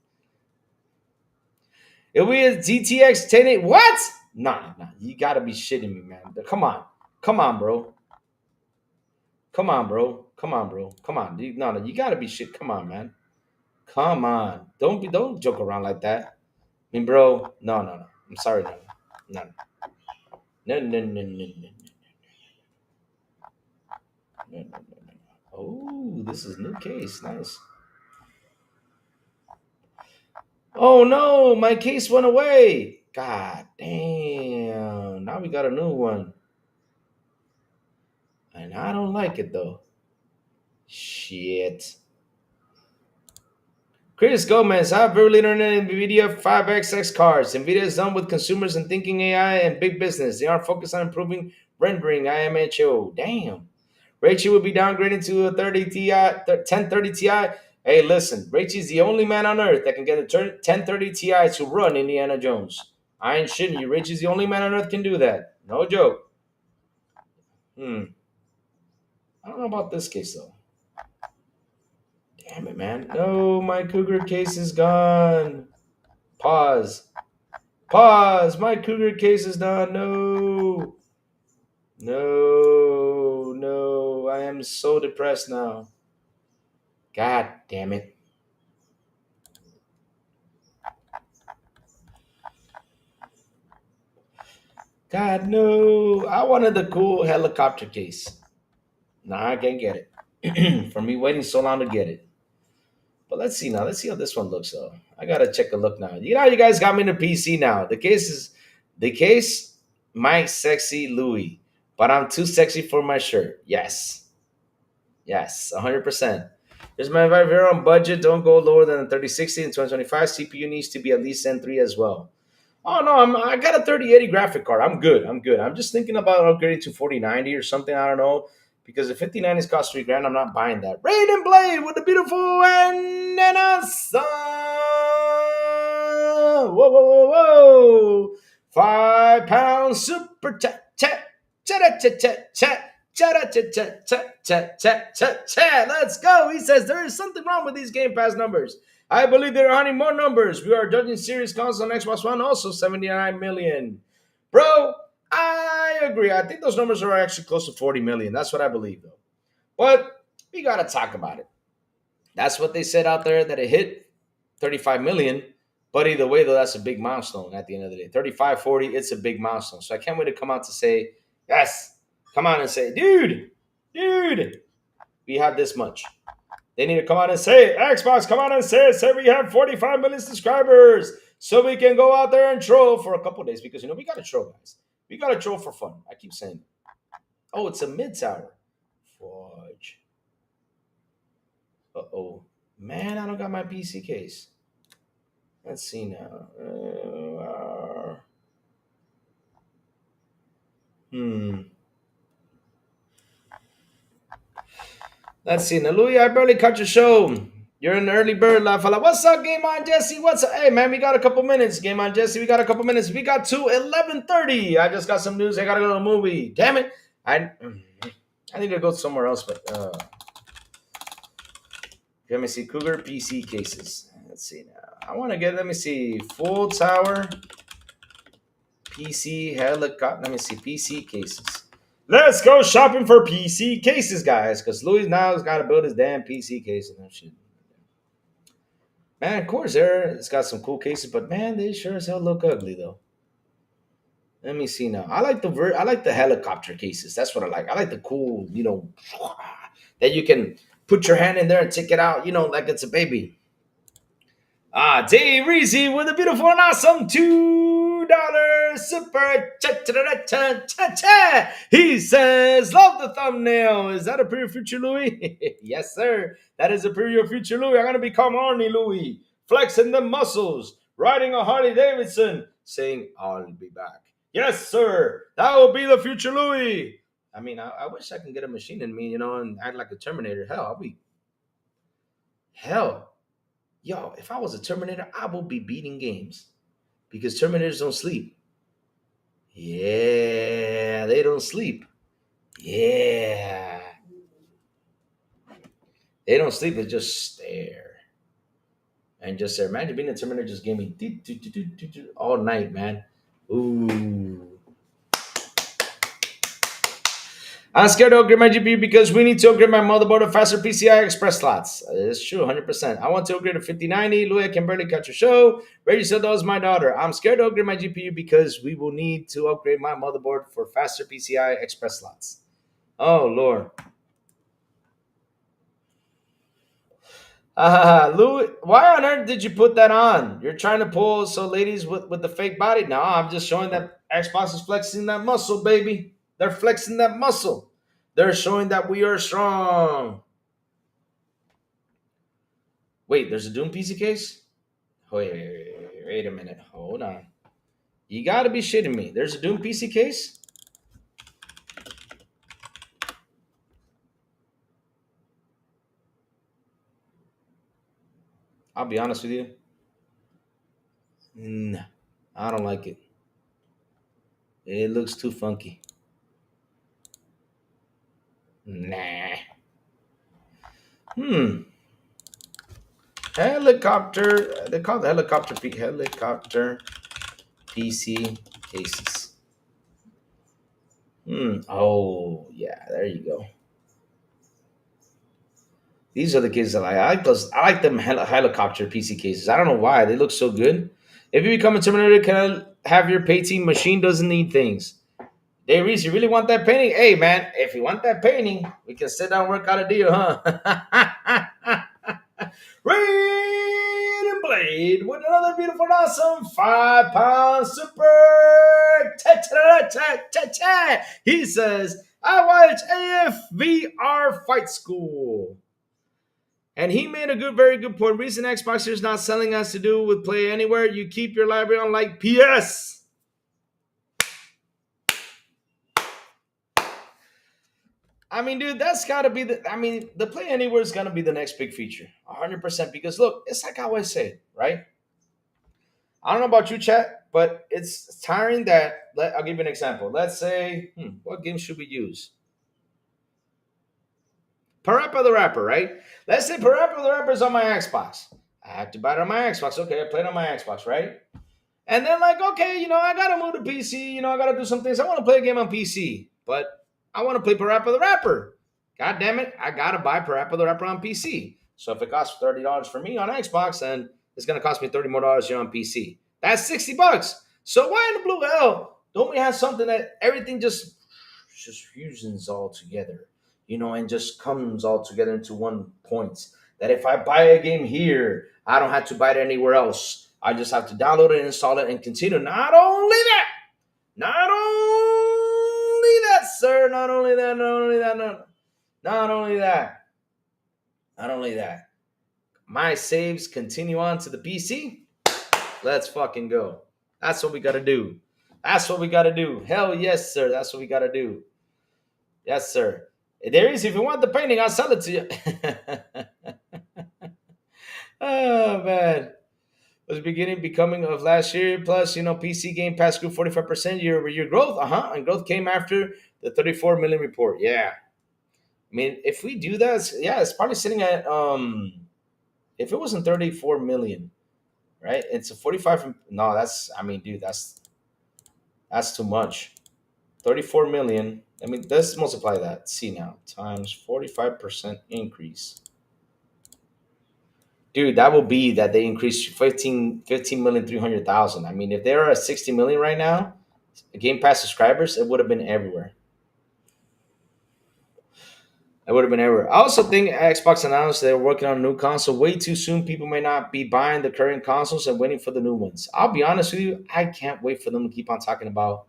It'll be a GTX 1080. What? Nah. You got to be shitting me, man. Come on, bro. Come on, bro. Come on. You got to be shit. Come on, man. Come on. Don't joke around like that. I mean, bro. No. I'm sorry, no. No. Oh, this is new case. Nice. Oh no, my case went away. God damn. Now we got a new one. And I don't like it though. Shit. Chris Gomez, I have very little in NVIDIA 5XX cards. NVIDIA is done with consumers and thinking AI and big business. They aren't focused on improving rendering IMHO. Damn. Rachel will be downgraded to a 1030 Ti. Hey, listen, Rachie's the only man on earth that can get a 1030 Ti to run Indiana Jones. I ain't shitting you. Rachie's the only man on earth can do that. No joke. I don't know about this case, though. Damn it, man. No, my Cougar case is gone. Pause. My Cougar case is done. No. I am so depressed now. God damn it. God, no. I wanted the cool helicopter case. Nah, I can't get it. For me waiting so long to get it. But let's see now. Let's see how this one looks though. I gotta check a look now. You know, you guys got me in a PC now. The case, my sexy Louis, but I'm too sexy for my shirt. Yes, 100%. Here's my advice here on budget. Don't go lower than a 3060 in 2025. CPU needs to be at least Zen 3 as well. Oh no, I got a 3080 graphic card. I'm good. I'm just thinking about upgrading to 4090 or something. I don't know. Because if 5090s cost 3 grand, I'm not buying that. Raid and Blade with the beautiful and awesome. Whoa, whoa, whoa, whoa. 5 pound super chat, chat, chat, chat, chat, chat. Chat, chat, chat, chat, chat, chat, chat, chat. Let's go. He says there is something wrong with these Game Pass numbers. I believe there are hunting more numbers. We are judging series counts on Xbox One, also 79 million. Bro, I agree. I think those numbers are actually close to 40 million. That's what I believe, though. But we got to talk about it. That's what they said out there, that it hit 35 million. But either way, though, that's a big milestone at the end of the day. 35, 40, it's a big milestone. So I can't wait to come out to say, yes, come on and say, dude, we have this much. They need to come out and say it. Xbox, come out and say we have 45 million subscribers. So we can go out there and troll for a couple days. Because, we got to troll, guys. We got to troll for fun. I keep saying it. Oh, it's a mid-tower. Fudge. Uh-oh. Man, I don't got my PC case. Let's see now. Let's see. Now, Louis, I barely cut your show. You're an early bird, La Fala. What's up, Game On Jesse? What's up? Hey, man, we got a couple minutes. Game On Jesse, we got a couple minutes. We got to 11:30. I just got some news. I got to go to a movie. Damn it. I need to go somewhere else, but let me see. Cougar PC cases. Let's see now. I want to get, let me see, full tower PC helicopter. Let me see, PC cases. Let's go shopping for PC cases, guys, because Louis now has got to build his damn PC case and that shit. Man, Corsair, it's got some cool cases, but man, they sure as hell look ugly though. Let me see now. I like the helicopter cases. That's what I like. I like the cool, that you can put your hand in there and take it out, like it's a baby. Dave Reezy with a beautiful and awesome $2 super cha. He says, love the thumbnail. Is that a preview of future Louis? Yes, sir. That is a preview of future Louis. I'm going to become Arnie Louis, flexing the muscles, riding a Harley Davidson, saying, I'll be back. Yes, sir. That will be the future Louis. I mean, I wish I can get a machine in me, and act like a Terminator. Hell. Yo, if I was a Terminator, I would be beating games because Terminators don't sleep. Yeah, they don't sleep. Yeah. They don't sleep, they just stare. And just stare. Imagine being a Terminator just gave me all night, man. Ooh. I'm scared to upgrade my GPU because we need to upgrade my motherboard to faster PCI Express slots. It's true, 100%. I want to upgrade to 5090. Louis, I can barely catch your show. Reggie said that was my daughter. I'm scared to upgrade my GPU because we will need to upgrade my motherboard for faster PCI Express slots. Oh, Lord. Louis, why on earth did you put that on? You're trying to pull ladies with the fake body? No, I'm just showing that Xbox is flexing that muscle, baby. They're flexing that muscle. They're showing that we are strong. Wait, there's a Doom PC case? Wait a minute. Hold on. You got to be shitting me. There's a Doom PC case? I'll be honest with you. No, I don't like it. It looks too funky. Nah. Helicopter. They call it helicopter PC cases. Oh, yeah. There you go. These are the cases I like. I like those. I like them helicopter PC cases. I don't know why. They look so good. If you become a Terminator, can I have your painting? Machine doesn't need things. Hey, Reese, you really want that painting? Hey, man, if you want that painting, we can sit down and work out a deal, huh? Raiden Blade with another beautiful and awesome 5 pound super. Cha-cha-cha-cha-cha. He says, I watch AFVR Fight School. And he made a very good point. Recent Xboxers not selling has to do with Play Anywhere. You keep your library on like PS. I mean, dude, that's got to be the Play Anywhere is going to be the next big feature. 100%. Because look, it's like I always say, right? I don't know about you, chat, but it's tiring that, I'll give you an example. Let's say, what game should we use? Parappa the Rapper, right? Let's say Parappa the Rapper is on my Xbox. I have to buy it on my Xbox. Okay, I played on my Xbox, right? And then like, okay, I gotta move to PC. I gotta do some things. I want to play a game on PC, but I want to play Parappa the Rapper. God damn it, I gotta buy Parappa the Rapper on PC. So if it costs $30 for me on Xbox, then it's gonna cost me $30 more here on PC. That's $60. So why in the blue hell don't we have something that everything just fusions all together, and just comes all together into one point? That if I buy a game here, I don't have to buy it anywhere else. I just have to download it, install it, and continue. Not only that, sir. Not only that, not only that. My saves continue on to the PC. Let's fucking go. That's what we gotta do. Hell yes, sir. That's what we gotta do. Yes, sir. There is. If you want the painting, I'll sell it to you. Oh man. Was beginning becoming of last year. Plus, PC Game Pass grew 45% year over year growth. And growth came after the 34 million report. Yeah. I mean, if we do that, it's probably sitting at if it wasn't 34 million, right? It's a 45. No, dude, that's too much. 34 million. I mean, let's multiply that. See now, times 45% increase. Dude, that will be that they increased 15,300,000. I mean, if there are 60 million right now, Game Pass subscribers, it would have been everywhere. I also think Xbox announced they're working on a new console way too soon. People may not be buying the current consoles and waiting for the new ones. I'll be honest with you, I can't wait for them to keep on talking about.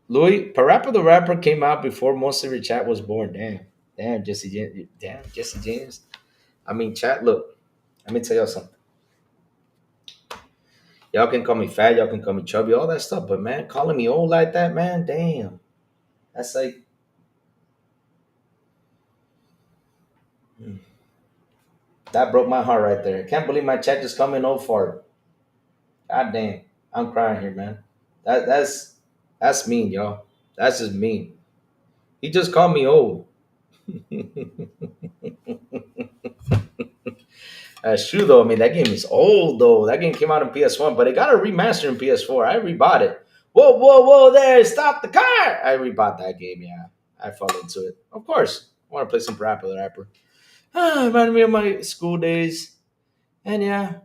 Louis, Parappa the Rapper came out before most of your chat was born. Damn, Jesse James. I mean, chat, look, let me tell y'all something. Y'all can call me fat, y'all can call me chubby, all that stuff. But man, calling me old like that, man, damn. That's like that broke my heart right there. I can't believe my chat just coming old fart. God damn. I'm crying here, man. That's mean, y'all. That's just mean. He just called me old. That's true though. I mean, that game is old though. That game came out in PS1, but it got a remaster in PS4. I rebought it. Whoa there! Stop the car! I rebought that game. Yeah, I fell into it. Of course, I want to play some Parappa the Rapper. Reminded me of my school days, and yeah.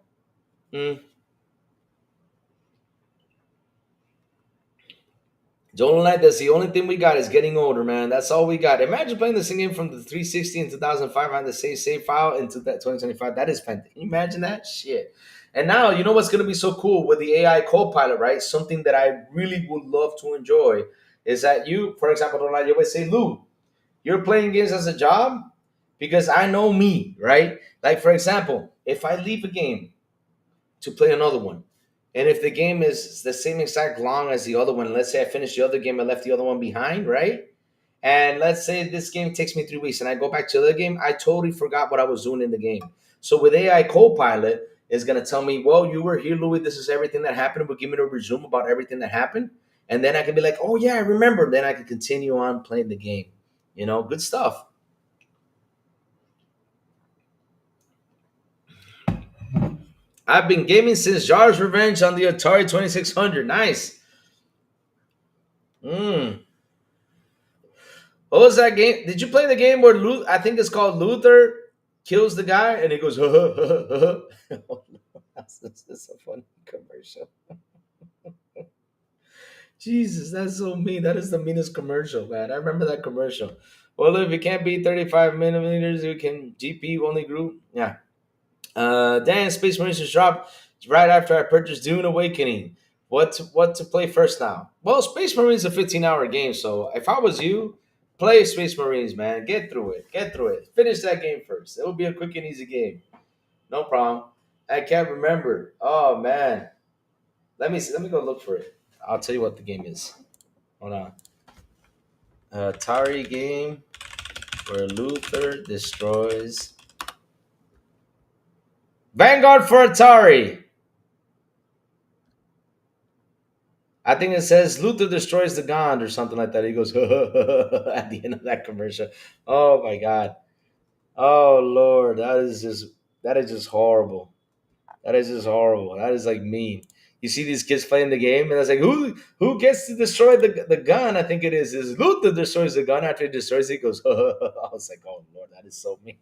Don't like this. The only thing we got is getting older, man. That's all we got. Imagine playing the same game from the 360 in 2005 and the save file into that 2025. That is fantastic. Can you imagine that? Shit. And now, you know what's going to be so cool with the AI co-pilot, right? Something that I really would love to enjoy is that you, for example, don't like you always say, Lou, you're playing games as a job because I know me, right? Like, for example, if I leave a game to play another one, and if the game is the same exact long as the other one, let's say I finished the other game and left the other one behind, right? And let's say this game takes me 3 weeks and I go back to the other game, I totally forgot what I was doing in the game. So with AI Copilot, it's going to tell me, well, you were here, Louis. This is everything that happened. But give me a resume about everything that happened. And then I can be like, oh, yeah, I remember. Then I can continue on playing the game. Good stuff. I've been gaming since Jar's Revenge on the Atari 2600. Nice. What was that game? Did you play the game where I think it's called Luther kills the guy and he goes, huh, huh, huh, huh, huh. That's a funny commercial. Jesus, that's so mean. That is the meanest commercial, man. I remember that commercial. Well, if it can't be 35 millimeters, it can GP only group. Yeah. Dan Space Marines just dropped right after I purchased Dune Awakening. What to play first now? Well, Space Marines is a 15-hour game, so if I was you, play Space Marines, man. Get through it. Get through it. Finish that game first. It will be a quick and easy game. No problem. I can't remember. Oh man. Let me see. Let me go look for it. I'll tell you what the game is. Hold on. Atari game where Luther destroys Vanguard for Atari. I think it says Luther destroys the Gond or something like that. He goes at the end of that commercial. Oh my god. Oh Lord, that is just horrible. That is just horrible. That is like mean. You see these kids playing the game, and it's like, who gets to destroy the gun? I think it is Luther destroys the gun. After he destroys it, he goes. I was like, oh Lord, that is so mean.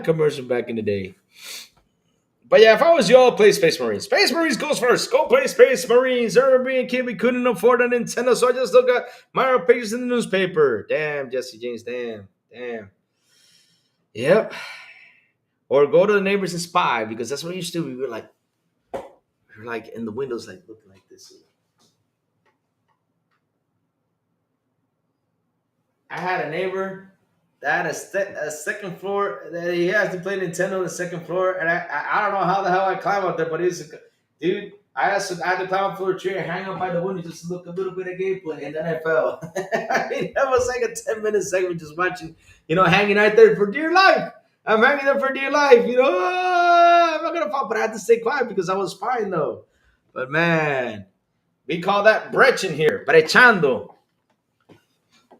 Commercial back in the day. But yeah, if I was you, I'll play Space Marines. Space Marines goes first. Go play Space Marines. I remember being a kid, we couldn't afford a Nintendo, so I just looked at Mario pages in the newspaper. Damn, Jesse James. Damn. Yep. Or go to the neighbors and spy, because that's what we used to do. We were like in the windows, like looking like this. I had a neighbor that had a second floor that he has to play Nintendo on the second floor, and I don't know how the hell I climb up there, but he's dude. I had to climb up for a tree and hang up by the window just to look a little bit of gameplay, and then I fell. I mean, that was like a 10-minute segment just watching, hanging out there for dear life. I'm hanging there for dear life, I'm not gonna fall, but I had to stay quiet because I was fine though. But man, we call that brechen here, brechando.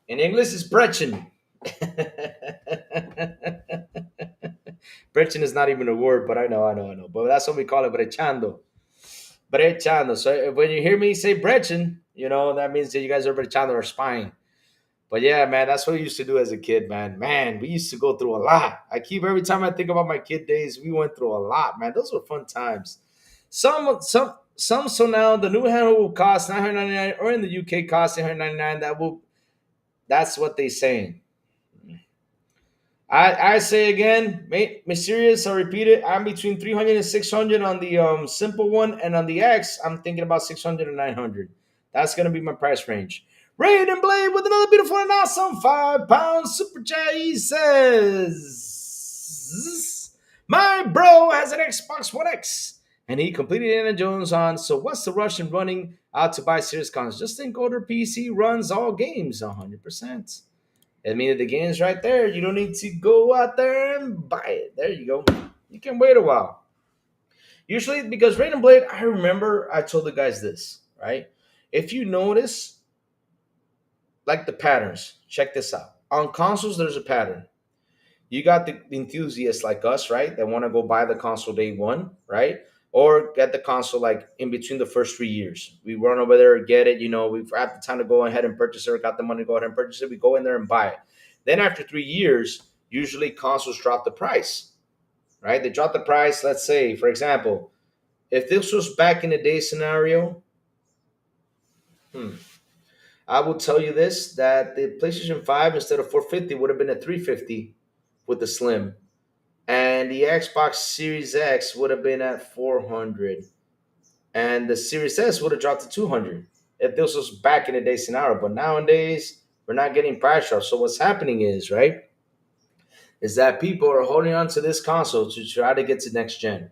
In English, it's brechen. Brechen is not even a word, but I know. But that's what we call it, brechando. Brechando. So when you hear me say brechen, that means that you guys are brechando or spying. But yeah, man, that's what we used to do as a kid, man. Man, we used to go through a lot. Every time I think about my kid days, we went through a lot, man. Those were fun times. Some. So now the new handle will cost $999, or in the UK cost $899. That's what they saying. I say again, mysterious. I repeat it. I'm between 300 and 600 on the simple one, and on the X, I'm thinking about 600 and 900. That's gonna be my price range. Raid and Blade with another beautiful and awesome £5 super chat. He says, my bro has an Xbox One X, and he completed Indiana Jones on. So what's the rush in running out to buy Series cons? Just think older PC runs all games 100%. I mean, the game's right there. You don't need to go out there and buy it. There you go. You can wait a while. Usually, because Raid and Blade, I remember I told the guys this, right? If you notice, like the patterns, check this out. On consoles, there's a pattern. You got the enthusiasts like us, right? That want to go buy the console day one, right? Or get the console like in between the first 3 years. We run over there, get it, we've had the time to go ahead and purchase it, got the money to go ahead and purchase it. We go in there and buy it. Then after 3 years, usually consoles drop the price, right? They drop the price. Let's say, for example, if this was back in the day scenario, I will tell you this, that the PlayStation 5 instead of 450 would have been at 350 with the Slim. And the Xbox Series X would have been at 400. And the Series S would have dropped to 200 if this was back in the day scenario. But nowadays, we're not getting price drops. So what's happening is, right, is that people are holding on to this console to try to get to next gen.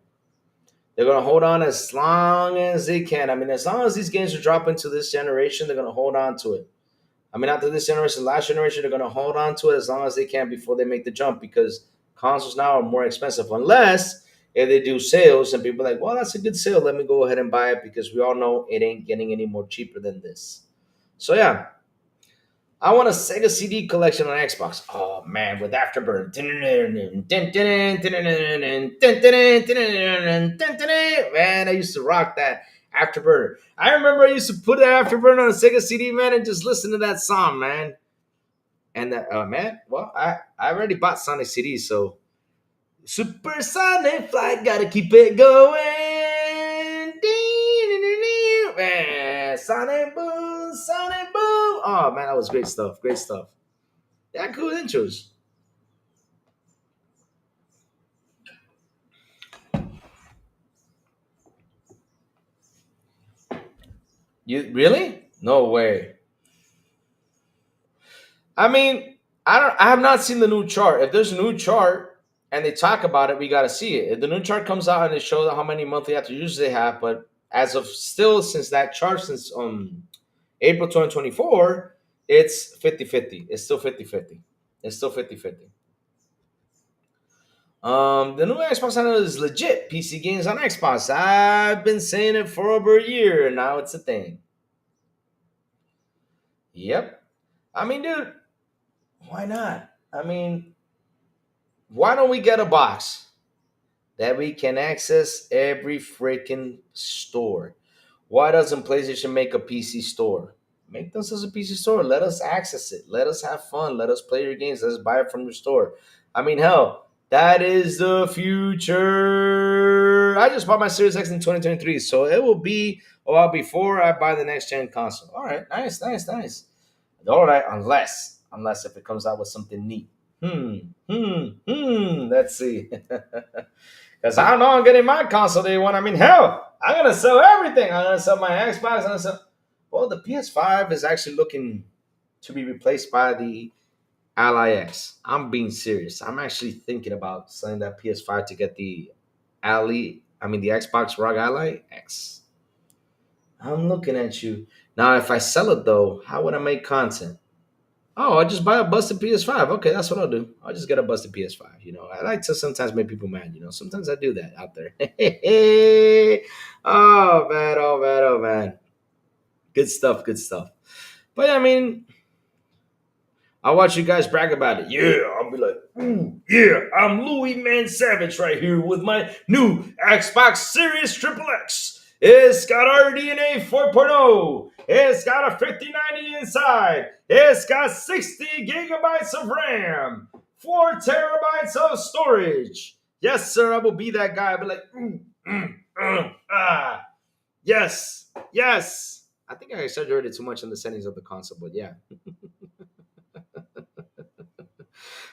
They're going to hold on as long as they can. I mean, as long as these games are dropping to this generation, they're going to hold on to it. I mean, after this generation, last generation, they're going to hold on to it as long as they can before they make the jump, because consoles now are more expensive, unless if they do sales and people are like, well, that's a good sale, let me go ahead and buy it, because we all know it ain't getting any more cheaper than this. So yeah, I want a Sega CD collection on Xbox. Oh man, with Afterburner. Man, I used to rock that Afterburner. I remember I used to put that Afterburner on a Sega CD, man, and just listen to that song, man. And that, man, well, I already bought Sonic CD, so Supersonic Flight, gotta keep it going. Man, Sonic Boom, Sonic Boom. Oh man, that was great stuff. Great stuff. Yeah, cool intros. You really? No way. I mean, I don't. I have not seen the new chart. If there's a new chart and they talk about it, we got to see it. If the new chart comes out and it shows how many monthly active users they have, but as of still, since that chart since April 2024, it's 50-50. It's still 50-50. It's still 50-50. The new Xbox channel is legit. PC games on Xbox. I've been saying it for over a year, and now it's a thing. Yep. I mean, dude, why not? I mean, why don't we get a box that we can access every freaking store? Why doesn't PlayStation make a PC store? Make this as a PC store. Let us access it. Let us have fun. Let us play your games. Let us buy it from your store. I mean, hell, that is the future. I just bought my Series X in 2023, so it will be a while before I buy the next gen console. All right, nice, nice, nice. All right, unless if it comes out with something neat. Let's see. Because I don't know I'm getting my console day one. I mean, hell, I'm gonna sell everything. I'm gonna sell my Xbox. I'm gonna sell. Well, the PS5 is actually looking to be replaced by the Ally X. I'm being serious. I'm actually thinking about selling that PS5 to get the Ally. I mean, the Xbox ROG Ally X. I'm looking at you now. If I sell it though, how would I make content? Oh, I just buy a busted PS5. Okay, that's what I'll do. I'll just get a busted PS5. I like to sometimes make people mad. Sometimes I do that out there. Oh man, oh man, oh man. Good stuff, good stuff. But yeah, I mean, I'll watch you guys brag about it. Yeah, I'll be like, yeah, I'm Louis Man Savage right here with my new Xbox Series Triple X. It's got RDNA 4.0. It's got a 5090 inside. It's got 60 gigabytes of RAM, 4 terabytes of storage. Yes, sir, I will be that guy. I'll be like, yes, yes. I think I exaggerated too much in the settings of the console, but yeah.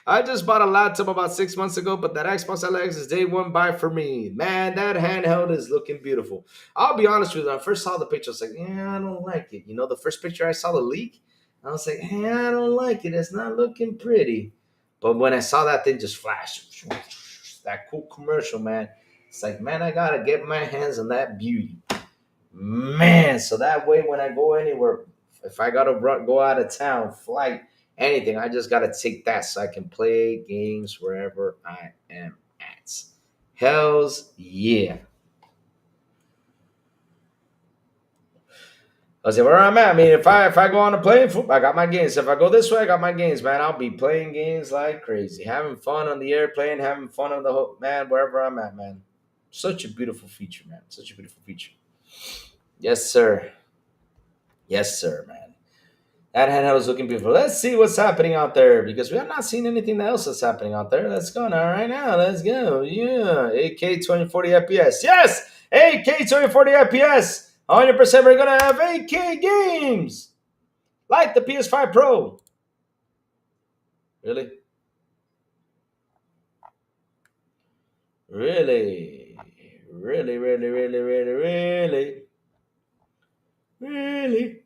I just bought a laptop about 6 months ago, but that Xbox LX is day one buy for me. Man, that handheld is looking beautiful. I'll be honest with you. When I first saw the picture, I was like, yeah, I don't like it. The first picture I saw the leak, I was like, hey, I don't like it. It's not looking pretty. But when I saw that thing just flash, that cool commercial, man, it's like, man, I got to get my hands on that beauty. Man, so that way when I go anywhere, if I got to go out of town, flight, anything, I just got to take that so I can play games wherever I am at. Hells yeah. I say where I'm at. I mean, if I go on a plane, I got my games. If I go this way, I got my games, man. I'll be playing games like crazy, having fun on the airplane, having fun on the whole man, wherever I'm at, man. Such a beautiful feature, man. Such a beautiful feature. Yes, sir. Yes, sir, man. That handheld is looking beautiful. Let's see what's happening out there because we have not seen anything else that's happening out there. Let's go now, right now. Let's go. Yeah. 8K 2040 FPS. Yes! 8K 2040 FPS. 100% we're going to have 8K games like the PS5 Pro. Really? Really? Really, really, really, really, really? Really?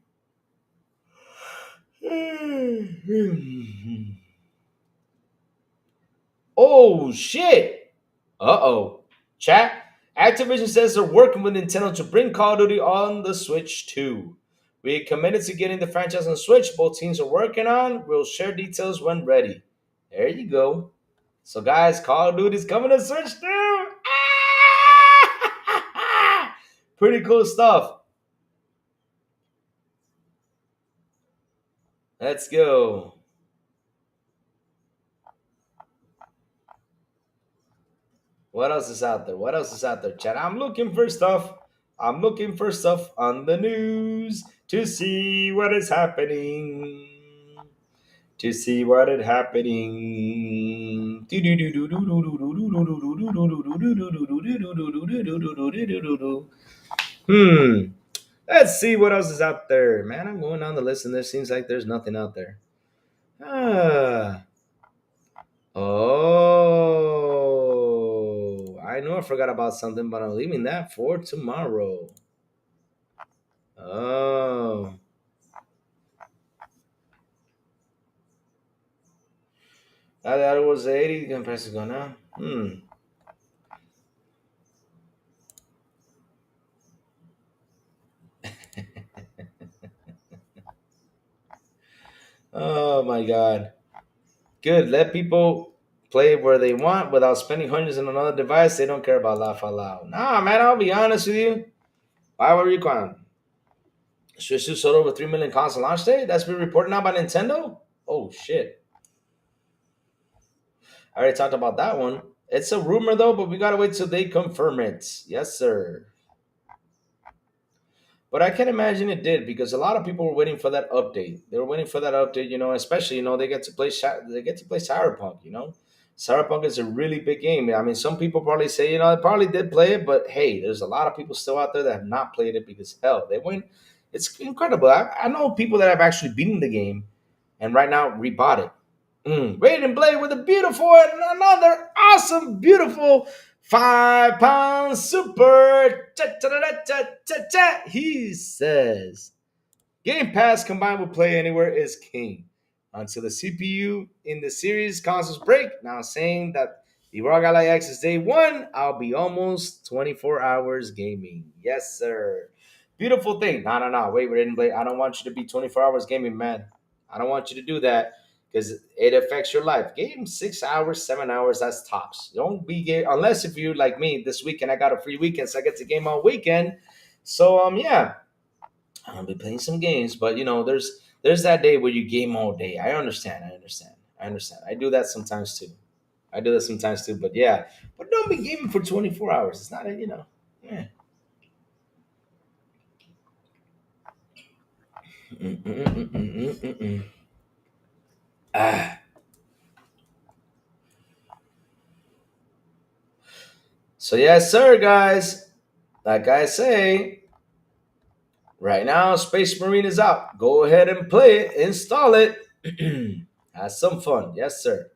Oh, shit. Uh-oh. Chat. Activision says they're working with Nintendo to bring Call of Duty on the Switch too. We committed to getting the franchise on Switch. Both teams are working on. We'll share details when ready. There you go. So, guys, Call of Duty's coming to Switch too. Pretty cool stuff. Let's go. What else is out there? What else is out there, chat? I'm looking for stuff. I'm looking for stuff on the news to see what is happening. To see what is happening. Hmm. Let's see what else is out there, man. I'm going down the list, and there seems like there's nothing out there. Ah, oh, I know I forgot about something, but I'm leaving that for tomorrow. Oh, that was 80. Can press it go now? Oh my God. Good. Let people play where they want without spending hundreds on another device. They don't care about laugh out loud. Nah, man. I'll be honest with you. Why were you crying? Switch 2 sold over 3 million console launch day? That's been reported now by Nintendo? Oh, shit. I already talked about that one. It's a rumor, though, but we gotta wait till they confirm it. Yes, sir. But I can imagine it did because a lot of people were waiting for that update. They were waiting for that update, especially, they get to play they get to play Cyberpunk. Cyberpunk is a really big game. I mean, some people probably say, they probably did play it, but hey, there's a lot of people still out there that have not played it because hell, they went. It's incredible. I know people that have actually beaten the game and right now rebought it. Raiden Blade with a beautiful and another awesome, beautiful 5 pound super. Cha-cha-cha-cha-cha-cha. He says. Game Pass combined with Play Anywhere is king. Until the CPU in the series consoles break, now saying that the ROG Ally X is day one, I'll be almost 24 hours gaming. Yes, sir. Beautiful thing. No. Wait, we didn't play. I don't want you to be 24 hours gaming, man. I don't want you to do that because it affects your life. Game 6 hours, 7 hours, that's tops. Don't be game unless if you like me this weekend. I got a free weekend, so I get to game all weekend. So yeah, I'll be playing some games, but there's that day where you game all day. I understand. I do that sometimes too. But yeah, but don't be gaming for 24 hours. It's not yeah. Mm-mm-mm-mm-mm-mm-mm. Ah. So yes, sir, guys. Like I say, right now, Space Marine is out. Go ahead and play it, install it. Have some fun. Yes, sir.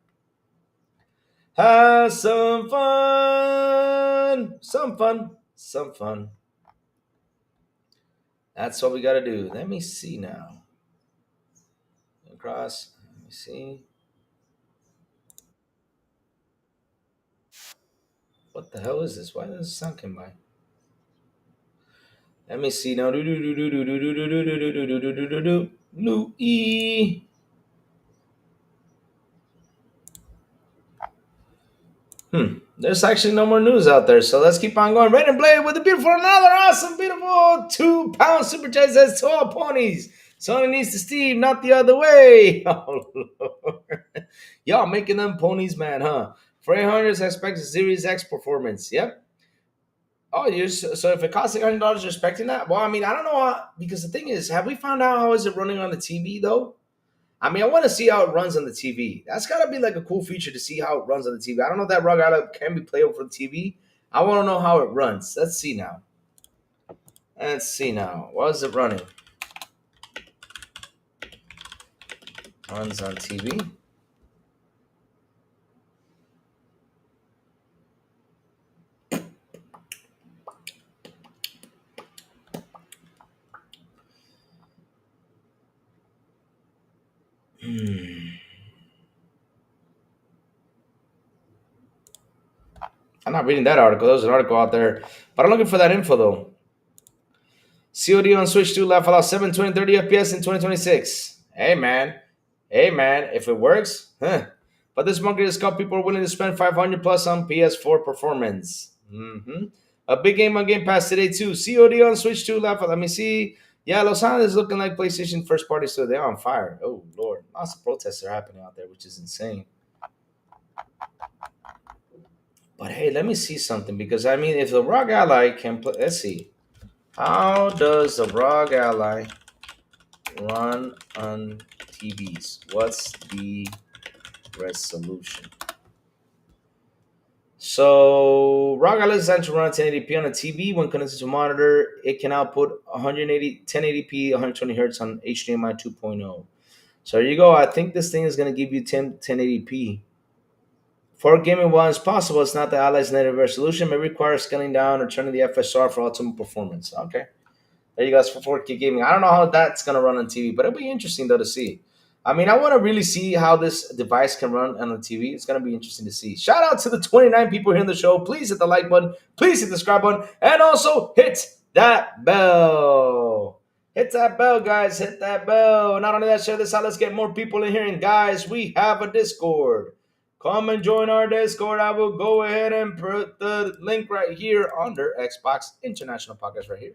Have some fun. Some fun. Some fun. That's what we got to do. Let me see now. Across. Let me see. What the hell is this? Why does the sound come by? Let me see now. Louis. There's actually no more news out there, so let's keep on going. Red and Blade with a beautiful, another awesome, beautiful 2 pound super chat says 12 ponies. Sony needs to Steve, not the other way. Oh, Lord. Y'all making them ponies, man, huh? For 800, I expect a Series X performance. Yep. Oh, so if it costs $800, you're expecting that? Well, I mean, I don't know because the thing is, have we found out how is it running on the TV though? I mean, I want to see how it runs on the TV. That's got to be like a cool feature to see how it runs on the TV. I don't know if that ROG Ally can be playable for the TV. I want to know how it runs. Let's see now. What is it running? Runs on TV. I'm not reading that article. There's an article out there. But I'm looking for that info, though. COD on Switch 2 laugh allow 720 30 FPS in 2026. Hey, man. If it works, huh. But this market is called people are willing to spend 500 plus on PS4 performance. A big game on Game Pass today, too. COD on Switch 2 laugh. Let me see. Yeah, Los Angeles is looking like PlayStation first party, so they're on fire. Oh, Lord. Lots of protests are happening out there, which is insane. But hey, let me see something because I mean, if the ROG Ally can play, let's see. How does the ROG Ally run on TVs? What's the resolution? So ROG allows design to run 1080p on a TV. When connected to a monitor, it can output 1080p 120 hertz on HDMI 2.0. So there you go. I think this thing is going to give you 1080p. For gaming, while it's possible, it's not the Allies' native resolution. May require scaling down or turning the FSR for ultimate performance. Okay. There you guys for 4K gaming. I don't know how that's gonna run on TV, but it'll be interesting though to see. I mean, I want to really see how this device can run on the TV. It's gonna be interesting to see. Shout out to the 29 people here in the show. Please hit the like button. Please hit the subscribe button, and also hit that bell. Hit that bell, guys. Hit that bell. Not only that, share this out. Let's get more people in here. And guys, we have a Discord. Come and join our Discord. I will go ahead and put the link right here under Xbox International Podcast right here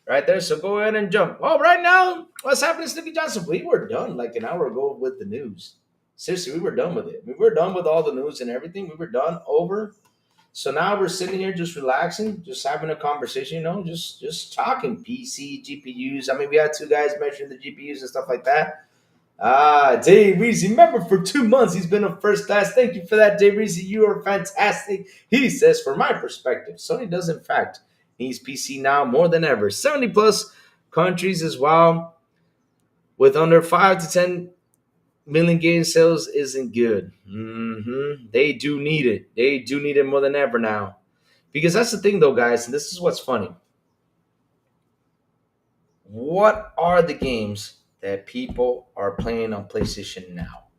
right there. So go ahead and jump. Oh, right now, what's happening, Snooki Johnson? We were done like an hour ago with the news. Seriously, we were done with it. We were done with all the news and everything. We were done over. So now we're sitting here just relaxing, just having a conversation, just talking PC, GPUs. I mean, we had two guys measuring the GPUs and stuff like that. Dave Reese, remember for 2 months he's been a first class. Thank you for that, Dave Reese. You are fantastic. He says, from my perspective, Sony does in fact needs PC now more than ever. 70 plus countries as well, with under 5 to 10 million game sales isn't good. They do need it. They do need it more than ever now. Because that's the thing though, guys, and this is what's funny. What are the games that people are playing on PlayStation now?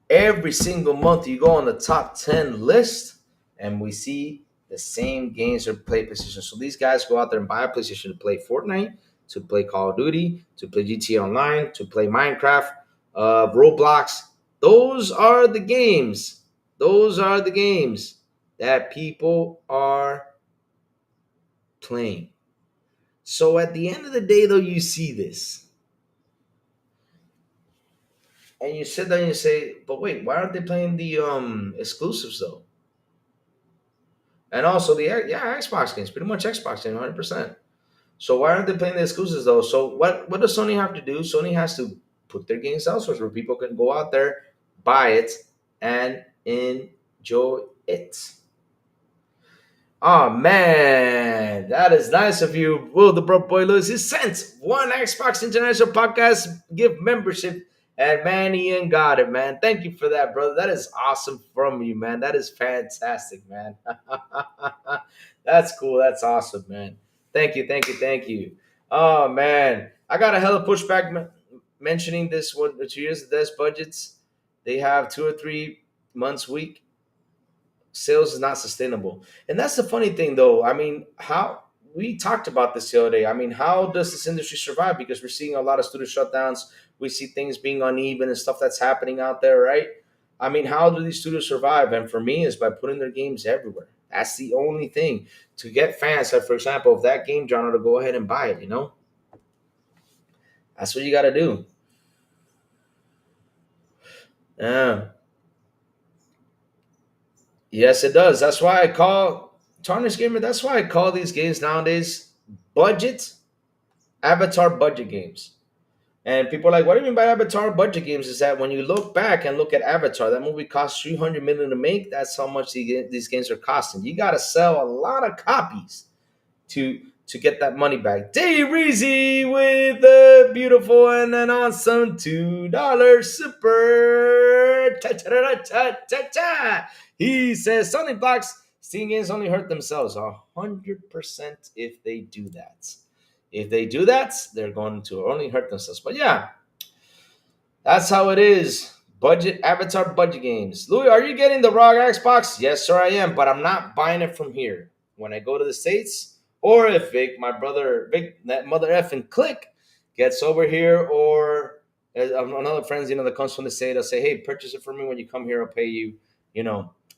Every single month you go on the top 10 list and we see the same games are play PlayStation. So these guys go out there and buy a PlayStation to play Fortnite, to play Call of Duty, to play GTA Online, to play Minecraft, Roblox. Those are the games. Those are the games that people are playing. So at the end of the day, though, you see this. And you sit there and you say, but wait, why aren't they playing the exclusives though? And also the Xbox games, pretty much Xbox games, 100%. So why aren't they playing the exclusives though? So what does Sony have to do? Sony has to put their games elsewhere where people can go out there, buy it, and enjoy it. Oh man, that is nice of you. Will the bro boy Lewis he sent one Xbox International Podcast gift membership. And man, Ian got it, man. Thank you for that, brother. That is awesome from you, man. That is fantastic, man. That's cool. That's awesome, man. Thank you, thank you, thank you. Oh man, I got a hella pushback mentioning this one. 2 years of this budgets, they have 2 or 3 months week sales is not sustainable. And that's the funny thing, though. I mean, how we talked about this the other day. I mean, how does this industry survive? Because we're seeing a lot of studio shutdowns. We see things being uneven and stuff that's happening out there, right? I mean, how do these studios survive? And for me, is by putting their games everywhere. That's the only thing to get fans. Like, for example, if that game genre to go ahead and buy it, that's what you got to do. Yeah. Yes, it does. That's why I call Tarnish Gamer. That's why I call these games nowadays budget avatar budget games. And people are like, what do you mean by avatar budget games? Is that when you look back and look at Avatar, that movie cost 300 million to make. That's how much these games are costing. You got to sell a lot of copies to get that money back. Dave Reezy with the beautiful and an awesome $2 super. Cha-cha-cha-cha-cha-cha. He says Sony blocks Steam games only hurt themselves 100% if they do that. If they do that, they're going to only hurt themselves. But yeah, that's how it is. Budget Avatar budget games. Louis, are you getting the ROG Xbox? Yes, sir, I am. But I'm not buying it from here. When I go to the States, or if Vic, my brother Vic, that mother effing click, gets over here, or another friends, that comes from the state, they'll say, hey, purchase it for me when you come here. I'll pay you.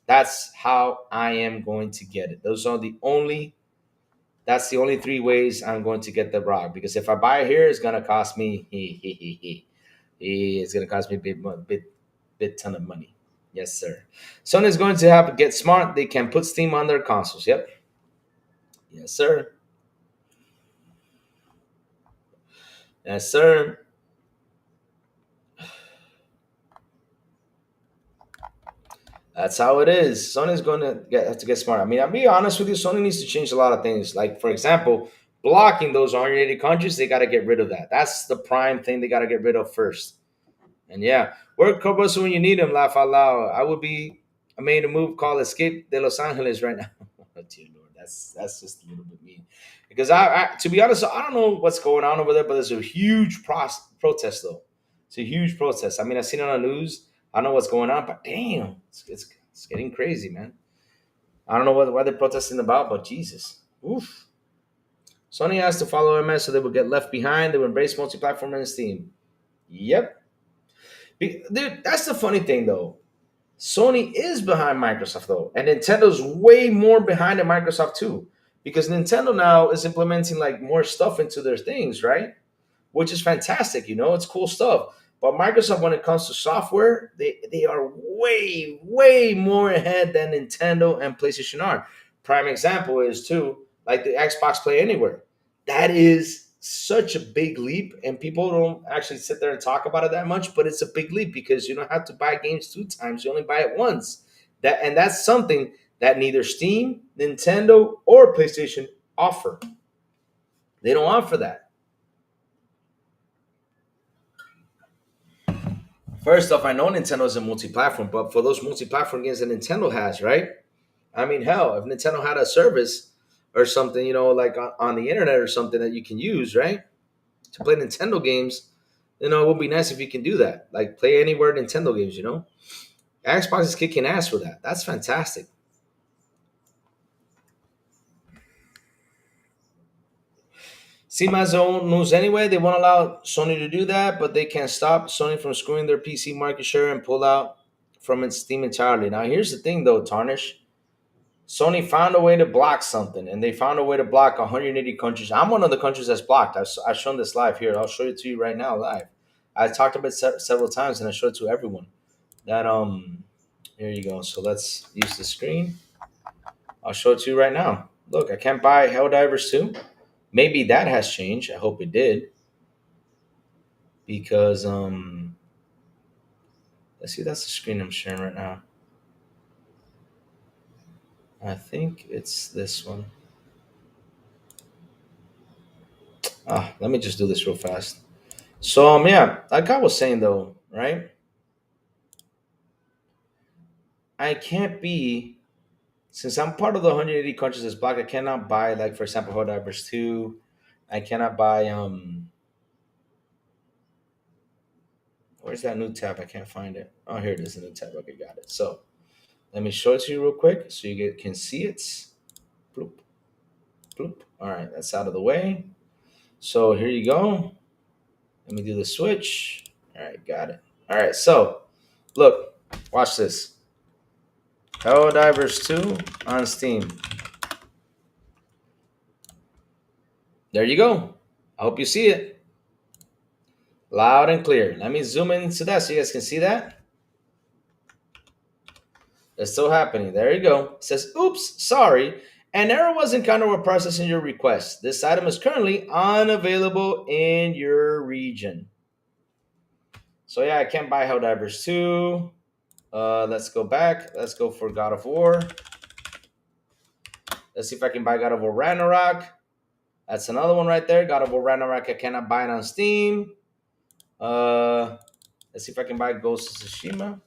That's how I am going to get it. That's the only 3 ways I'm going to get the ROG. Because if I buy it here, it's gonna cost me. It's gonna cost me a bit ton of money. Yes, sir. Sony's going to have to get smart. They can put Steam on their consoles. Yep. Yes, sir. Yes, sir. That's how it is. Sony's going to have to get smart. I mean, I'll be honest with you. Sony needs to change a lot of things. Like, for example, blocking those 180 countries, they got to get rid of that. That's the prime thing they got to get rid of first. And yeah, where Corposo when you need him, laugh out loud. I would be. I made a move called Escape de Los Angeles right now. Oh, dear Lord, that's just a little bit mean. Because to be honest, I don't know what's going on over there, but there's a huge protest though. It's a huge protest. I mean, I've seen it on the news. I know what's going on, but damn, it's getting crazy, man. I don't know what they're protesting about, but Jesus, oof. Sony has to follow MS so they will get left behind. They will embrace multi-platform and Steam. Yep. Dude, that's the funny thing though. Sony is behind Microsoft though, and Nintendo's way more behind than Microsoft too, because Nintendo now is implementing like more stuff into their things, right? Which is fantastic. It's cool stuff. But Microsoft, when it comes to software, they are way more ahead than Nintendo and PlayStation are. Prime example is too like the Xbox Play Anywhere. That is such a big leap, and people don't actually sit there and talk about it that much. But it's a big leap because you don't have to buy games two times; you only buy it once. That's something that neither Steam, Nintendo, or PlayStation offer. They don't offer that. First off, I know Nintendo is a multi-platform, but for those multi-platform games that Nintendo has, right? I mean, hell, if Nintendo had a service or something, like on the internet or something that you can use, right, to play Nintendo games, it would be nice if you can do that. Like play anywhere Nintendo games. Xbox is kicking ass for that. That's fantastic. Steam has their own news anyway. They won't allow Sony to do that, but they can stop Sony from screwing their PC market share and pull out from its Steam entirely. Now, here's the thing, though, Tarnish. Sony found a way to block something, and they found a way to block 180 countries. I'm one of the countries that's blocked. I've shown this live here. I'll show it to you right now live. I talked about it several times, and I showed it to everyone. That here you go. So let's use the screen. I'll show it to you right now. Look, I can't buy Helldivers 2. Maybe that has changed. I hope it did. Because let's see, that's the screen I'm sharing right now. I think it's this one. Let me just do this real fast. So yeah, like I was saying though, right? I can't be, since I'm part of the 180 countries that's blocked, I cannot buy, like, for example, Helldivers 2. I cannot buy where's that new tab? I can't find it. Oh, here it is, the new tab. Okay, got it. So let me show it to you real quick so you can see it. Bloop, bloop. All right, that's out of the way. So here you go. Let me do the switch. All right, got it. All right, so look, watch this. Helldivers 2 on Steam. There you go. I hope you see it. Loud and clear. Let me zoom into that so you guys can see that. It's still happening. There you go. It says, oops, sorry. An error was encountered while processing your request. This item is currently unavailable in your region. So yeah, I can't buy Helldivers 2. Let's go back. Let's go for God of War. Let's see if I can buy God of War Ragnarok. That's another one right there. God of War Ragnarok, I cannot buy it on Steam. Let's see if I can buy Ghost of Tsushima.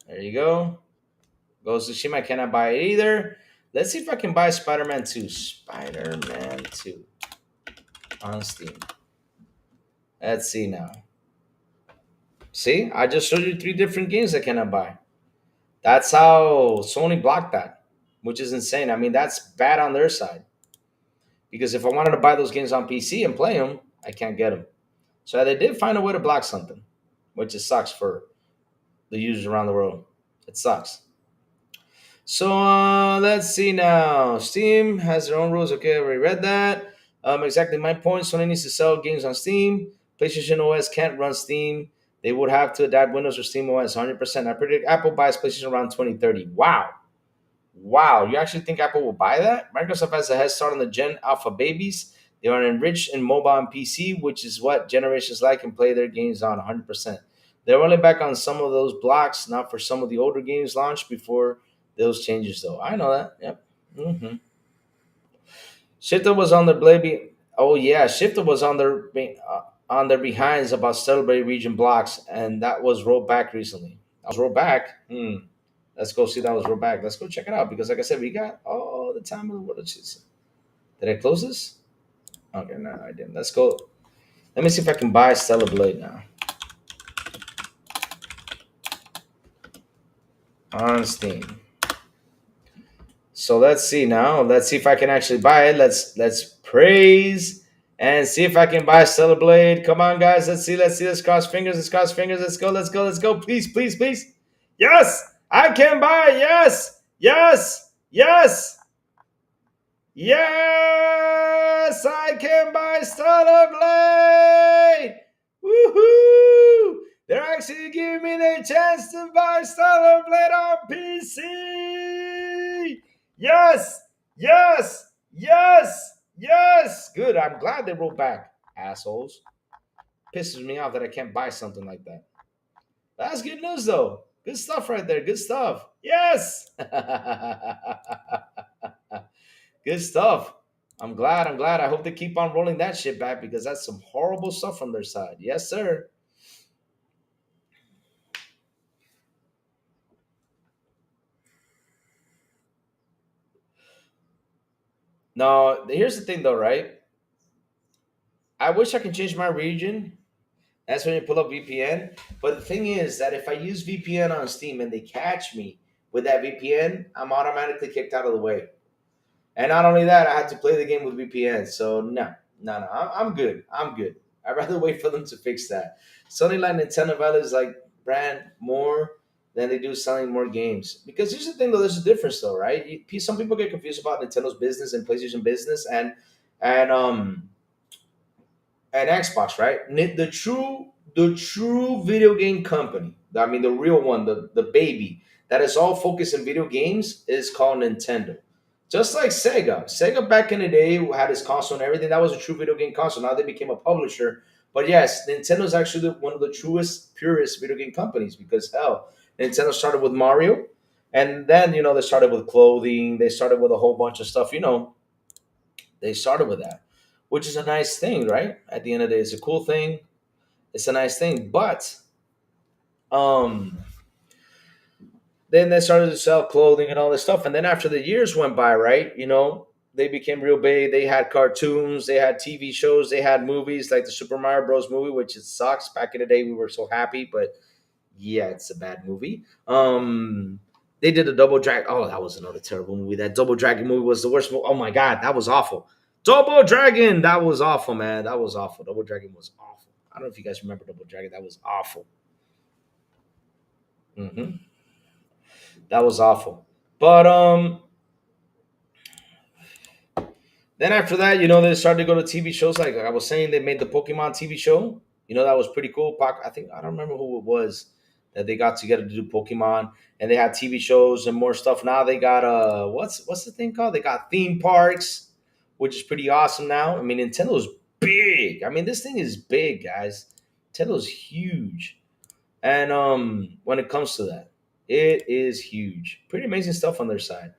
There you go. Ghost of Tsushima, I cannot buy it either. Let's see if I can buy Spider-Man 2. Spider-Man 2 on Steam. Let's see now. See, I just showed you 3 different games I cannot buy. That's how Sony blocked that, which is insane. I mean, that's bad on their side. Because if I wanted to buy those games on PC and play them, I can't get them. So they did find a way to block something, which just sucks for the users around the world. It sucks. So let's see now. Steam has their own rules. Okay, I already read that. Exactly my point. Sony needs to sell games on Steam. PlayStation OS can't run Steam. They would have to adapt Windows or Steam OS 100%. I predict Apple buys PlayStation around 2030. Wow. You actually think Apple will buy that? Microsoft has a head start on the Gen Alpha babies. They are enriched in mobile and PC, which is what generations like and play their games on 100%. They're rolling back on some of those blocks, not for some of the older games launched before those changes, though. I know that. Yep. Shifter was on their blade. Oh yeah, Shifter was on their behinds about celebrate region blocks, and that was rolled back recently. That was rolled back. Let's go see that was rolled back. Let's go check it out because, like I said, we got all the time in the world. Did I close this? Okay, no, I didn't. Let's go. Let me see if I can buy Stellar Blade now on Steam. So let's see now. Let's see if I can actually buy it. Let's praise and see if I can buy Stellar Blade. Come on, guys. Let's see. Let's see. Let's cross fingers. Let's cross fingers. Let's go. Let's go. Let's go. Please, please, please. Yes, I can buy. Yes, yes, yes, yes. I can buy Stellar Blade. Woohoo! They're actually giving me the chance to buy Stellar Blade on PC. Yes, yes, yes, yes. Good. I'm glad they wrote back, assholes. Pisses me off that I can't buy something like that. That's good news, though. Good stuff right there. Good stuff. Yes. Good stuff. I'm glad. I'm glad. I hope they keep on rolling that shit back because that's some horrible stuff from their side. Yes, sir. No, here's the thing, though, right? I wish I could change my region. That's when you pull up VPN. But the thing is that if I use VPN on Steam and they catch me with that VPN, I'm automatically kicked out of the way. And not only that, I had to play the game with VPN. So no, no, no, I'm good. I'm good. I'd rather wait for them to fix that. Sony like Nintendo values like brand more than they do selling more games. Because here's the thing, though. There's a difference, though, right? Some people get confused about Nintendo's business and PlayStation business, and and Xbox, right? The true video game company, I mean the real one, the baby that is all focused in video games is called Nintendo. Just like Sega. Sega back in the day had his console and everything. That was a true video game console. Now they became a publisher. But yes, Nintendo is actually one of the truest, purest video game companies because hell, Nintendo started with Mario, and then they started with clothing. They started with a whole bunch of stuff. They started with that, which is a nice thing, right? At the end of the day, it's a cool thing. It's a nice thing, but um, then they started to sell clothing and all this stuff, and then after the years went by, right? They became real big. They had cartoons, they had TV shows, they had movies like the Super Mario Bros. Movie, which it sucks. Back in the day, we were so happy, but yeah, it's a bad movie. They did a Double Dragon. Oh, that was another terrible movie. That Double Dragon movie was the worst movie. Oh my god, that was awful. Double Dragon, that was awful, man. That was awful. Double Dragon was awful. I don't know if you guys remember Double Dragon. That was awful. hmm That was awful. But then after that, they started to go to TV shows. Like I was saying, they made the Pokemon TV show. That was pretty cool. I think I don't remember who it was that they got together to do Pokemon, and they had TV shows and more stuff. Now they got what's the thing called? They got theme parks, which is pretty awesome now. I mean, Nintendo's big. I mean, this thing is big, guys. Nintendo's huge, and when it comes to that, it is huge. Pretty amazing stuff on their side.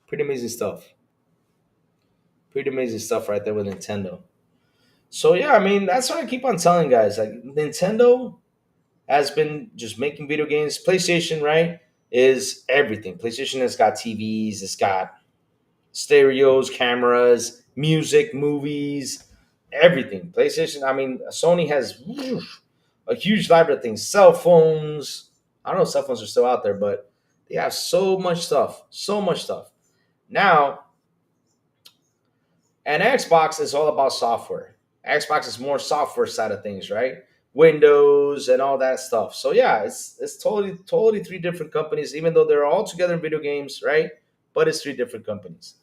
Pretty amazing stuff. Pretty amazing stuff right there with Nintendo. So yeah, I mean that's what I keep on telling guys. Like Nintendo has been just making video games. PlayStation, right, is everything. PlayStation has got TVs, it's got stereos, cameras, music, movies, everything. PlayStation, I mean, Sony has a huge library of things. Cell phones. I don't know if cell phones are still out there, but they have so much stuff. So much stuff. Now, and Xbox is all about software. Xbox is more software side of things, right? Windows and all that stuff. So yeah, it's totally three different companies, even though they're all together in video games, right? But it's three different companies.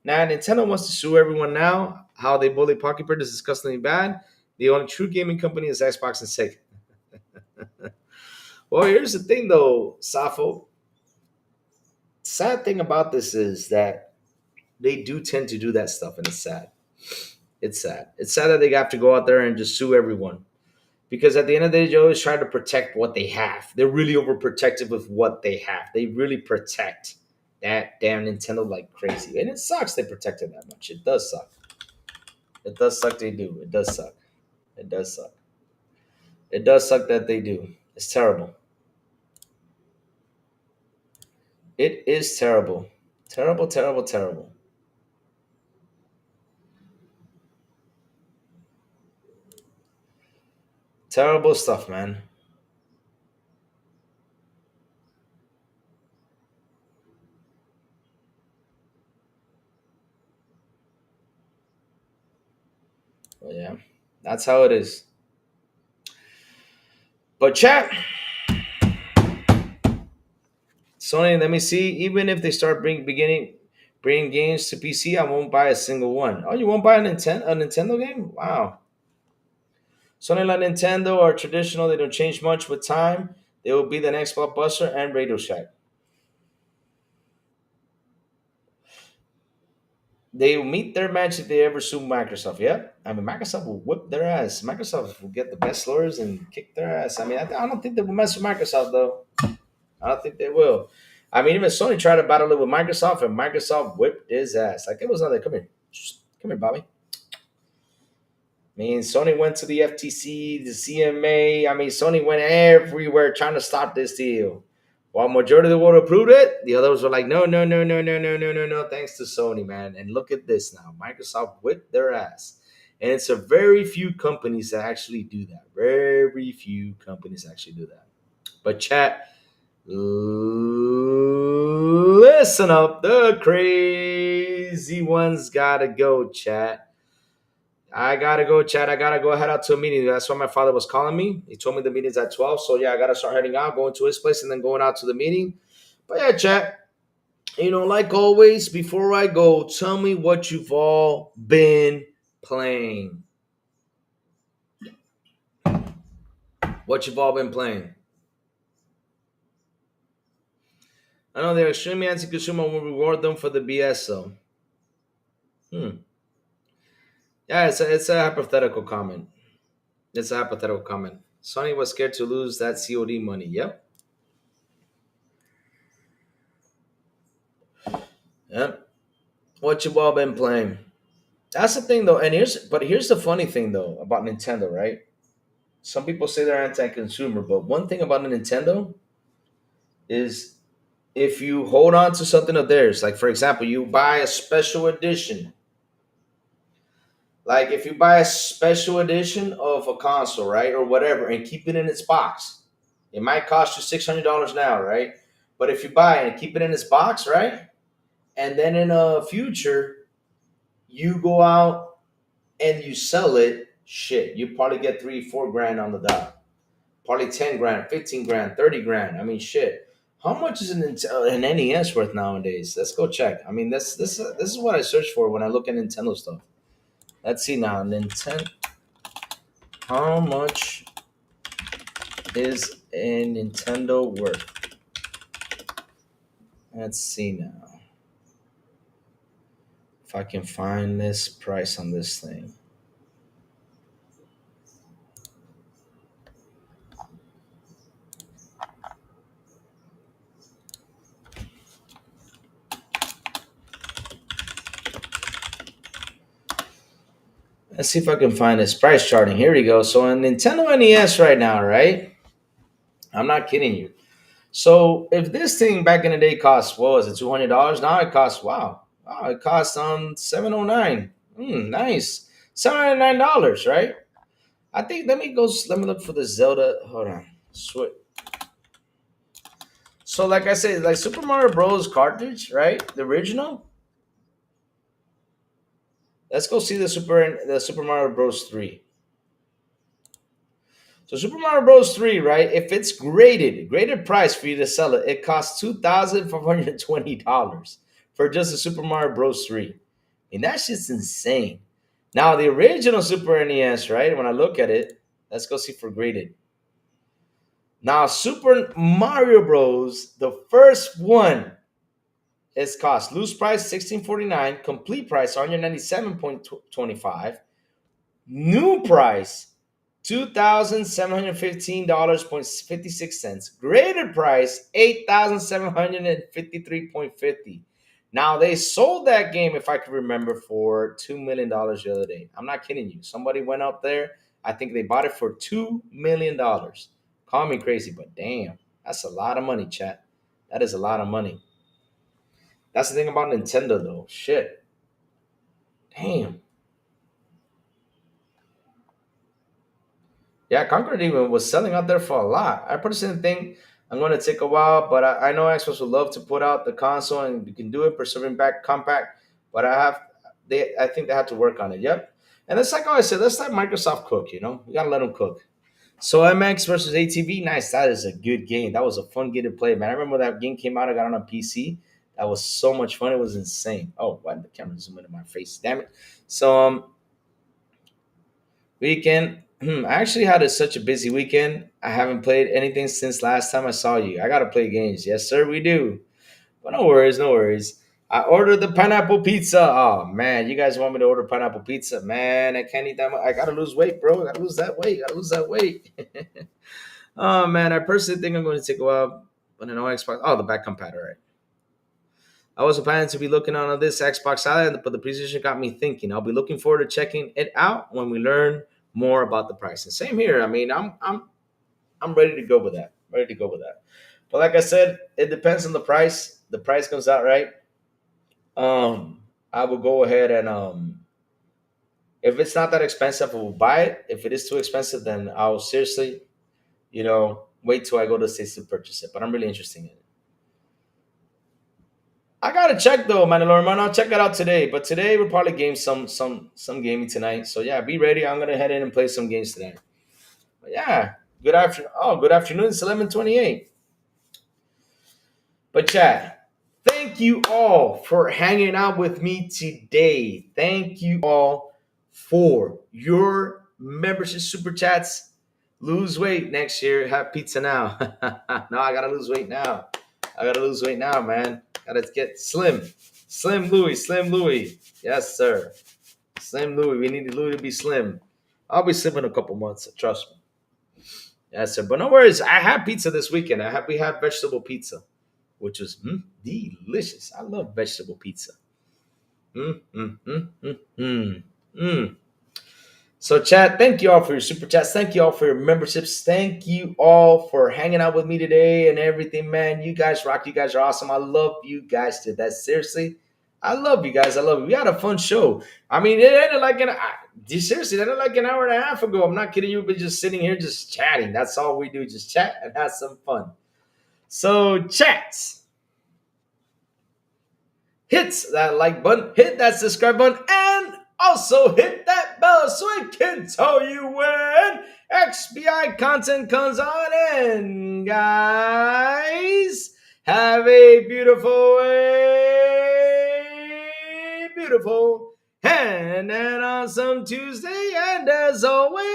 Now Nintendo wants to sue everyone now. How they bully Pocket Bird is disgustingly bad. The only true gaming company is Xbox and Sega. Well, here's the thing though, Safo. Sad thing about this is that they do tend to do that stuff, and it's sad. It's sad. It's sad that they have to go out there and just sue everyone Because at the end of the day, they always try to protect what they have. They're really overprotective with what they have. They really protect that damn Nintendo like crazy. And it sucks they protect it that much. It does suck. It does suck they do. It does suck. It does suck. It does suck that they do. It's terrible. It is terrible. Terrible, terrible, terrible. Terrible stuff, man. But yeah, that's how it is. But chat, Sony, let me see. Even if they start bringing games to PC, I won't buy a single one. Oh, you won't buy a Nintendo game? Wow. Sony like Nintendo are traditional. They don't change much with time. They will be the next blockbuster and Radio Shack. They will meet their match if they ever sue Microsoft. Yeah, I mean Microsoft will whip their ass. Microsoft will get the best lawyers and kick their ass. I mean, I don't think they will mess with Microsoft though. I don't think they will. I mean, even Sony tried to battle it with Microsoft, and Microsoft whipped his ass. Like it was nothing. Come here, come here, Bobby. I mean, Sony went to the FTC, the CMA. I mean, Sony went everywhere trying to stop this deal. While majority of the world approved it, the others were like, no, no, no, no, no, no, no, no, no. Thanks to Sony, man. And look at this now. Microsoft whipped their ass. And it's a very few companies that actually do that. Very few companies actually do that. But chat, listen up. The crazy ones gotta go, chat. I gotta go, Chad. I gotta go head out to a meeting. That's why my father was calling me. He told me the meeting's at 12. So yeah, I gotta start heading out, going to his place, and then going out to the meeting. But yeah, Chad, like always, before I go, tell me what you've all been playing. What you've all been playing. I know they're extremely anti-consumer will reward them for the BS though. Yeah, it's a hypothetical comment. It's a hypothetical comment. Sony was scared to lose that COD money. Yep. Yep. What you all been playing? That's the thing though, and here's the funny thing though about Nintendo, right? Some people say they're anti-consumer, but one thing about Nintendo is if you hold on to something of theirs, like for example, you buy a special edition. Like if you buy a special edition of a console, right, or whatever, and keep it in its box, it might cost you $600 now, right? But if you buy it and keep it in its box, right, and then in a future you go out and you sell it, shit, you probably get 3, 4 grand on the dot. Probably 10 grand, 15 grand, 30 grand. I mean, shit. How much is an NES worth nowadays? Let's go check. I mean, this is what I search for when I look at Nintendo stuff. Let's see now. Nintendo. How much is a Nintendo worth? Let's see now. If I can find this price on this thing. Let's see if I can find this price charting. Here we go. So on Nintendo NES right now, right? I'm not kidding you. So if this thing back in the day cost, what was it, $200? Now it costs, wow, it costs $709. Nice. $709, right? I think let me look for the Zelda. Hold on. Sweet. So like I said, like Super Mario Bros. Cartridge, right? The original. Let's go see the Super Mario Bros. 3. So Super Mario Bros. 3, right? If it's graded price for you to sell it, it costs $2,520 for just a Super Mario Bros. 3. And that shit's insane. Now the original Super NES, right? When I look at it, let's go see for graded. Now Super Mario Bros. The first one is cost loose price $16.49, complete price $197.25, new price $2,715.56. Graded price $8,753.50. Now they sold that game, if I can remember, for $2 million the other day. I'm not kidding you. Somebody went up there. I think they bought it for $2 million. Call me crazy, but damn, that's a lot of money, chat. That is a lot of money. That's the thing about Nintendo, though. Shit, damn. Yeah, Concord even was selling out there for a lot. I personally think I'm going to take a while, but I know Xbox would love to put out the console and you can do it, preserving back compact. But I think they had to work on it. Yep. And that's like how I said, let's let Microsoft cook. We gotta let them cook. So MX versus ATV, nice. That is a good game. That was a fun game to play, man. I remember that game came out. I got on a PC. That was so much fun. It was insane. Oh, why did the camera zoom into my face? Damn it. So weekend. I actually had such a busy weekend. I haven't played anything since last time I saw you. I gotta play games. Yes, sir, we do. But no worries, no worries. I ordered the pineapple pizza. Oh man, you guys want me to order pineapple pizza? Man, I can't eat that much. I gotta lose weight, bro. I gotta lose that weight. Gotta lose that weight. Oh man, I personally think I'm going to take a while. But I know Xbox. Oh, the back compatible, right? I was planning to be looking on this Xbox Island, but the position got me thinking. I'll be looking forward to checking it out when we learn more about the pricing. Same here. I mean, I'm ready to go with that. Ready to go with that. But like I said, it depends on the price. The price comes out right. I will go ahead and if it's not that expensive, I will buy it. If it is too expensive, then I'll seriously, wait till I go to the States to purchase it. But I'm really interested in it. I gotta check though, Mandalorian man. I'll check that out today. But today we'll probably game some gaming tonight. So yeah, be ready. I'm gonna head in and play some games today. But yeah, good afternoon. Oh, good afternoon. It's 11:28. But chat, thank you all for hanging out with me today. Thank you all for your membership super chats. Lose weight next year. Have pizza now. No, I gotta lose weight now. I gotta lose weight now, man. Gotta get slim. Slim Louis. Slim Louis. Yes, sir. Slim Louis. We need Louis to be slim. I'll be slim in a couple months. Trust me. Yes, sir. But no worries. I had pizza this weekend. We had vegetable pizza, which was delicious. I love vegetable pizza. Mm, mm, mm, mm, mm, mm. So, chat, thank you all for your super chats. Thank you all for your memberships. Thank you all for hanging out with me today and everything, man. You guys rock. You guys are awesome. I love you guys to that. Seriously, I love you guys. I love you. We had a fun show. I mean, it ended like seriously, it ended like an hour and a half ago. I'm not kidding you, but just sitting here, just chatting. That's all we do. Just chat and have some fun. So, chats. Hit that like button, hit that subscribe button, and also hit that bell so it can tell you when XBI content comes on. And guys, have a beautiful, and an awesome Tuesday. And as always,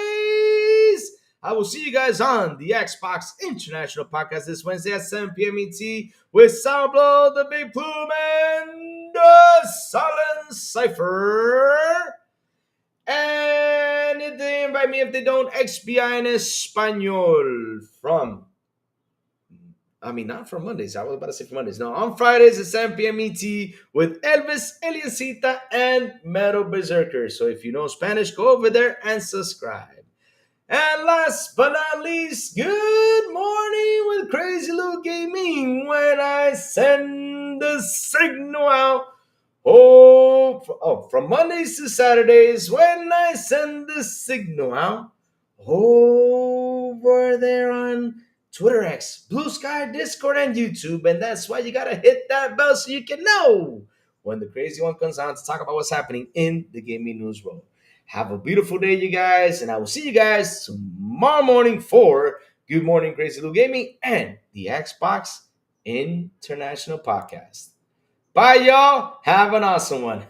I will see you guys on the Xbox International Podcast this Wednesday at 7 p.m. ET with Sourblow, the Big Plume, and the Silent Cypher. And if they invite me, if they don't, XBI in Espanol not from Mondays. I was about to say from Mondays. No, on Fridays at 7 p.m. ET with Elvis, Eliasita, and Metal Berserker. So if you know Spanish, go over there and subscribe. And last but not least, good morning with Crazy Lou Gaming when I send the signal out. From Mondays to Saturdays when I send the signal out. Over there on Twitter X, Blue Sky, Discord, and YouTube. And that's why you gotta hit that bell so you can know when the crazy one comes on to talk about what's happening in the gaming news world. Have a beautiful day, you guys, and I will see you guys tomorrow morning for Good Morning Crazy Lou Gaming and the Xbox International Podcast. Bye, y'all. Have an awesome one.